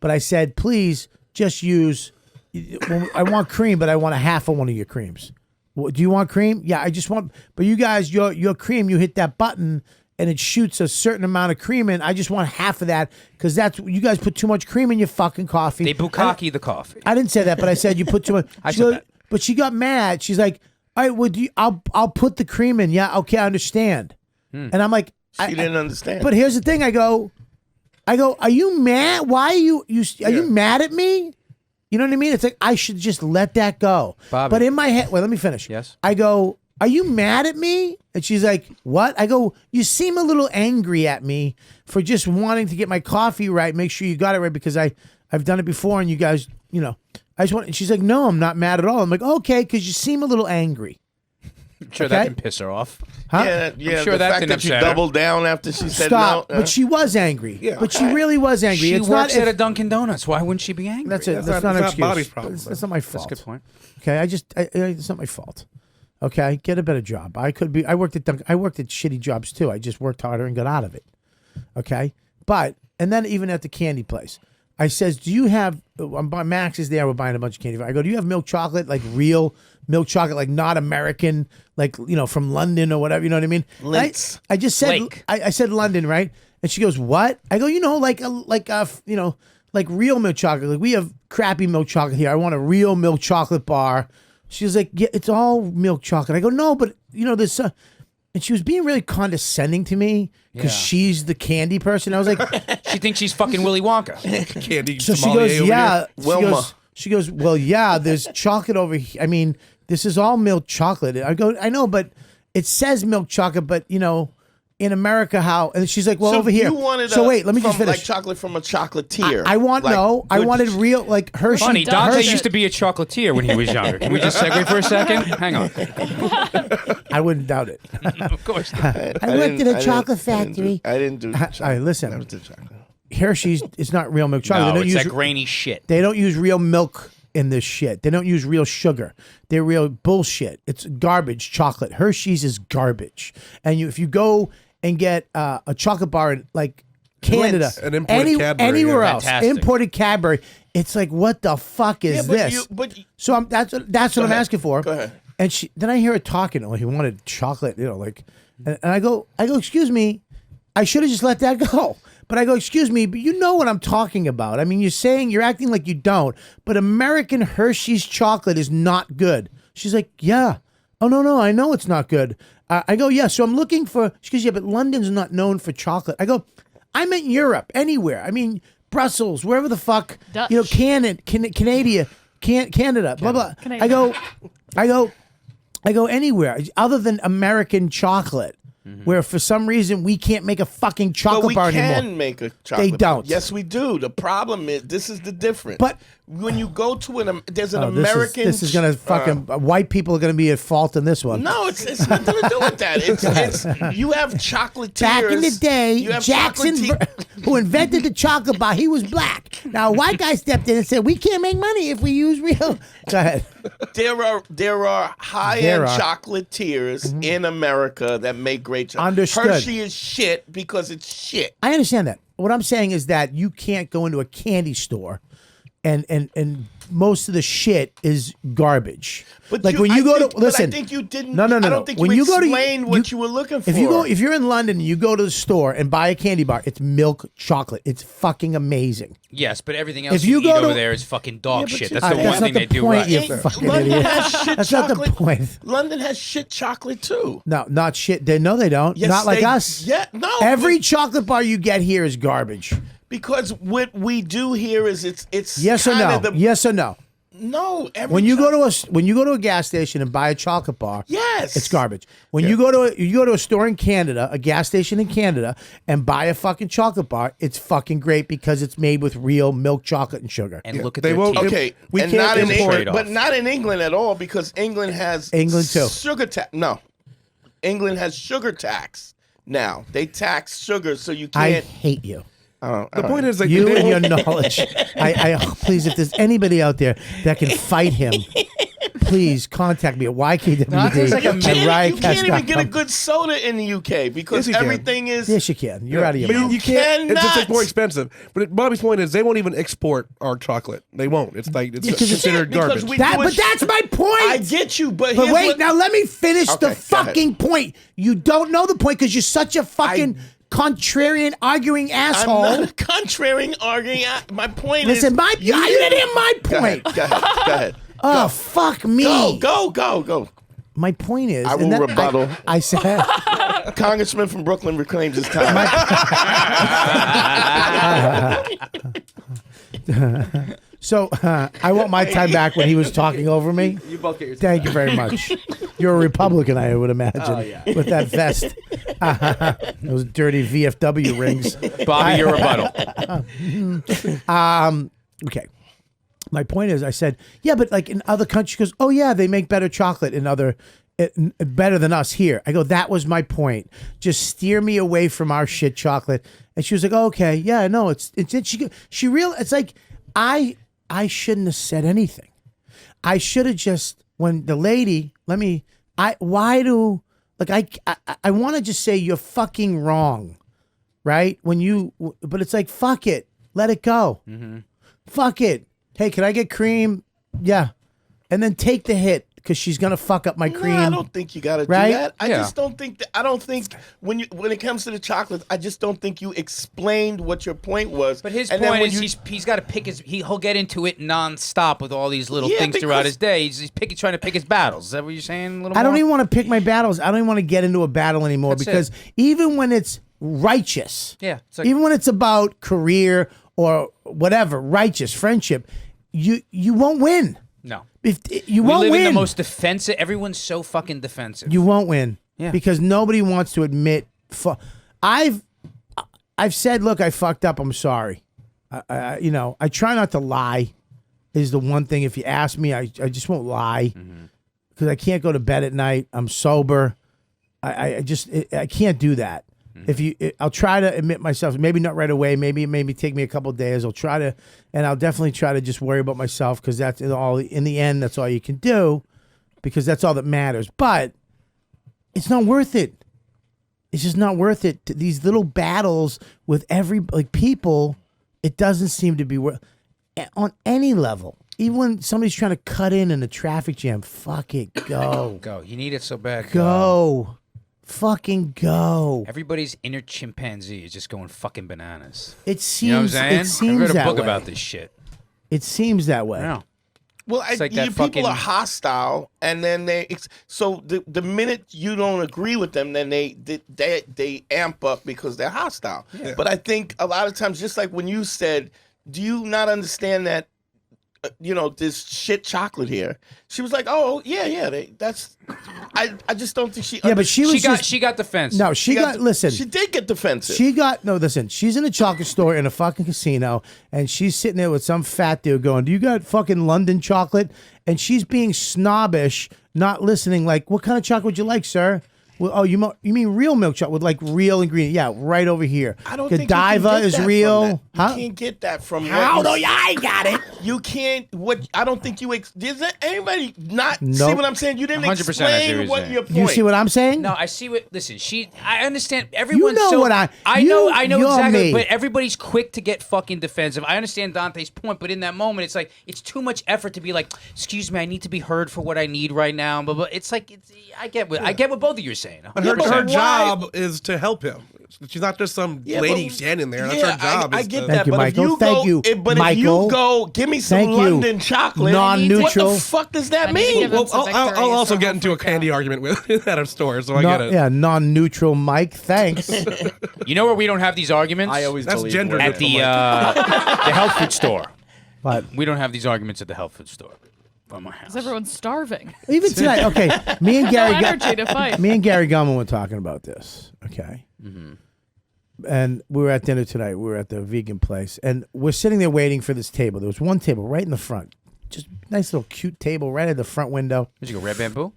B: but I said, please just use, I want cream, but I want a half of one of your creams. Do you want cream? Yeah, I just want, but you guys, your cream, you hit that button and it shoots a certain amount of cream in. I just want half of that because you guys put too much cream in your fucking coffee.
F: They bukkake the coffee.
B: I didn't say that, but I said you put too much.
F: I said that.
B: But she got mad. She's like, all right, well, I'll put the cream in. Yeah, okay, I understand. And I'm like,
D: She didn't understand.
B: But here's the thing. I go, are you mad? Why are you mad at me? You know what I mean? It's like, I should just let that go.
F: Bobby.
B: But in my head, let me finish.
F: Yes.
B: I go, are you mad at me? And she's like, what? I go, you seem a little angry at me for just wanting to get my coffee right. Make sure you got it right because I've done it before and you guys, I just want, and she's like, no, I'm not mad at all. I'm like, okay, because you seem a little angry.
F: I'm sure that can piss her off.
B: Huh?
D: Yeah,
F: I'm sure
D: the
F: that
D: fact
F: didn't
D: that you
F: upset her.
D: doubled down after she said
B: Stop.
D: no.
B: But she was angry.
C: Yeah,
B: but she really was angry.
F: She
B: It's
F: works
B: not
F: at a Dunkin' Donuts. Why wouldn't she be angry?
B: That's it.
C: That's
B: That's not an
C: not
B: excuse.
C: Bobby's problem.
B: That's not my fault.
F: That's a good point.
B: Okay, it's not my fault. Okay, get a better job. I worked at shitty jobs too. I just worked harder and got out of it. Okay, and then even at the candy place, I says, do you have? Max is there. We're buying a bunch of candy. I go, do you have milk chocolate, like real milk chocolate, like not American, like from London or whatever? You know what I mean?
D: Lints.
B: I just said
F: Lake.
B: I said London, right? And she goes, what? I go, like real milk chocolate. Like we have crappy milk chocolate here. I want a real milk chocolate bar. She was like, yeah, it's all milk chocolate. I go, no, but there's and she was being really condescending to me because she's the candy person. I was like,
F: She thinks she's fucking Willy Wonka.
C: Candy
B: so she
C: sommelier
B: goes,
C: over
B: yeah.
C: here.
D: Wilma.
B: She goes, well, yeah, there's chocolate over here. I mean, this is all milk chocolate. I go, I know, but it says milk chocolate, but in America, how? And she's like, well,
D: So
B: over here.
D: you wanted
B: wait, let me just finish.
D: like chocolate from a chocolatier.
B: I wanted real, like Hershey.
F: Funny,
I: does
F: Dante
I: it.
F: used to be a chocolatier when he was younger. Can we just segue for a second? Hang on.
B: I wouldn't doubt it.
F: Of course not.
B: I worked at a chocolate factory.
D: I didn't do chocolate.
B: All right, listen.
D: I did chocolate.
B: Hershey's is not real milk chocolate.
F: No,
B: They don't
F: it's
B: use
F: that grainy shit.
B: They don't use real milk in this shit. They don't use real sugar. They're real bullshit. It's garbage chocolate. Hershey's is garbage. And if you go and get a chocolate bar in like Canada,
C: An imported Cadbury,
B: anywhere
C: yeah.
B: else,
F: Fantastic.
B: imported Cadbury, it's like, what the fuck is this? So that's what I'm
D: ahead.
B: asking for.
D: Go ahead.
B: And then I hear her talking. Oh, he wanted chocolate, and I go, excuse me, I should have just let that go. But I go, excuse me, but you know what I'm talking about. I mean, you're acting like you don't. But American Hershey's chocolate is not good. She's like, yeah. Oh, no, I know it's not good. I go, yeah, so I'm looking for, she goes, yeah, but London's not known for chocolate. I go, I meant Europe, anywhere. I mean, Brussels, wherever the fuck,
I: Dutch.
B: Canada, blah, blah.
I: Canada.
B: I go anywhere other than American chocolate, where for some reason we can't make a fucking chocolate
D: But we
B: bar
D: can
B: anymore.
D: make a chocolate
B: They don't.
D: bar. Yes, we do. The problem is, this is the difference.
B: But-
D: when you go to there's an
B: Oh,
D: American...
B: This is gonna fucking white people are gonna be at fault in this one.
D: No, it's nothing to do with that. It's you have chocolatiers.
B: Back in the day,
D: you have
B: Jackson, who invented the chocolate bar, he was black. Now a white guy stepped in and said, "We can't make money if we use real." Go ahead.
D: There are high-end chocolatiers in America that make great chocolate.
B: Understood.
D: Hershey is shit because it's shit.
B: I understand that. What I'm saying is that you can't go into a candy store and most of the shit is garbage.
D: But
B: like when you go to listen,
D: I think you didn't.
B: No.
D: I don't think
B: when
D: you
B: go to
D: explained what you were looking for.
B: If you're in London and you go to the store and buy a candy bar, it's milk chocolate. It's fucking amazing.
F: Yes, but everything else
B: If
F: you
B: you
F: eat
B: go
F: over
B: to-
F: there is fucking dog shit. That's
B: That's
F: the one
B: not
F: thing
B: the
F: they do
B: point,
F: right.
B: you fucking
D: London
B: idiot.
D: has shit
B: That's
D: chocolate.
B: not the point.
D: London has shit chocolate too.
B: No, not shit. They don't.
D: Yes,
B: not like
D: they-
B: us.
D: Yeah, no.
B: Every chocolate bar you get here is garbage.
D: Because what we do here is it's
B: Yes or no?
D: kinda
B: Yes or no?
D: No.
B: When you go to a gas station and buy a chocolate bar,
D: Yes.
B: it's garbage. When you go to a store in Canada, a gas station in Canada, and buy a fucking chocolate bar, it's fucking great because it's made with real milk chocolate and sugar.
F: And look at
C: They
F: their
C: won't-
F: teeth.
D: Okay,
C: We
D: and
C: can't
D: not in
C: import
D: England, but not in England at all because England has
B: England too.
D: sugar tax. No, England has sugar tax now. They tax sugar, so you
B: I
D: can't.
B: hate you.
C: The point is, like,
B: You
C: they
B: and your
C: won't-
B: knowledge. I please, if there's anybody out there that can fight him, please contact me at YKWD
F: there's like a
B: at
F: million-
D: You can't even get a
B: riotcast.com.
D: good soda in the UK because
C: Yes, you can.
D: everything is.
B: Yes, you can. You're out of your mind.
C: You can't. It's just like
D: cannot.
C: more expensive. But Bobby's point is, they won't even export our chocolate. They won't. It's like it's
B: Because it's-
C: considered
D: because
C: garbage.
D: we-
B: But that's my point.
D: I get you, but
B: But
D: here's
B: wait,
D: what-
B: now let me finish
D: Okay,
B: the
D: go ahead.
B: fucking point. You don't know the point because you're such a fucking contrarian arguing
D: I'm
B: asshole.
D: not contrary arguing. My point
B: Listen,
D: is.
B: you didn't hear my
D: Go
B: point.
D: ahead. Go ahead.
B: Oh, fuck me.
D: Go.
B: My point is,
D: I will
B: and that-
D: rebuttal.
B: I said,
D: Congressman from Brooklyn reclaims his time.
B: so I want my time back when he was talking over me.
H: You both get your.
B: Thank you very much. You're a Republican, I would imagine, with that vest, those dirty VFW rings.
F: Bobby, your rebuttal.
B: Okay. My point is, I said, yeah, but like in other countries, she goes, oh yeah, they make better chocolate better than us here. I go, that was my point. Just steer me away from our shit chocolate. And she was like, oh, okay, yeah, no, it's it's like I shouldn't have said anything. I should have just when the lady I want to just say you're fucking wrong, right? But it's like fuck it, let it go, fuck it. Hey, can I get cream? Yeah, and then take the hit because she's gonna fuck up my cream.
D: No, I don't think you got to
B: Right?
D: do that. I
F: Yeah.
D: just don't think that. I don't think when it comes to the chocolate, I just don't think you explained what your point was.
F: But his
D: And then
F: point
D: when
F: is he's got to pick he'll get into it nonstop with all these little
D: Yeah,
F: things throughout
D: because-
F: his day. He's trying to pick his battles. Is that what you're saying? A little
B: I don't
F: more?
B: even want to pick my battles. I don't even want to get into a battle anymore
F: That's
B: because even when it's righteous,
F: Yeah, it's like-
B: even when it's about career or whatever, righteous friendship, you won't win.
F: No.
B: If you
F: We
B: won't
F: live
B: win,
F: in the most defensive. Everyone's so fucking defensive.
B: you won't win.
F: Yeah.
B: Because nobody wants to admit. I've said, look, I fucked up. I'm sorry. I try not to lie. Is the one thing. If you ask me, I just won't lie because I can't go to bed at night. I'm sober. I can't do that. I'll try to admit myself. Maybe not right away. Maybe take me a couple of days. I'll try to, and I'll definitely try to just worry about myself because that's all. In the end, that's all you can do, because that's all that matters. But it's not worth it. It's just not worth it. These little battles with people, it doesn't seem to be worth on any level. Even when somebody's trying to cut in a traffic jam, fuck it, go.
F: Go. You need it so bad.
B: Go. Fucking go.
F: Everybody's inner chimpanzee is just going fucking bananas.
B: It seems.
F: You know what I'm saying?
B: It seems
F: I read a
B: that
F: book
B: way.
F: about this shit.
B: It seems that way.
F: Yeah.
D: Well,
F: It's like that
D: people
F: fucking-
D: are hostile, and then the minute you don't agree with them, then they amp up because they're hostile. Yeah. But I think a lot of times, just like when you said, "Do you not understand that?" This shit chocolate here. She was like, "Oh yeah, that's." I just don't think she.
B: Yeah, but she was
F: She got defensive.
B: No, she got. Listen,
D: She did get defensive.
B: Listen, she's in a chocolate store in a fucking casino, and she's sitting there with some fat dude going, "Do you got fucking London chocolate?" And she's being snobbish, not listening. Like, what kind of chocolate would you like, sir? Well, oh, you mean real milk chocolate with like real ingredients? Yeah, right over here.
D: I don't think
B: Godiva
D: you can get
B: is
D: that
B: real.
D: From that.
B: Huh?
D: You can't get that from.
B: How do I got it?
D: You can't. What I don't think you. Does anybody not see
B: Nope.
D: what I'm saying? You didn't
F: 100% I see
D: explain
F: what
D: what
F: you're
D: your point.
B: You see what I'm saying?
F: No, I see what. Listen, I understand. Everyone's
B: know
F: so.
B: what I
F: know
B: you're
F: exactly.
B: me.
F: But everybody's quick to get fucking defensive. I understand Dante's point, but in that moment, it's like it's too much effort to be like, "Excuse me, I need to be heard for what I need right now." But it's like I get what both of you are saying.
C: But her
F: 100%.
C: job is to help him. She's not just some lady standing there. That's her job.
D: I
C: is
D: get
C: to-
D: that,
B: you,
D: but
B: Michael.
D: if you
B: Thank
D: go,
B: you,
D: but
B: Michael.
D: if you go, give me some
B: Thank you.
D: London chocolate.
B: Non-neutral.
D: What the fuck does that
I: I need to
D: mean?
I: give him
C: Well,
I: some
C: I'll
I: victories
C: also
I: or
C: get
I: he'll
C: into a
I: freak out.
C: candy argument with at a store, so I get it.
B: Yeah, non-neutral Mike. Thanks.
F: You know where we don't have these arguments?
H: I always
C: That's
H: believe
C: gender
H: women-
F: at the health food store.
B: But
F: We don't have these arguments at the health food store. By my house.
I: Because everyone's starving.
B: even tonight, okay. Me and
I: No
B: Gary.
I: energy to fight.
B: Me and Gary Gumman were talking about this. Okay.
F: Mm-hmm.
B: And we were at dinner tonight. We were at the vegan place, and we're sitting there waiting for this table. There was one table right in the front, just nice little cute table right at the front window.
F: Did you go red bamboo?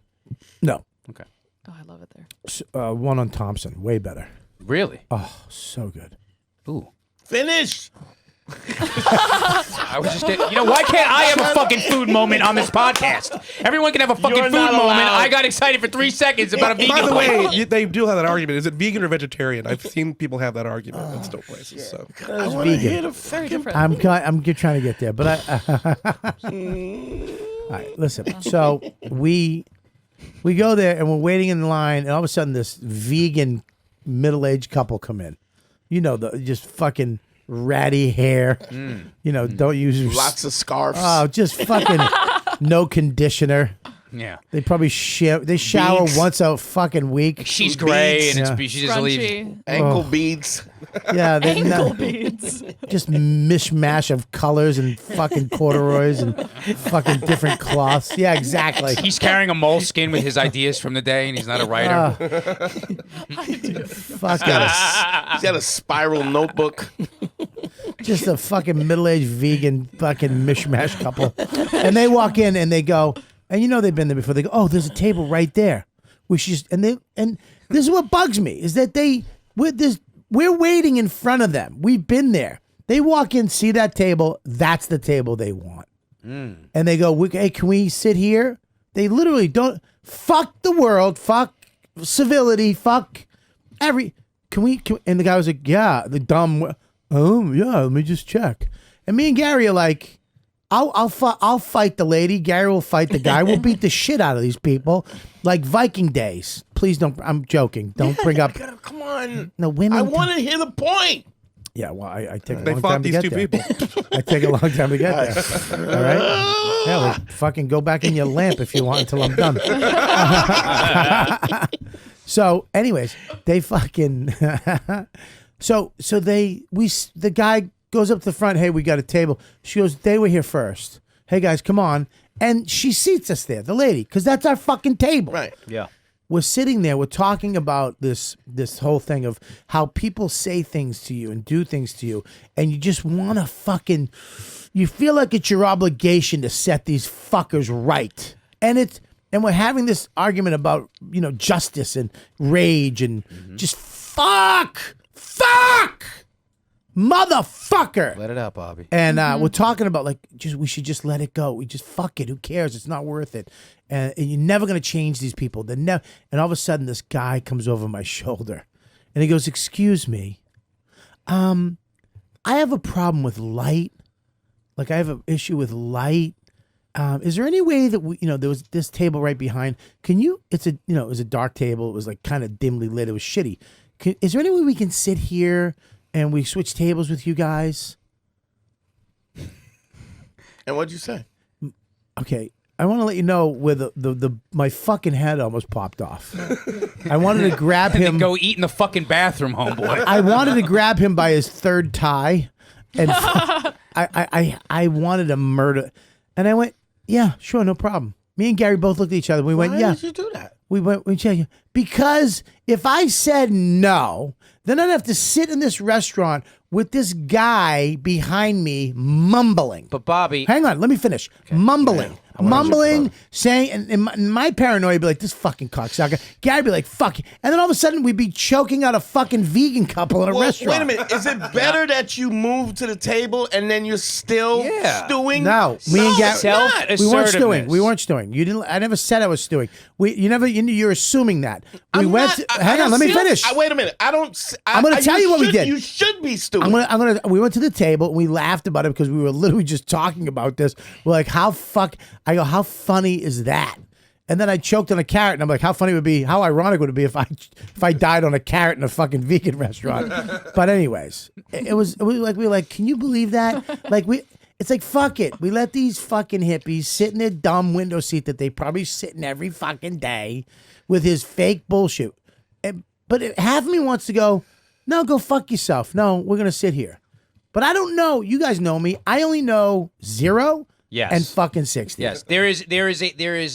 B: No,
F: Okay.
I: Oh, I love it there.
B: one on Thompson, way better.
F: Really?
B: Oh, so good.
F: Ooh.
D: Finish.
F: I was just getting, why can't I have a fucking food moment on this podcast? Everyone can have a fucking
D: You're
F: food
D: not
F: moment.
D: allowed.
F: I got excited for 3 seconds about a vegan
C: By the
F: plate.
C: way, they do have that argument. Is it vegan or vegetarian? I've seen people have that argument in store places. So
D: I want to
B: vegan.
D: hear the
I: Very
D: fucking.
I: different.
B: I'm trying to get there, but all right, listen. So we go there and we're waiting in line, and all of a sudden this vegan middle-aged couple come in. You know, the just fucking ratty hair. You know, don't use
D: Lots of scarves.
B: Oh, just fucking no conditioner.
F: Yeah.
B: They probably shower
D: Beads.
B: once a fucking week.
F: She's gray and
B: Yeah.
F: she just leaves.
I: Crunchy.
D: Ankle beads.
B: Yeah, they
I: Ankle beads.
B: just mishmash of colors and fucking corduroys and fucking different cloths. Yeah, exactly.
F: He's carrying a moleskin with his ideas from the day, and he's not a writer.
B: Fucking
D: He's got a spiral notebook.
B: just a fucking middle-aged vegan fucking mishmash couple. And they walk in and they go, and you know they've been there before. They go, oh, there's a table right there. We should just, and this is what bugs me is that we're waiting in front of them. We've been there. They walk in, see that table. That's the table they want. And they go, hey, can we sit here? They literally don't. Fuck the world. Fuck civility. Fuck can we? And the guy was like, yeah. The dumb. Oh yeah. Let me just check. And me and Gary are like, I'll fight the lady. Gary will fight the guy. We'll beat the shit out of these people like Viking days. Please don't. I'm joking. Don't bring up.
D: Come on.
B: No women.
D: I want to hear the point.
B: Yeah, well, I take a
C: they
B: long
C: fought
B: time to
C: these
B: get
C: two
B: there.
C: people.
B: I take a long time to get there. All right? Yeah, well, fucking go back in your lamp if you want until I'm done. So, anyways, they fucking... the guy goes up to the front, hey, we got a table. She goes, they were here first. Hey, guys, come on. And she seats us there, the lady, because that's our fucking table.
D: Right.
F: Yeah.
B: We're sitting there, we're talking about this whole thing of how people say things to you and do things to you, and you just want to fucking, you feel like it's your obligation to set these fuckers right. And we're having this argument about, justice and rage and just fuck, motherfucker.
F: Let it out, Bobby.
B: And we're talking about we should just let it go. We just fuck it. Who cares? It's not worth it. And you're never gonna change these people. And all of a sudden, this guy comes over my shoulder, and he goes, "Excuse me, I have a problem with light. Like I have an issue with light. Is there any way that there was this table right behind? Can you? It was a dark table. It was like kind of dimly lit. It was shitty. Is there any way we can sit here and we switch tables with you guys?"
D: And what'd you say?
B: Okay, I want to let you know where my fucking head almost popped off. I wanted to grab him.
F: Go eat in the fucking bathroom, homeboy.
B: I wanted to grab him by his third tie, and I wanted to murder. And I went, yeah, sure, no problem. Me and Gary both looked at each other. We went,
D: Why
B: yeah.
D: did you do that?
B: We checked because if I said no, then I'd have to sit in this restaurant with this guy behind me mumbling.
F: But Bobby,
B: Hang on, let me finish. Mumbling. mumbling, saying, and my paranoia would be like, this fucking cocksucker. Gary would be like, fuck. And then all of a sudden, we'd be choking out a fucking vegan couple in a restaurant.
D: Wait a minute. Is it better that you move to the table and then you're still stewing?
B: No, me and Gary, we weren't stewing. We weren't stewing. You didn't. I never said I was stewing. You're assuming that. Hang on, let me finish.
D: Wait a minute. I'm
B: going to tell you what we did.
D: You should be stewing.
B: We went to the table and we laughed about it because we were literally just talking about this. We're like, how funny is that? And then I choked on a carrot, and I'm like, how ironic would it be if I died on a carrot in a fucking vegan restaurant? But anyways, we were like, can you believe that? It's like, fuck it. We let these fucking hippies sit in their dumb window seat that they probably sit in every fucking day with his fake bullshit. But half of me wants to go, no, go fuck yourself. No, we're going to sit here. But I don't know. You guys know me. I only know 0 and fucking 60.
F: Yes, there is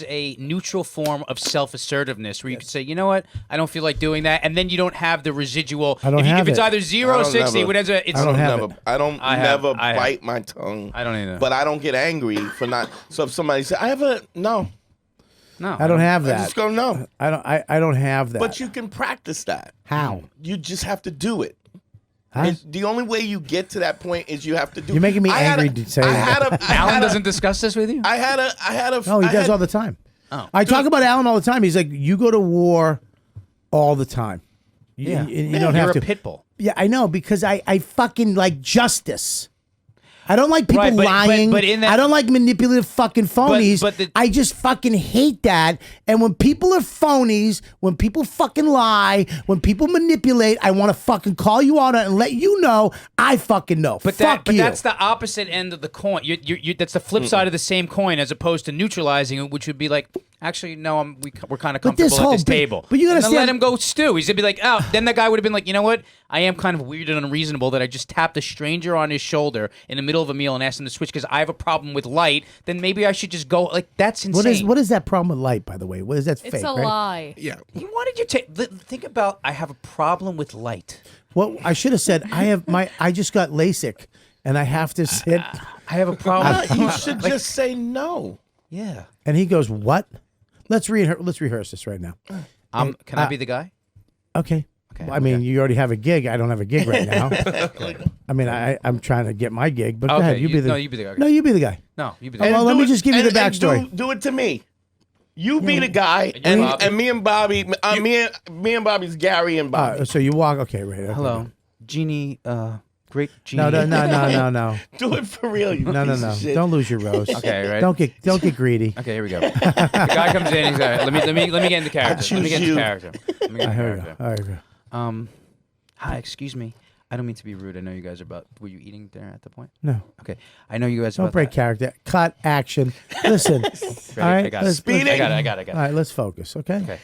F: a neutral form of self-assertiveness where you can say, you know what, I don't feel like doing that, and then you don't have the residual. If it's either 0 or 60, whatever.
D: I don't never bite my tongue.
F: I don't either.
D: But I don't get angry for not. So if somebody says, no,
B: I don't have that.
D: I just go no.
B: I don't have that.
D: But you can practice that.
B: How?
D: You just have to do it.
B: Huh?
D: The only way you get to that point is you have to do.
B: You're making me angry to say that.
F: Alan doesn't discuss this with you?
D: I had a.
B: No, he does all the time.
F: Oh.
B: I talk about Alan all the time. He's like, you go to war all the time. You don't have to.
F: You're a pit bull.
B: Yeah, I know, because I fucking like justice. I don't like people lying.
F: But in that,
B: I don't like manipulative fucking phonies.
F: But
B: I just fucking hate that. And when people are phonies, when people fucking lie, when people manipulate, I want to fucking call you out and let you know I fucking know.
F: But
B: Fuck you.
F: that's the opposite end of the coin. That's the flip side of the same coin, as opposed to neutralizing it, which would be like, actually, no, we're kind of comfortable at this table.
B: But you gotta
F: let him go stew. He's gonna be like, oh, then that guy would have been like, you know what? I am kind of weird and unreasonable that I just tapped a stranger on his shoulder in the middle of a meal and asked him to switch because I have a problem with light. Then maybe I should just go. Like, that's insane.
B: What is that problem with light, by the way? What is that?
I: It's a lie.
C: Yeah.
F: You wanted your think about. I have a problem with light.
B: Well, I should have said I just got LASIK and I have to sit.
F: I have a problem.
D: You should just say no.
F: Yeah.
B: And he goes, what? Let's rehearse this right now.
F: Can I be the guy?
B: Okay. Well, I mean, you already have a gig. I don't have a gig right now. I mean, I'm trying to get my gig, but go ahead. You be the guy. No, you be the guy.
F: No, you be the guy.
B: Well, let me just give you the backstory.
D: Do it to me. You be the guy, and me and Bobby. Me and Bobby's Gary and Bobby.
B: So you walk. Okay, right. Okay.
F: Hello, Jeannie. Great Jeannie.
B: No.
D: Do it for real. You
B: No. Don't lose your rose.
F: Okay, right.
B: Don't get greedy.
F: Okay, here we go. The guy comes in. He's like, let me get into character. Let me get into character.
B: All right.
F: Hi, excuse me. I don't mean to be rude. I know you guys are about. Were you eating there at the point?
B: No.
F: Okay. I know you guys.
B: Don't break character. Cut. Action. Listen. All right.
F: I got it. I got it.
B: All right. Let's focus. Okay.
F: Okay.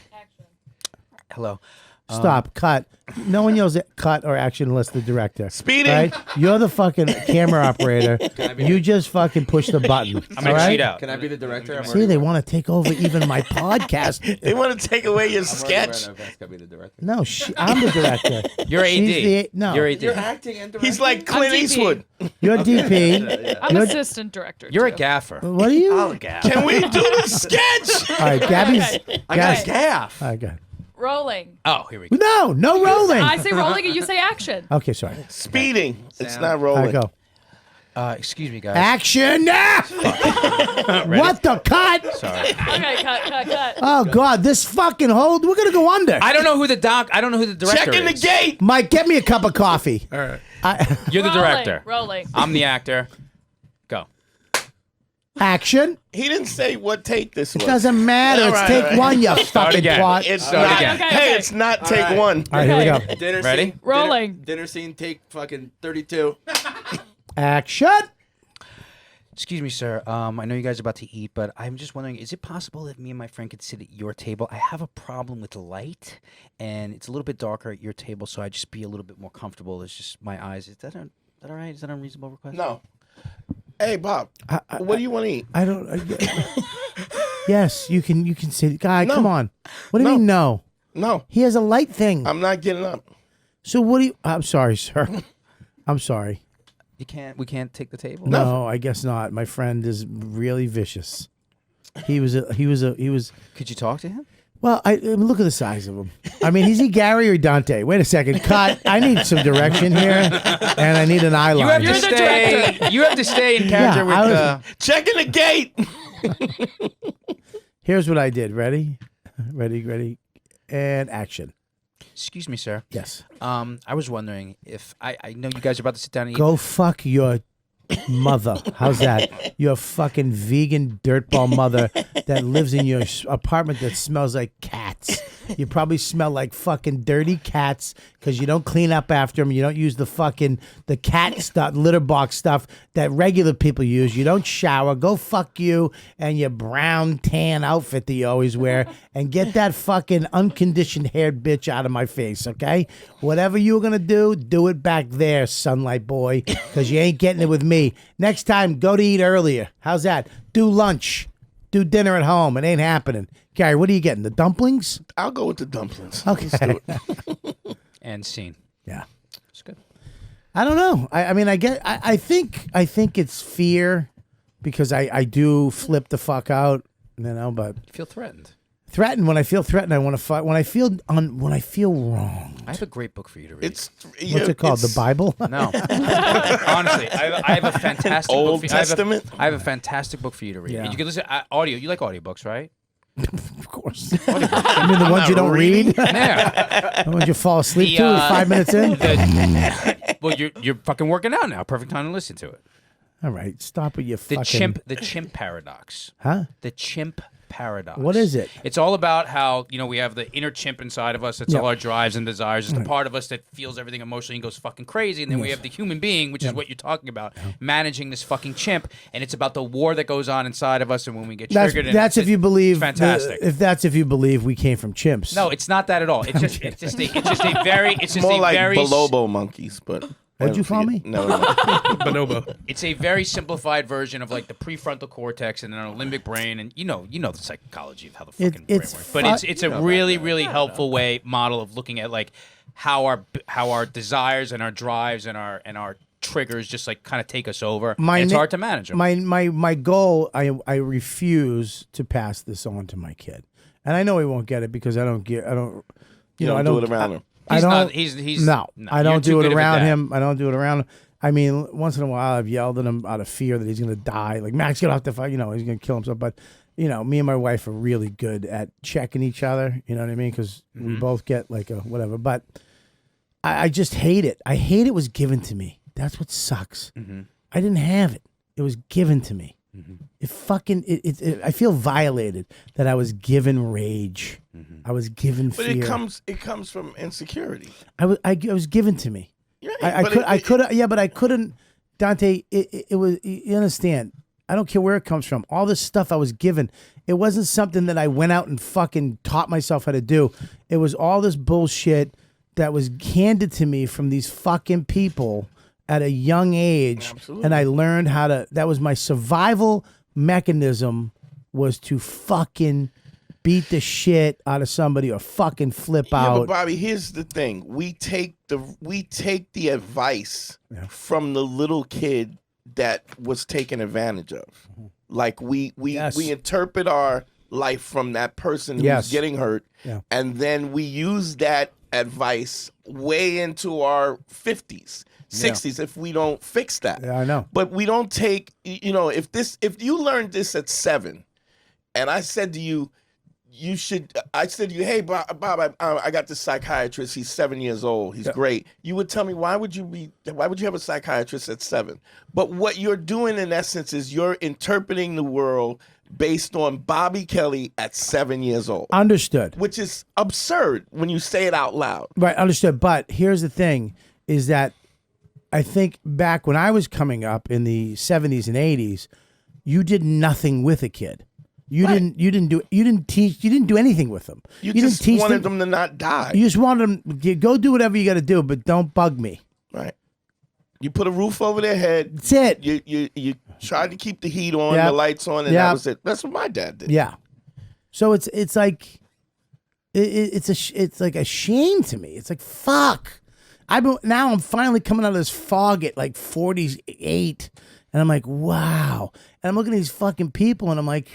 F: Hello.
B: Stop. Cut. No one yells at cut or action unless the director.
D: Speeding.
B: Right? You're the fucking camera operator. You just fucking push the button.
F: I'm gonna cheat out.
H: Can I be the director?
B: See, they want to take over even my podcast.
D: They want to take away your sketch.
H: Can I be the director?
B: No, I'm the director.
F: You're AD.
B: No.
F: You're AD.
H: You're acting and directing.
D: He's like Clint Eastwood.
B: You're DP.
I: I'm assistant director.
F: You're a
I: too.
F: gaffer.
B: What are you?
D: Can we do the sketch?
B: All right, Gabby's.
H: I got a gaff.
B: All right, go.
I: Rolling.
F: Oh, here we go.
B: No rolling.
I: I say rolling and you say action.
B: Okay, sorry.
D: Speeding. It's not
B: All
D: rolling.
B: right, go.
F: Excuse me, guys.
B: Action! What the cut?
F: Sorry.
I: Okay, cut.
B: Oh God, this fucking hold. We're gonna go under.
F: I don't know who the director
D: Checking the
F: is.
D: gate.
B: Mike, get me a cup of coffee.
C: All right.
F: You're the director.
I: Rolling.
F: I'm the actor. Go.
B: Action.
D: He didn't say what take this was.
B: It doesn't matter. It's take one. You fucking
F: again.
B: twat.
D: It's
F: Start
D: not.
F: again.
D: Hey, it's not take one.
B: All right, here we go.
H: Dinner
F: Ready?
H: Scene,
I: Rolling.
H: Dinner scene. Take fucking 32.
B: Action.
F: Excuse me, sir. I know you guys are about to eat, but I'm just wondering, is it possible that me and my friend could sit at your table? I have a problem with light, and it's a little bit darker at your table, so I'd just be a little bit more comfortable. It's just my eyes. Is that all right? Is that an unreasonable request?
D: No. Hey, Bob. What do you want to eat?
B: I don't. Yes, you can sit. Guy,
D: No.
B: come on. What do you mean no?
D: No.
B: He has a light thing.
D: I'm not getting up.
B: So what do you? I'm sorry, sir. I'm sorry.
F: We can't take the table?
B: No, I guess not. My friend is really vicious. He was.
F: Could you talk to him?
B: Well, I mean, look at the size of him. I mean, is he Gary or Dante? Wait a second. Cut. I need some direction here, and I need an eye line.
E: You have to stay in character with
D: checking the gate.
B: Here's what I did. Ready, and action.
F: Excuse me, sir.
B: Yes.
F: I was wondering if I know you guys are about to sit down and eat.
B: Go fuck your mother. How's that? Your fucking vegan dirtball mother that lives in your apartment that smells like cats. You probably smell like fucking dirty cats because you don't clean up after them. You don't use the cat stuff, litter box stuff that regular people use. You don't shower. Go fuck you and your brown tan outfit that you always wear and get that fucking unconditioned haired bitch out of my face, okay? Whatever you were going to do it back there, sunlight boy, because you ain't getting it with me. Next time, go to eat earlier. How's that? Do lunch. Do dinner at home. It ain't happening. Gary, what are you getting? The dumplings?
D: I'll go with the dumplings.
B: Okay.
D: Let's do it.
F: And scene.
B: Yeah.
F: It's good.
B: I don't know. I mean, I think it's fear because I do flip the fuck out, but
F: You feel threatened.
B: threatened. When I feel threatened, I want to fight. When I feel wrong.
F: I have a great book for you to read.
D: It's
B: What's it called? The Bible?
F: No. Honestly, I have a fantastic
D: Old
F: book
D: Testament?
F: I have a fantastic book for you to read.
B: Yeah.
F: You can listen audio. You like audiobooks, right?
B: Of course. I mean, the ones you don't read?
F: Yeah.
B: The ones you fall asleep to 5 minutes in?
F: Well, you're fucking working out now. Perfect time to listen to it.
B: All right. Stop with your
F: The
B: fucking...
F: chimp paradox.
B: Huh?
F: The chimp paradox.
B: What is it?
F: It's all about how, we have the inner chimp inside of us. That's all our drives and desires. It's the part of us that feels everything emotionally and goes fucking crazy. And then we have the human being, which is what you're talking about, managing this fucking chimp. And it's about the war that goes on inside of us. And when we get triggered.
B: That's if you believe...
F: fantastic.
B: If you believe we came from chimps.
F: No, it's not that at all. It's just a very... It's just
D: more
F: a
D: like
F: very...
D: bonobo monkeys, but...
B: What'd you call me?
D: No.
C: Bonobo.
F: It's a very simplified version of like the prefrontal cortex and our limbic brain, and you know the psychology of how the fucking brain works. But it's a really really helpful model of looking at like how our desires and our drives and our triggers just like kind of take us over. And it's hard to manage them.
B: My goal, I refuse to pass this on to my kid, and I know he won't get it because I don't.
D: You don't do it around him.
F: I don't
B: do it around him. I don't do it around him. I mean, once in a while, I've yelled at him out of fear that he's going to die. Like, Max, get off the fight. He's going to kill himself. But, me and my wife are really good at checking each other. You know what I mean? Because we both get like a whatever. But I just hate it. I hate it was given to me. That's what sucks. I didn't have it. It was given to me. I feel violated that I was given rage. I was given fear.
D: But it comes from insecurity.
B: It was given to me.
D: Right,
B: but I couldn't. Dante, it was. You understand? I don't care where it comes from. All this stuff I was given. It wasn't something that I went out and fucking taught myself how to do. It was all this bullshit that was handed to me from these fucking people at a young age. Absolutely. And I learned how to. That was my survival mechanism, was to fucking beat the shit out of somebody or fucking flip out.
D: But Bobby, here's the thing: we take the advice from the little kid that was taken advantage of. Like we interpret our life from that person who's getting hurt, and then we use that advice way into our 50s. 60s if we don't fix that.
B: Yeah, I know.
D: But we don't take, if you learned this at 7 and I said to you, hey, Bob, I got this psychiatrist. He's 7 years old. He's great. You would tell me, why would you have a psychiatrist at 7? But what you're doing in essence is you're interpreting the world based on Bobby Kelly at 7 years old.
B: Understood.
D: Which is absurd when you say it out loud.
B: Right, understood. But here's the thing, is that I think back when I was coming up in the 70s and 80s, you did nothing with a kid. You didn't do anything with them.
D: You
B: didn't
D: just
B: teach
D: wanted them to not die.
B: You just wanted them go do whatever you got to do, but don't bug me.
D: Right. You put a roof over their head.
B: That's it.
D: You tried to keep the heat on, the lights on, and that was it. That's what my dad did.
B: Yeah. So it's like it's like a shame to me. It's like fuck. Now I'm finally coming out of this fog at like 48, and I'm like, wow. And I'm looking at these fucking people, and I'm like,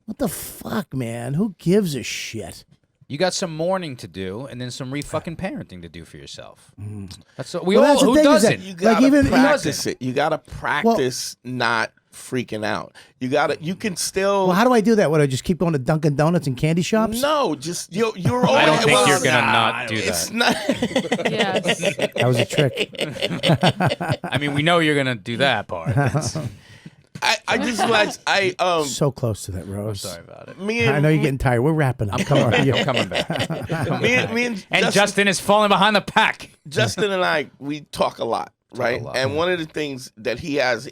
B: What the fuck, man? Who gives a shit?
E: You got some mourning to do, and then some fucking parenting to do for yourself. That's what
B: That's the
E: who
B: thing, is
E: doesn't?
B: that,
D: You gotta
B: even
D: practice it. You gotta practice not freaking out. You can still.
B: Well, how do I do that? What, I just keep going to Dunkin' Donuts and candy shops?
D: No, just you're.
E: I don't think you're
D: gonna
E: not do
D: It's
E: that.
D: not.
I: Yes.
B: That was a trick.
E: I mean, we know you're gonna do that part.
D: I just like
B: So close to that, Rose.
E: Sorry about it.
D: me and
B: I know you're getting tired. We're wrapping up. Come on.
E: I'm coming back.
D: me and
E: And Justin is falling behind the pack.
D: Justin and I, we talk a lot, right?
E: lot.
D: And one of the things that he has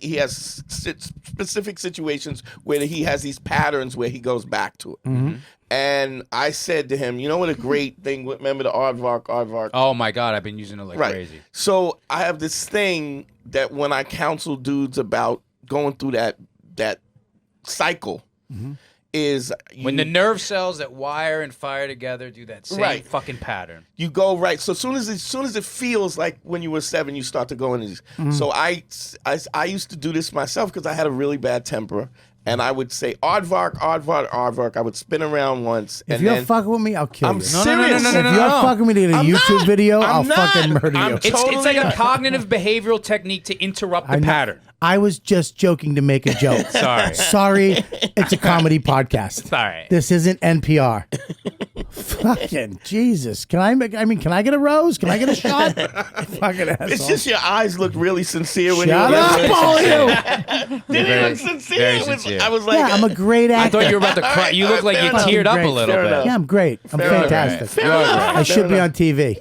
D: specific situations where he has these patterns where he goes back to it. And I said to him, you know what a great thing, remember the Aardvark?
E: Oh my God, I've been using it like crazy.
D: So I have this thing that when I counsel dudes about going through that cycle is
E: When the nerve cells that wire and fire together do that same fucking pattern.
D: you go right. So as soon as it feels like when you were 7, you start to go into these. So I used to do this myself because I had a really bad temper, and I would say Aardvark. I would spin around once.
B: If
D: and
B: you're
D: then,
B: fucking with me, I'll kill
D: I'm
B: you.
D: serious.
B: If you're fucking with me in a YouTube video, I'll
D: I'm not.
B: fucking murder
D: I'm
B: you.
E: It's like a
D: Totally.
E: cognitive behavioral technique to interrupt the
B: know.
E: pattern.
B: I was just joking to make a joke. Sorry, it's a comedy podcast.
E: Sorry.
B: This isn't NPR. Fucking Jesus. Can I get a rose? Can I get a shot? Fucking asshole.
D: It's just your eyes look really sincere when
B: Shut
D: you
B: up, all you.
D: Didn't
E: Very-
D: look sincere.
E: very
D: It was-
E: sincere.
D: I was like,
B: Yeah, I'm a great
E: I
B: actor.
E: thought you were about to cry. You look like you
D: Fair enough.
E: teared up a
B: Great.
E: little
D: Fair
E: bit.
D: enough.
B: Yeah, I'm great. I'm
D: Fair enough.
B: fantastic.
D: Fair enough.
B: I should be on TV.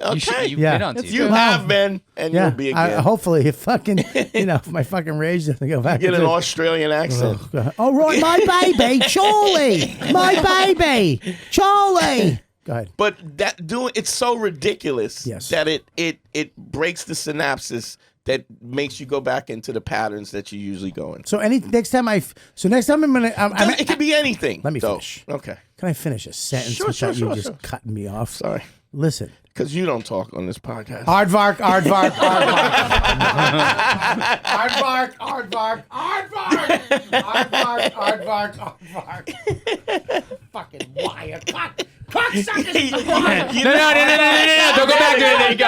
E: You've
B: Yeah.
E: been on TV.
D: You have been, and
B: Yeah,
D: you'll be again.
B: hopefully, if fucking, if my fucking rage doesn't go back.
D: Get an
B: into-
D: Australian accent.
B: Oh, right, my baby, Charlie, my baby, Charlie. Go ahead.
D: But it's so ridiculous
B: Yes.
D: that it breaks the synapses that makes you go back into the patterns that you usually go in.
B: So next time I'm gonna.
D: It could be anything.
B: Let me
D: though.
B: finish.
D: Okay.
B: Can I finish a sentence
D: Sure,
B: without
D: sure,
B: you
D: sure,
B: just cutting me off?
D: Sorry.
B: Listen.
D: Because you don't talk on this podcast.
B: Aardvark. Aardvark. Fucking wire. Cocksuckers.
E: No. Don't go back to it. There you go.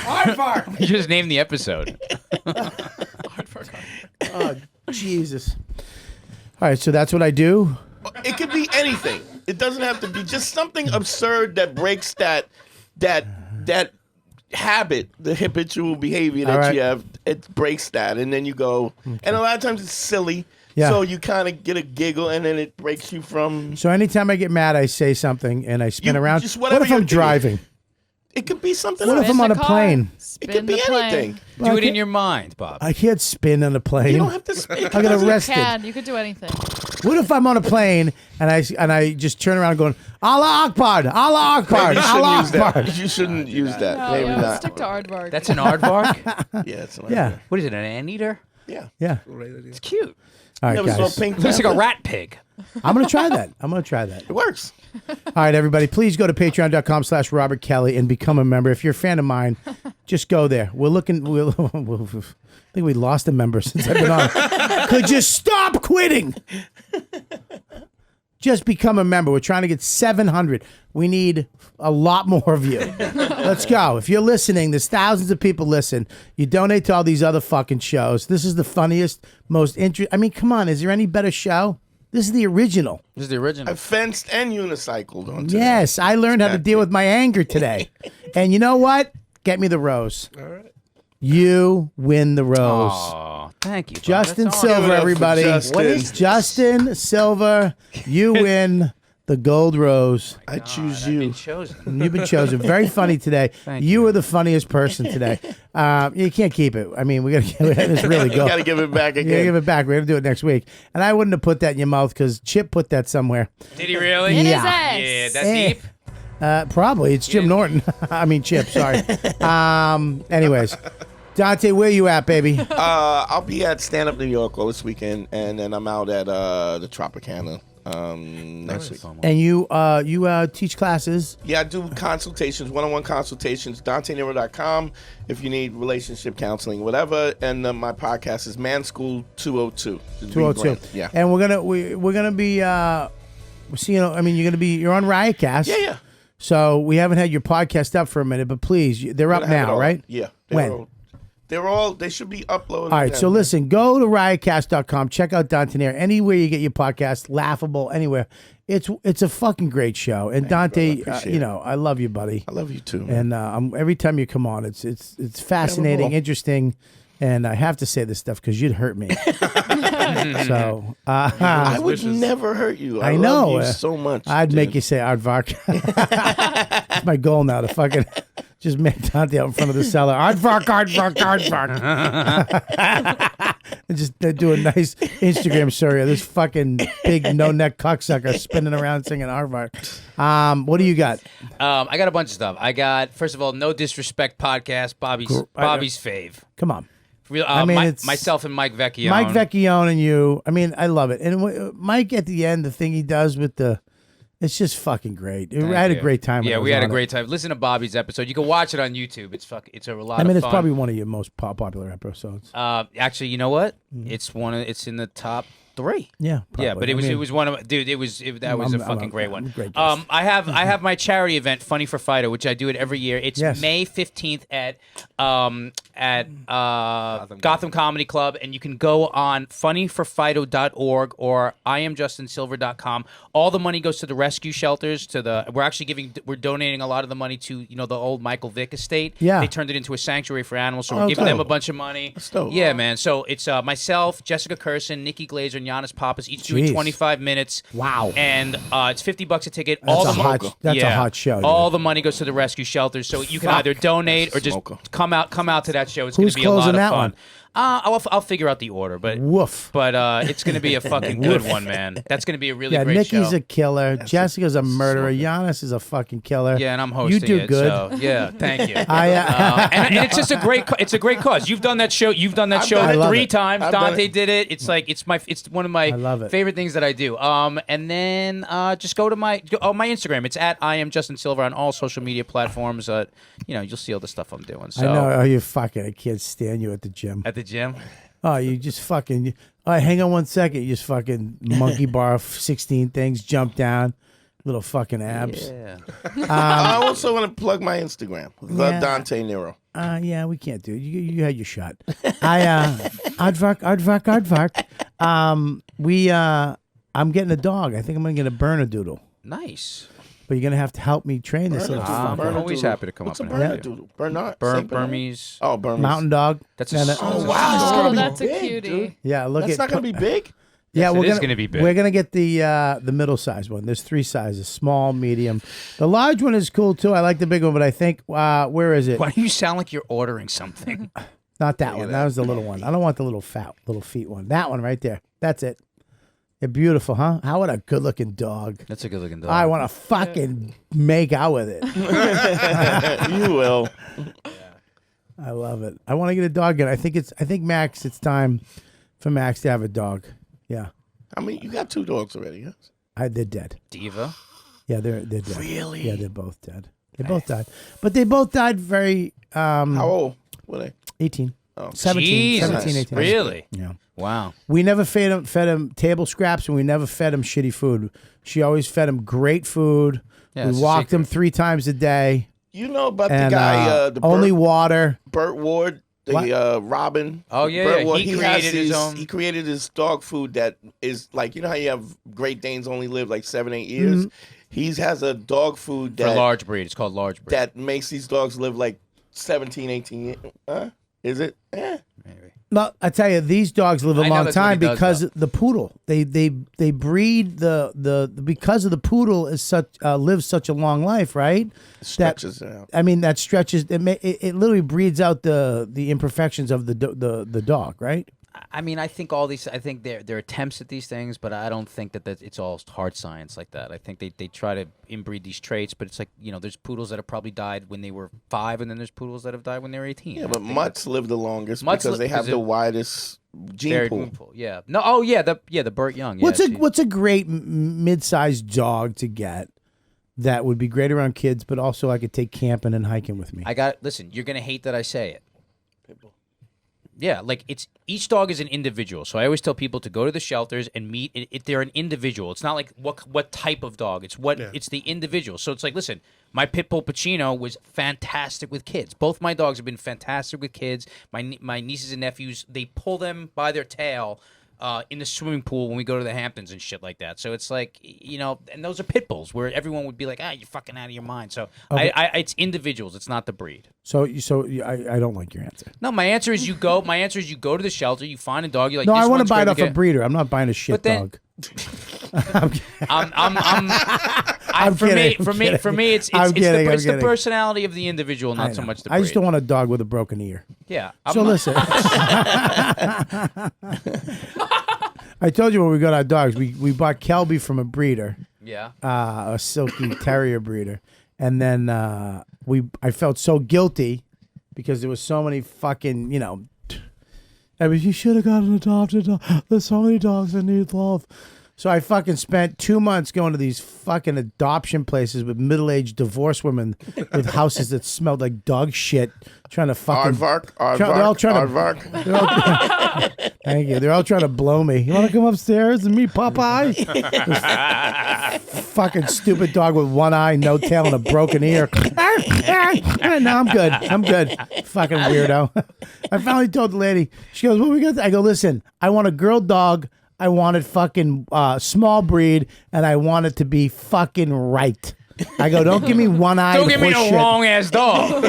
B: Aardvark.
E: You just named the episode.
B: Oh, Jesus. All right, so that's what I do.
D: It could be anything. It doesn't have to be just something absurd that breaks that habit, the habitual behavior that
B: right.
D: you have. It breaks that, and then you go. And a lot of times it's silly,
B: Yeah.
D: so you kind of get a giggle, and then it breaks you from.
B: So anytime I get mad, I say something and I spin
D: You-
B: around.
D: just
B: What
D: whatever
B: if I'm
D: you're doing.
B: driving?
D: It could be something
B: What
D: else.
B: if I'm on a plane?
D: It could be anything.
E: Do it in your mind, Bob.
B: I can't spin on a plane.
D: You don't have to. It
B: I get
D: doesn't-
B: arrested.
I: You could do anything.
B: What if I'm on a plane and I just turn around going Allah Akbar, Allah Akbar,
D: You
B: Allah
D: shouldn't use
B: Akbar.
D: that. You shouldn't use that.
I: No,
D: Maybe
I: yeah,
D: not.
I: stick to Aardvark.
E: That's an aardvark?
D: Yeah, it's like
B: Yeah,
E: What is it, an anteater?
D: Yeah.
B: yeah.
E: It's cute.
B: All right,
D: Never saw
B: guys.
D: Pink
E: It looks like a
D: Panther?
E: rat pig.
B: I'm gonna try that.
D: It works.
B: All right, everybody, please go to patreon.com/Robert Kelly and become a member. If you're a fan of mine, just go there. I think we lost a member since I've been on. Could you stop quitting? Just become a member. We're trying to get 700. We need a lot more of you. Let's go. If you're listening, there's thousands of people listen. You donate to all these other fucking shows. This is the funniest, most interesting. I mean, come on. Is there any better show? This is the original.
E: This is the original.
D: I fenced and unicycled on today.
B: Yes, I learned how to deal with my anger today. And you know what? Get me the rose.
D: All right.
B: You win the rose.
E: Oh, thank you, Bob.
B: Justin
E: That's awesome.
B: Silver,
D: Give it up for
B: everybody.
D: Justin.
B: What is Justin Silver? You win the gold rose.
D: I choose
E: I've
D: you.
E: been chosen.
B: You've been chosen. Very funny today.
E: Thank
B: You were the funniest person today. You can't keep it. I mean, we got to this really
D: You
B: go.
D: got to give it back
B: You
D: again.
B: gotta give it back. We're gonna do it next week. And I wouldn't have put that in your mouth because Chip put that somewhere.
E: Did he really?
I: In his
B: Yeah.
I: ass.
E: Yeah, that's
B: Eh.
E: deep.
B: Probably. It's Jim Norton. I mean, Chip. Sorry. Anyways, Dante, where you at, baby?
D: I'll be at Stand Up New York this weekend, and then I'm out at the Tropicana Next week.
B: And you teach classes.
D: Yeah, I do consultations, one-on-one consultations, DanteNero.com if you need relationship counseling, whatever. And my podcast is Man School 202.
B: 202.
D: Yeah.
B: And we're gonna be you're on Riotcast.
D: Yeah.
B: So we haven't had your podcast up for a minute, but please, they're up now, right?
D: Yeah.
B: When?
D: They should be uploaded.
B: All right, so listen, go to riotcast.com, check out Dante Nero, anywhere you get your podcast, Laughable, anywhere. It's a fucking great show. And Dante, I love you, buddy.
D: I love you too, man.
B: And every time you come on, it's fascinating, interesting, and I have to say this stuff because you'd hurt me. So
D: I would never hurt you. I
B: know
D: love you so much.
B: I'd make you say Aardvark. That's my goal now, to fucking just make Dante out in front of the cellar. Aardvark. And just do a nice Instagram story of this fucking big no-neck cocksucker spinning around singing Aardvark. What do you got?
E: I got a bunch of stuff. I got, first of all, No Disrespect podcast, Bobby's fave.
B: Come on.
E: Real,
B: it's
E: myself and Mike Vecchione.
B: Mike Vecchione and you. I mean, I love it. And Mike at the end, the thing he does with it's just fucking great. I had a great time.
E: Yeah, we had a great time. Listen to Bobby's episode. You can watch it on YouTube. It's a lot of fun.
B: I mean, it's probably one of your most popular episodes.
E: Actually, you know what? It's in the top 3.
B: Yeah, probably.
E: Yeah, but it was one of, dude. That was a fucking great one.
B: Great guest.
E: I have my charity event, Funny for Fido, which I do it every year. It's May 15th at Gotham Comedy Club, and you can go on funnyforfido.org or IamJustinSilver.com. All the money goes to the rescue shelters. We're donating a lot of the money to the old Michael Vick estate.
B: Yeah,
E: they turned it into a sanctuary for animals, so we're giving them a bunch of money. Yeah, man. So it's myself, Jessica Curson, Nikki Glazer, and Giannis Pappas each doing 25 minutes.
B: Wow.
E: And it's $50 a ticket.
B: That's a hot show.
E: All the money goes to the rescue shelters, so you can either donate or just come out to that show. It's going to be a lot of fun. I'll figure out the order, but it's going to be a fucking good one, man. That's going to be a really great show.
B: Nikki's a killer. Jessica's a murderer. Giannis is a fucking killer.
E: Yeah, and I'm hosting
B: it. You do good.
E: So, yeah, thank you. And it's just a great cause. You've done that show.
B: I've
E: 3 times. Dante did it. It's like it's one of my favorite things that I do. And then just go to my Instagram. It's at I am Justin Silver on all social media platforms. You'll see all the stuff I'm doing. So.
B: I know. Oh, you fucking! I can't stand you at the gym.
E: At the gym?
B: Oh, you just fucking. All right, hang on 1 second. You just fucking monkey bar 16 things, jump down, little fucking abs.
E: Yeah.
D: I also want to plug my Instagram, Dante Nero.
B: Yeah, we can't do it. You had your shot. Aardvark. I'm getting a dog. I think I'm gonna get a Bernedoodle.
E: Nice.
B: But you're gonna have to help me train this little fucker.
E: I'm always happy to come
D: What's
E: up
D: a Bernedoodle?
E: Burmese.
D: Oh, Burmese.
B: Mountain dog.
E: That's
I: wow, that's a cutie.
B: Yeah,
D: That's not gonna be big.
B: Yeah,
E: it is gonna be big.
B: We're gonna get the middle size one. There's 3 sizes: small, medium. The large one is cool too. I like the big one, but I think where is it?
E: Why do you sound like you're ordering something?
B: Not that one. That was the little one. I don't want the little feet one. That one right there. That's it. They're beautiful, huh? How about a good-looking dog?
E: That's a good-looking dog.
B: I want to fucking make out with it.
D: You will.
B: Yeah. I love it. I want to get a dog again. I think Max. It's time for Max to have a dog. Yeah.
D: I mean, you got 2 dogs already. Yes.
B: They're dead.
E: Diva.
B: Yeah, they're dead.
D: Really?
B: Yeah, they're both dead. They both died, but they both died very.
D: How old were they?
B: 18.
D: Oh.
B: 17,
E: Jesus.
B: 17, 18.
E: Really?
B: Yeah.
E: Wow.
B: We never fed him table scraps, and we never fed him shitty food. She always fed him great food.
E: Yeah,
B: we walked him 3 times a day.
D: You know about the guy,
B: only water.
D: Burt Ward, Robin.
E: Oh yeah,
D: Burt Ward,
E: he created his own.
D: He created his dog food that is like, you know how you have Great Danes only live like 7-8 years.
B: Mm-hmm.
D: He has a dog food that
E: for large breed. It's called large breed.
D: That makes these dogs live like 17, 18 years. Is it? Maybe.
B: No, I tell you, these dogs live a long time because the poodle. They breed because of the poodle is lives such a long life, right?
D: Stretches it out.
B: I mean, that stretches. It literally breeds out the imperfections of the dog, right?
F: I mean, I think all these. I think they're attempts at these things, but I don't think that it's all hard science like that. I think they try to inbreed these traits, but it's like there's poodles that have probably died when they were 5, and then there's poodles that have died when they were 18.
D: Yeah, but mutts live the longest because they have the widest gene pool.
F: Yeah. No. Oh yeah. The Burt Young. Yeah,
B: What's a great mid-sized dog to get that would be great around kids, but also I could take camping and hiking with me?
F: Listen, you're gonna hate that I say it. Pitbull. Yeah, like each dog is an individual. So I always tell people to go to the shelters and meet. They're an individual. It's not like what type of dog. It's it's the individual. So it's like, listen, my Pitbull Pacino was fantastic with kids. Both my dogs have been fantastic with kids. My nieces and nephews, they pull them by their tail in the swimming pool when we go to the Hamptons and shit like that. So it's like, and those are pit bulls where everyone would be like, you're fucking out of your mind. So it's individuals. It's not the breed.
B: So I don't like your answer.
F: No, my answer is you go to the shelter, you find a dog, you're like,
B: no,
F: this
B: I want to
F: one's
B: buy it
F: great
B: off
F: to
B: a
F: get.
B: breeder. I'm not buying a shit dog.
F: For me, it's the personality of the individual, not so much the breed.
B: I just don't want a dog with a broken ear.
F: Yeah.
B: Listen. I told you when we got our dogs, we bought Kelby from a breeder.
F: Yeah.
B: A silky terrier breeder. And then I felt so guilty because there was so many fucking, I mean, you should have got an adopted dog. There's so many dogs that need love. So I fucking spent 2 months going to these fucking adoption places with middle-aged divorced women with houses that smelled like dog shit, trying to fucking...
D: Aardvark.
B: Thank you. They're all trying to blow me. You want to come upstairs and meet Popeye? Fucking stupid dog with one eye, no tail, and a broken ear. No, I'm good. Fucking weirdo. I finally told the lady, she goes, what we got? I go, listen, I want a girl dog. I wanted fucking small breed, and I want it to be fucking right. I go, don't give me one eye.
F: Don't give me a wrong ass dog.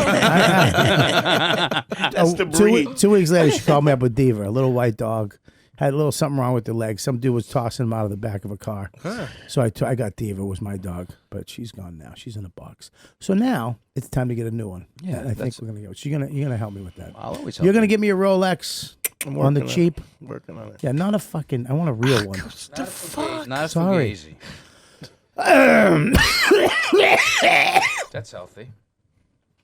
D: That's the breed.
B: 2 weeks later, she called me up with Diva, a little white dog. Had a little something wrong with the legs. Some dude was tossing him out of the back of a car. Huh. So I got Diva, was my dog, but she's gone now. She's in a box. So now it's time to get a new one. Yeah, I think we're gonna go. You're gonna help me with that.
F: I'll always help.
B: You're gonna give me a Rolex on the cheap.
D: Working on it.
B: Yeah, not a fucking. I want a real one.
D: The fuck?
F: Not a
B: Sorry.
F: That's healthy.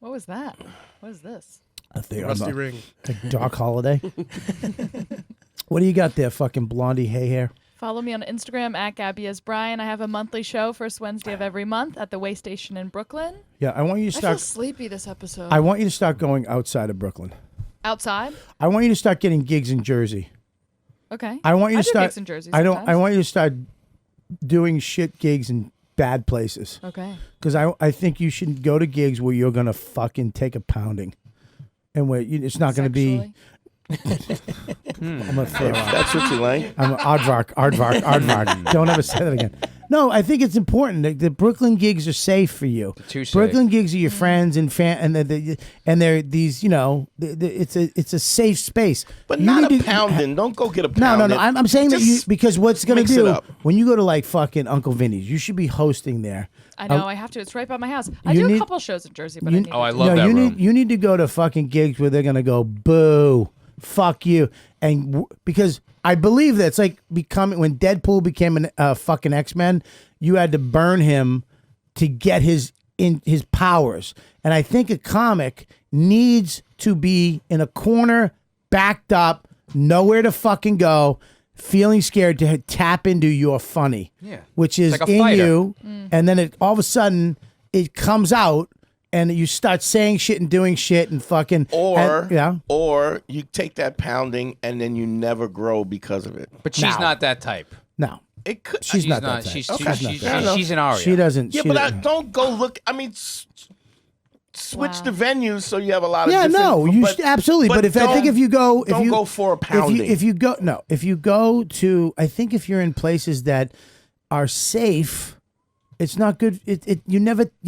I: What was that? What is this?
C: Rusty ring.
B: A Doc Holiday. What do you got there, fucking blondie hay hair?
I: Follow me on Instagram at GabbyAsBrian. I have a monthly show first Wednesday of every month at the Way Station in Brooklyn.
B: Yeah, I want you to
I: I feel
B: start.
I: sleepy this episode.
B: I want you to start going outside of Brooklyn.
I: Outside?
B: I want you to start getting gigs in Jersey.
I: Okay.
B: I want you to
I: do
B: start.
I: gigs in Jersey
B: I
I: sometimes.
B: want you to start doing shit gigs in bad places.
I: Okay.
B: Because I think you should go to gigs where you're gonna fucking take a pounding, and where it's not gonna be. I'm gonna throw up.
D: That's what you like.
B: I'm Aardvark. Don't ever say that again. No, I think it's important. The Brooklyn gigs are safe for you.
F: Too safe.
B: Brooklyn gigs are your friends and they're these. It's a safe space.
D: But
B: You
D: not
B: need
D: a
B: to-
D: pounding. Don't go get a pounding.
B: No. I'm saying that
D: Just
B: because what's gonna
D: mix it
B: do
D: up.
B: when you go to like fucking Uncle Vinny's, you should be hosting there.
I: I know, I have to. It's right by my house. I
B: you
I: do
B: need-
I: a couple shows in Jersey, but I need
F: I
I: to-
F: love that room.
B: You need to go to fucking gigs where they're gonna go boo, fuck you, because I believe that it's like becoming when Deadpool became a fucking X-Men, you had to burn him to get his powers, and I think a comic needs to be in a corner, backed up, nowhere to fucking go, feeling scared to tap into your funny, which is
F: like a
B: in
F: fighter.
B: you, and then all of a sudden it comes out. And you start saying shit and doing shit and fucking
D: or you take that pounding and then you never grow because of it.
F: But she's not that type.
B: No,
D: It could.
B: she's not that type.
F: She's an Aria.
B: She doesn't.
D: Yeah,
B: she
D: but
B: doesn't-
D: don't go look. I mean, switch
I: Wow.
D: the venues so you have a lot of.
B: Yeah,
D: different,
B: no, you should, absolutely. But if I think if you go,
D: go for a pounding.
B: If you go to, I think if you're in places that are safe, it's not good. You're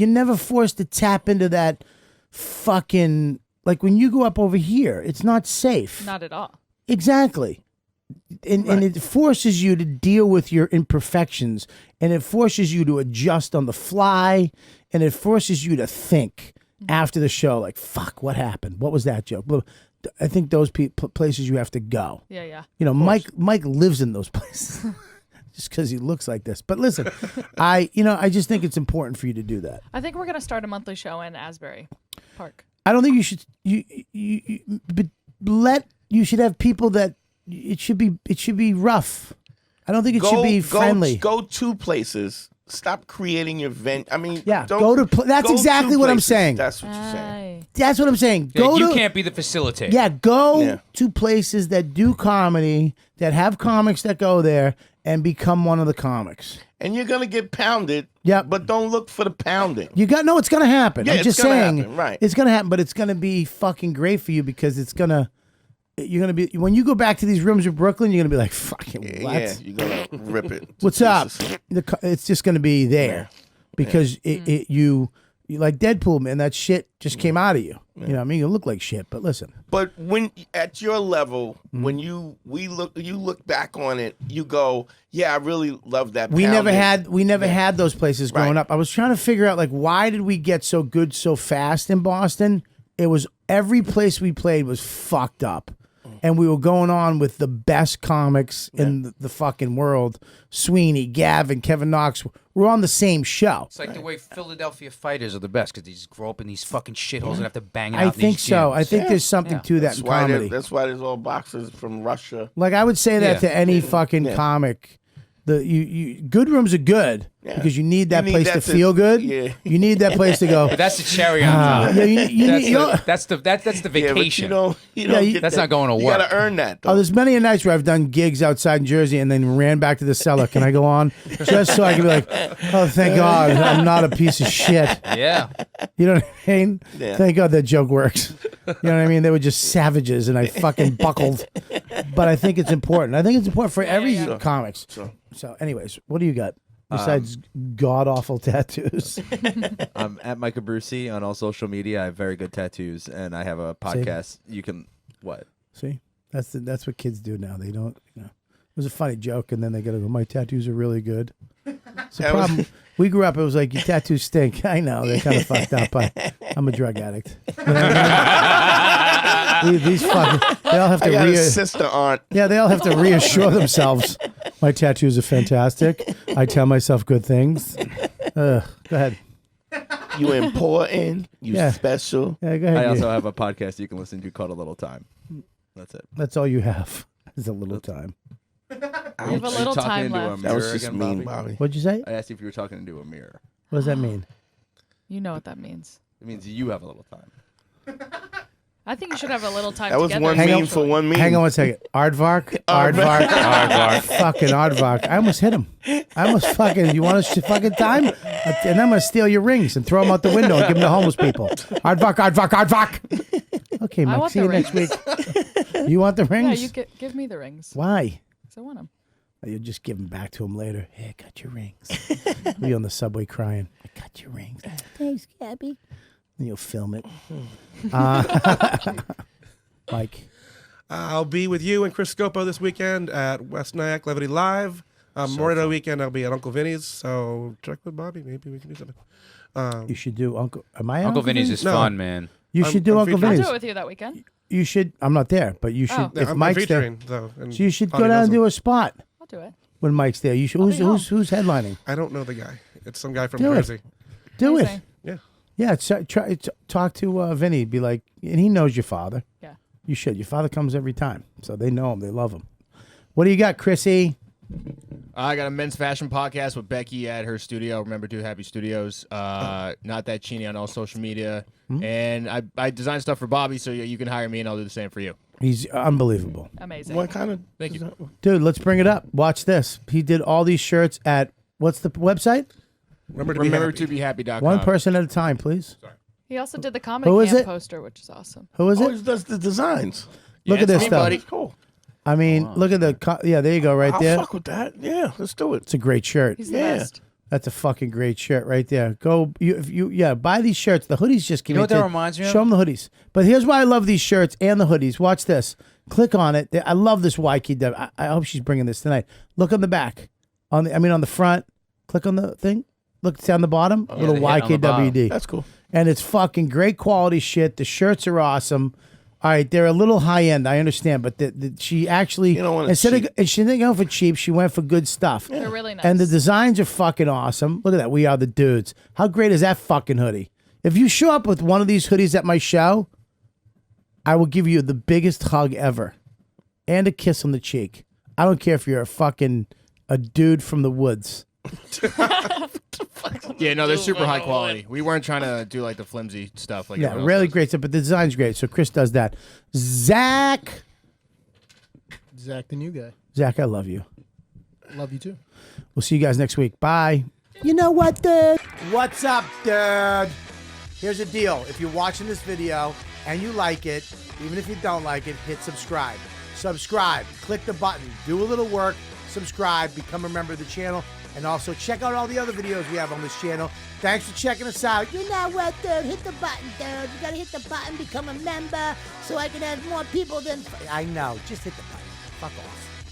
B: never forced to tap into that fucking, like when you go up over here, it's not safe.
I: Not at all.
B: Exactly. And it forces you to deal with your imperfections, and it forces you to adjust on the fly, and it forces you to think after the show, like, fuck, what happened? What was that joke? I think those places you have to go.
I: Yeah, yeah.
B: You know, Mike lives in those places just because he looks like this. But listen, I just think it's important for you to do that.
I: I think we're gonna start a monthly show in Asbury Park.
B: I don't think you should. You should have people that it should be rough. I don't think it should be friendly.
D: Go to places. Stop creating your event. I mean,
B: yeah, that's exactly what I'm saying.
D: That's what you're saying.
B: That's what I'm saying.
E: You can't be the facilitator.
B: Yeah, go to places that do comedy, that have comics that go there, and become one of the comics.
D: And you're gonna get pounded.
B: Yeah,
D: but don't look for the pounding.
B: It's gonna happen.
D: Yeah,
B: I'm just saying,
D: happen, right?
B: It's gonna happen, but it's gonna be fucking great for you because you're gonna be when you go back to these rooms in Brooklyn, you're gonna be like, fucking what?
D: Yeah, you're gonna rip it.
B: What's up? It's just gonna be there because you like Deadpool, man. That shit just came out of you. You know what I mean? You look like shit, but listen.
D: But when at your level, when you look back on it, you go, yeah, I really love that.
B: We never had those places growing up. I was trying to figure out like why did we get so good so fast in Boston? It was every place we played was fucked up. And we were going on with the best comics in the fucking world. Sweeney, Gavin, Kevin Knox. We're on the same show.
E: It's like the way Philadelphia fighters are the best because they just grow up in these fucking shitholes and have to bang it out.
B: I think so. I think there's something to that in comedy.
D: That's why there's all boxers from Russia.
B: Like I would say that to any fucking comic. Good rooms are good because you need that place to feel good. Yeah. You need that place to go.
E: But that's the cherry on top. That's the vacation. That's not going to work.
D: You got to earn that. Though.
B: Oh, there's many a nights where I've done gigs outside in Jersey and then ran back to the cellar. Can I go on? Just so I can be like, oh, thank God I'm not a piece of shit.
E: Yeah.
B: You know what I mean? Yeah. Thank God that joke works. You know what I mean? They were just savages and I fucking buckled. But I think it's important. I think it's important for every comics. So, anyways, what do you got besides god awful tattoos?
H: I'm at Micah Brucey on all social media. I have very good tattoos, and I have a podcast.
B: See?
H: You can what?
B: See, that's what kids do now. They don't. It was a funny joke, and then they gotta go. My tattoos are really good. It's the problem. We grew up. It was like your tattoos stink. I know they're kind of fucked up. I'm a drug addict. You know what I mean? These fucking. They all have to.
D: I got a sister aunt.
B: Yeah, they all have to reassure themselves. My tattoos are fantastic. I tell myself good things. Go ahead.
D: You important. You special.
B: Yeah, go ahead.
H: I also have a podcast you can listen to called A Little Time. That's it.
B: That's all you have is a little time.
I: You have a little time left.
D: That was just mean, Bobby.
B: What'd you say?
H: I asked you if you were talking into a mirror.
B: What does that mean?
I: You know what that means.
H: It means you have a little time.
I: I think you should have a little time
D: together.
I: That was
D: one meme for one meme.
B: Hang on one second. Aardvark? Aardvark. Fucking Aardvark. I almost hit him. I almost fucking, you want a fucking time? And I'm going to steal your rings and throw them out the window and give them to homeless people. Aardvark. Okay, Mike. See you next week. You want the rings?
I: Yeah, you give me the rings.
B: Why?
I: Because I want them.
B: You'll just give them back to him later. Hey, I got your rings. Be on the subway crying. I got your rings. Thanks, Gabby. And you'll film it. Mike.
C: I'll be with you and Chris Scopo this weekend at West Nyack Levity Live. Memorial Day weekend, I'll be at Uncle Vinny's. So check with Bobby. Maybe we can do something.
B: You should do Uncle. Am I
E: Uncle Vinny's? Is fun, man.
B: You should do Uncle Vinny's.
I: I'll do it with you that weekend.
B: You should. I'm not there, but you should. If
C: I'm
B: Mike's there,
C: though,
B: so you should go down and do a spot.
I: I'll do it.
B: When Mike's there, you should. Who's headlining?
C: I don't know the guy. It's some guy from Jersey.
B: Do it.
C: Yeah.
B: Yeah. Talk to Vinny. Be like, and he knows your father.
I: Yeah.
B: You should. Your father comes every time, so they know him. They love him. What do you got, Chrissy?
J: I got a men's fashion podcast with Becky at her studio. Remember, Do Happy Studios. Not That Cheeny on all social media. Mm-hmm. And I design stuff for Bobby, so you can hire me, and I'll do the same for you.
B: He's unbelievable.
I: Amazing.
D: What kind of?
J: Thank you.
B: Dude, let's bring it up. Watch this. He did all these shirts at, what's the website?
J: Remember to be happy.com.
B: One person at a time, please. Sorry.
I: He also did the Comedy Camp poster, which is awesome.
B: Who is it?
D: He does the designs.
B: Look at this stuff.
D: Buddy. Cool.
B: I mean, look at the, there you go, right there.
D: I'll fuck with that. Yeah, let's do it.
B: It's a great shirt.
I: He's the best.
B: That's a fucking great shirt right there. Go, buy these shirts. The hoodies just give me.
E: You know what that reminds me of?
B: Show them the hoodies. But here's why I love these shirts and the hoodies. Watch this. Click on it. I love this Ykwd. I hope she's bringing this tonight. Look on the back. On the front. Click on the thing. Look down the bottom. Little YKWd.
D: That's cool.
B: And it's fucking great quality shit. The shirts are awesome. All right, they're a little high end. I understand, but she actually instead of she didn't go for cheap, she went for good stuff.
I: They're really nice.
B: And the designs are fucking awesome. Look at that. We are the dudes. How great is that fucking hoodie? If you show up with one of these hoodies at my show, I will give you the biggest hug ever and a kiss on the cheek. I don't care if you're a dude from the woods.
J: Yeah, no, they're super high quality. We weren't trying to do like the flimsy stuff. Like
B: really great stuff, but the design's great. So Chris does that. Zach,
K: the new guy.
B: Zach, I love you.
K: Love you too.
B: We'll see you guys next week. Bye. You know what, dude? What's up, dude? Here's the deal. If you're watching this video and you like it, even if you don't like it, hit subscribe. Subscribe. Click the button. Do a little work. Subscribe. Become a member of the channel. And also check out all the other videos we have on this channel. Thanks for checking us out. You know what, dude? Hit the button, dude. You gotta hit the button, become a member, so I can have more people than... I know. Just hit the button. Fuck off.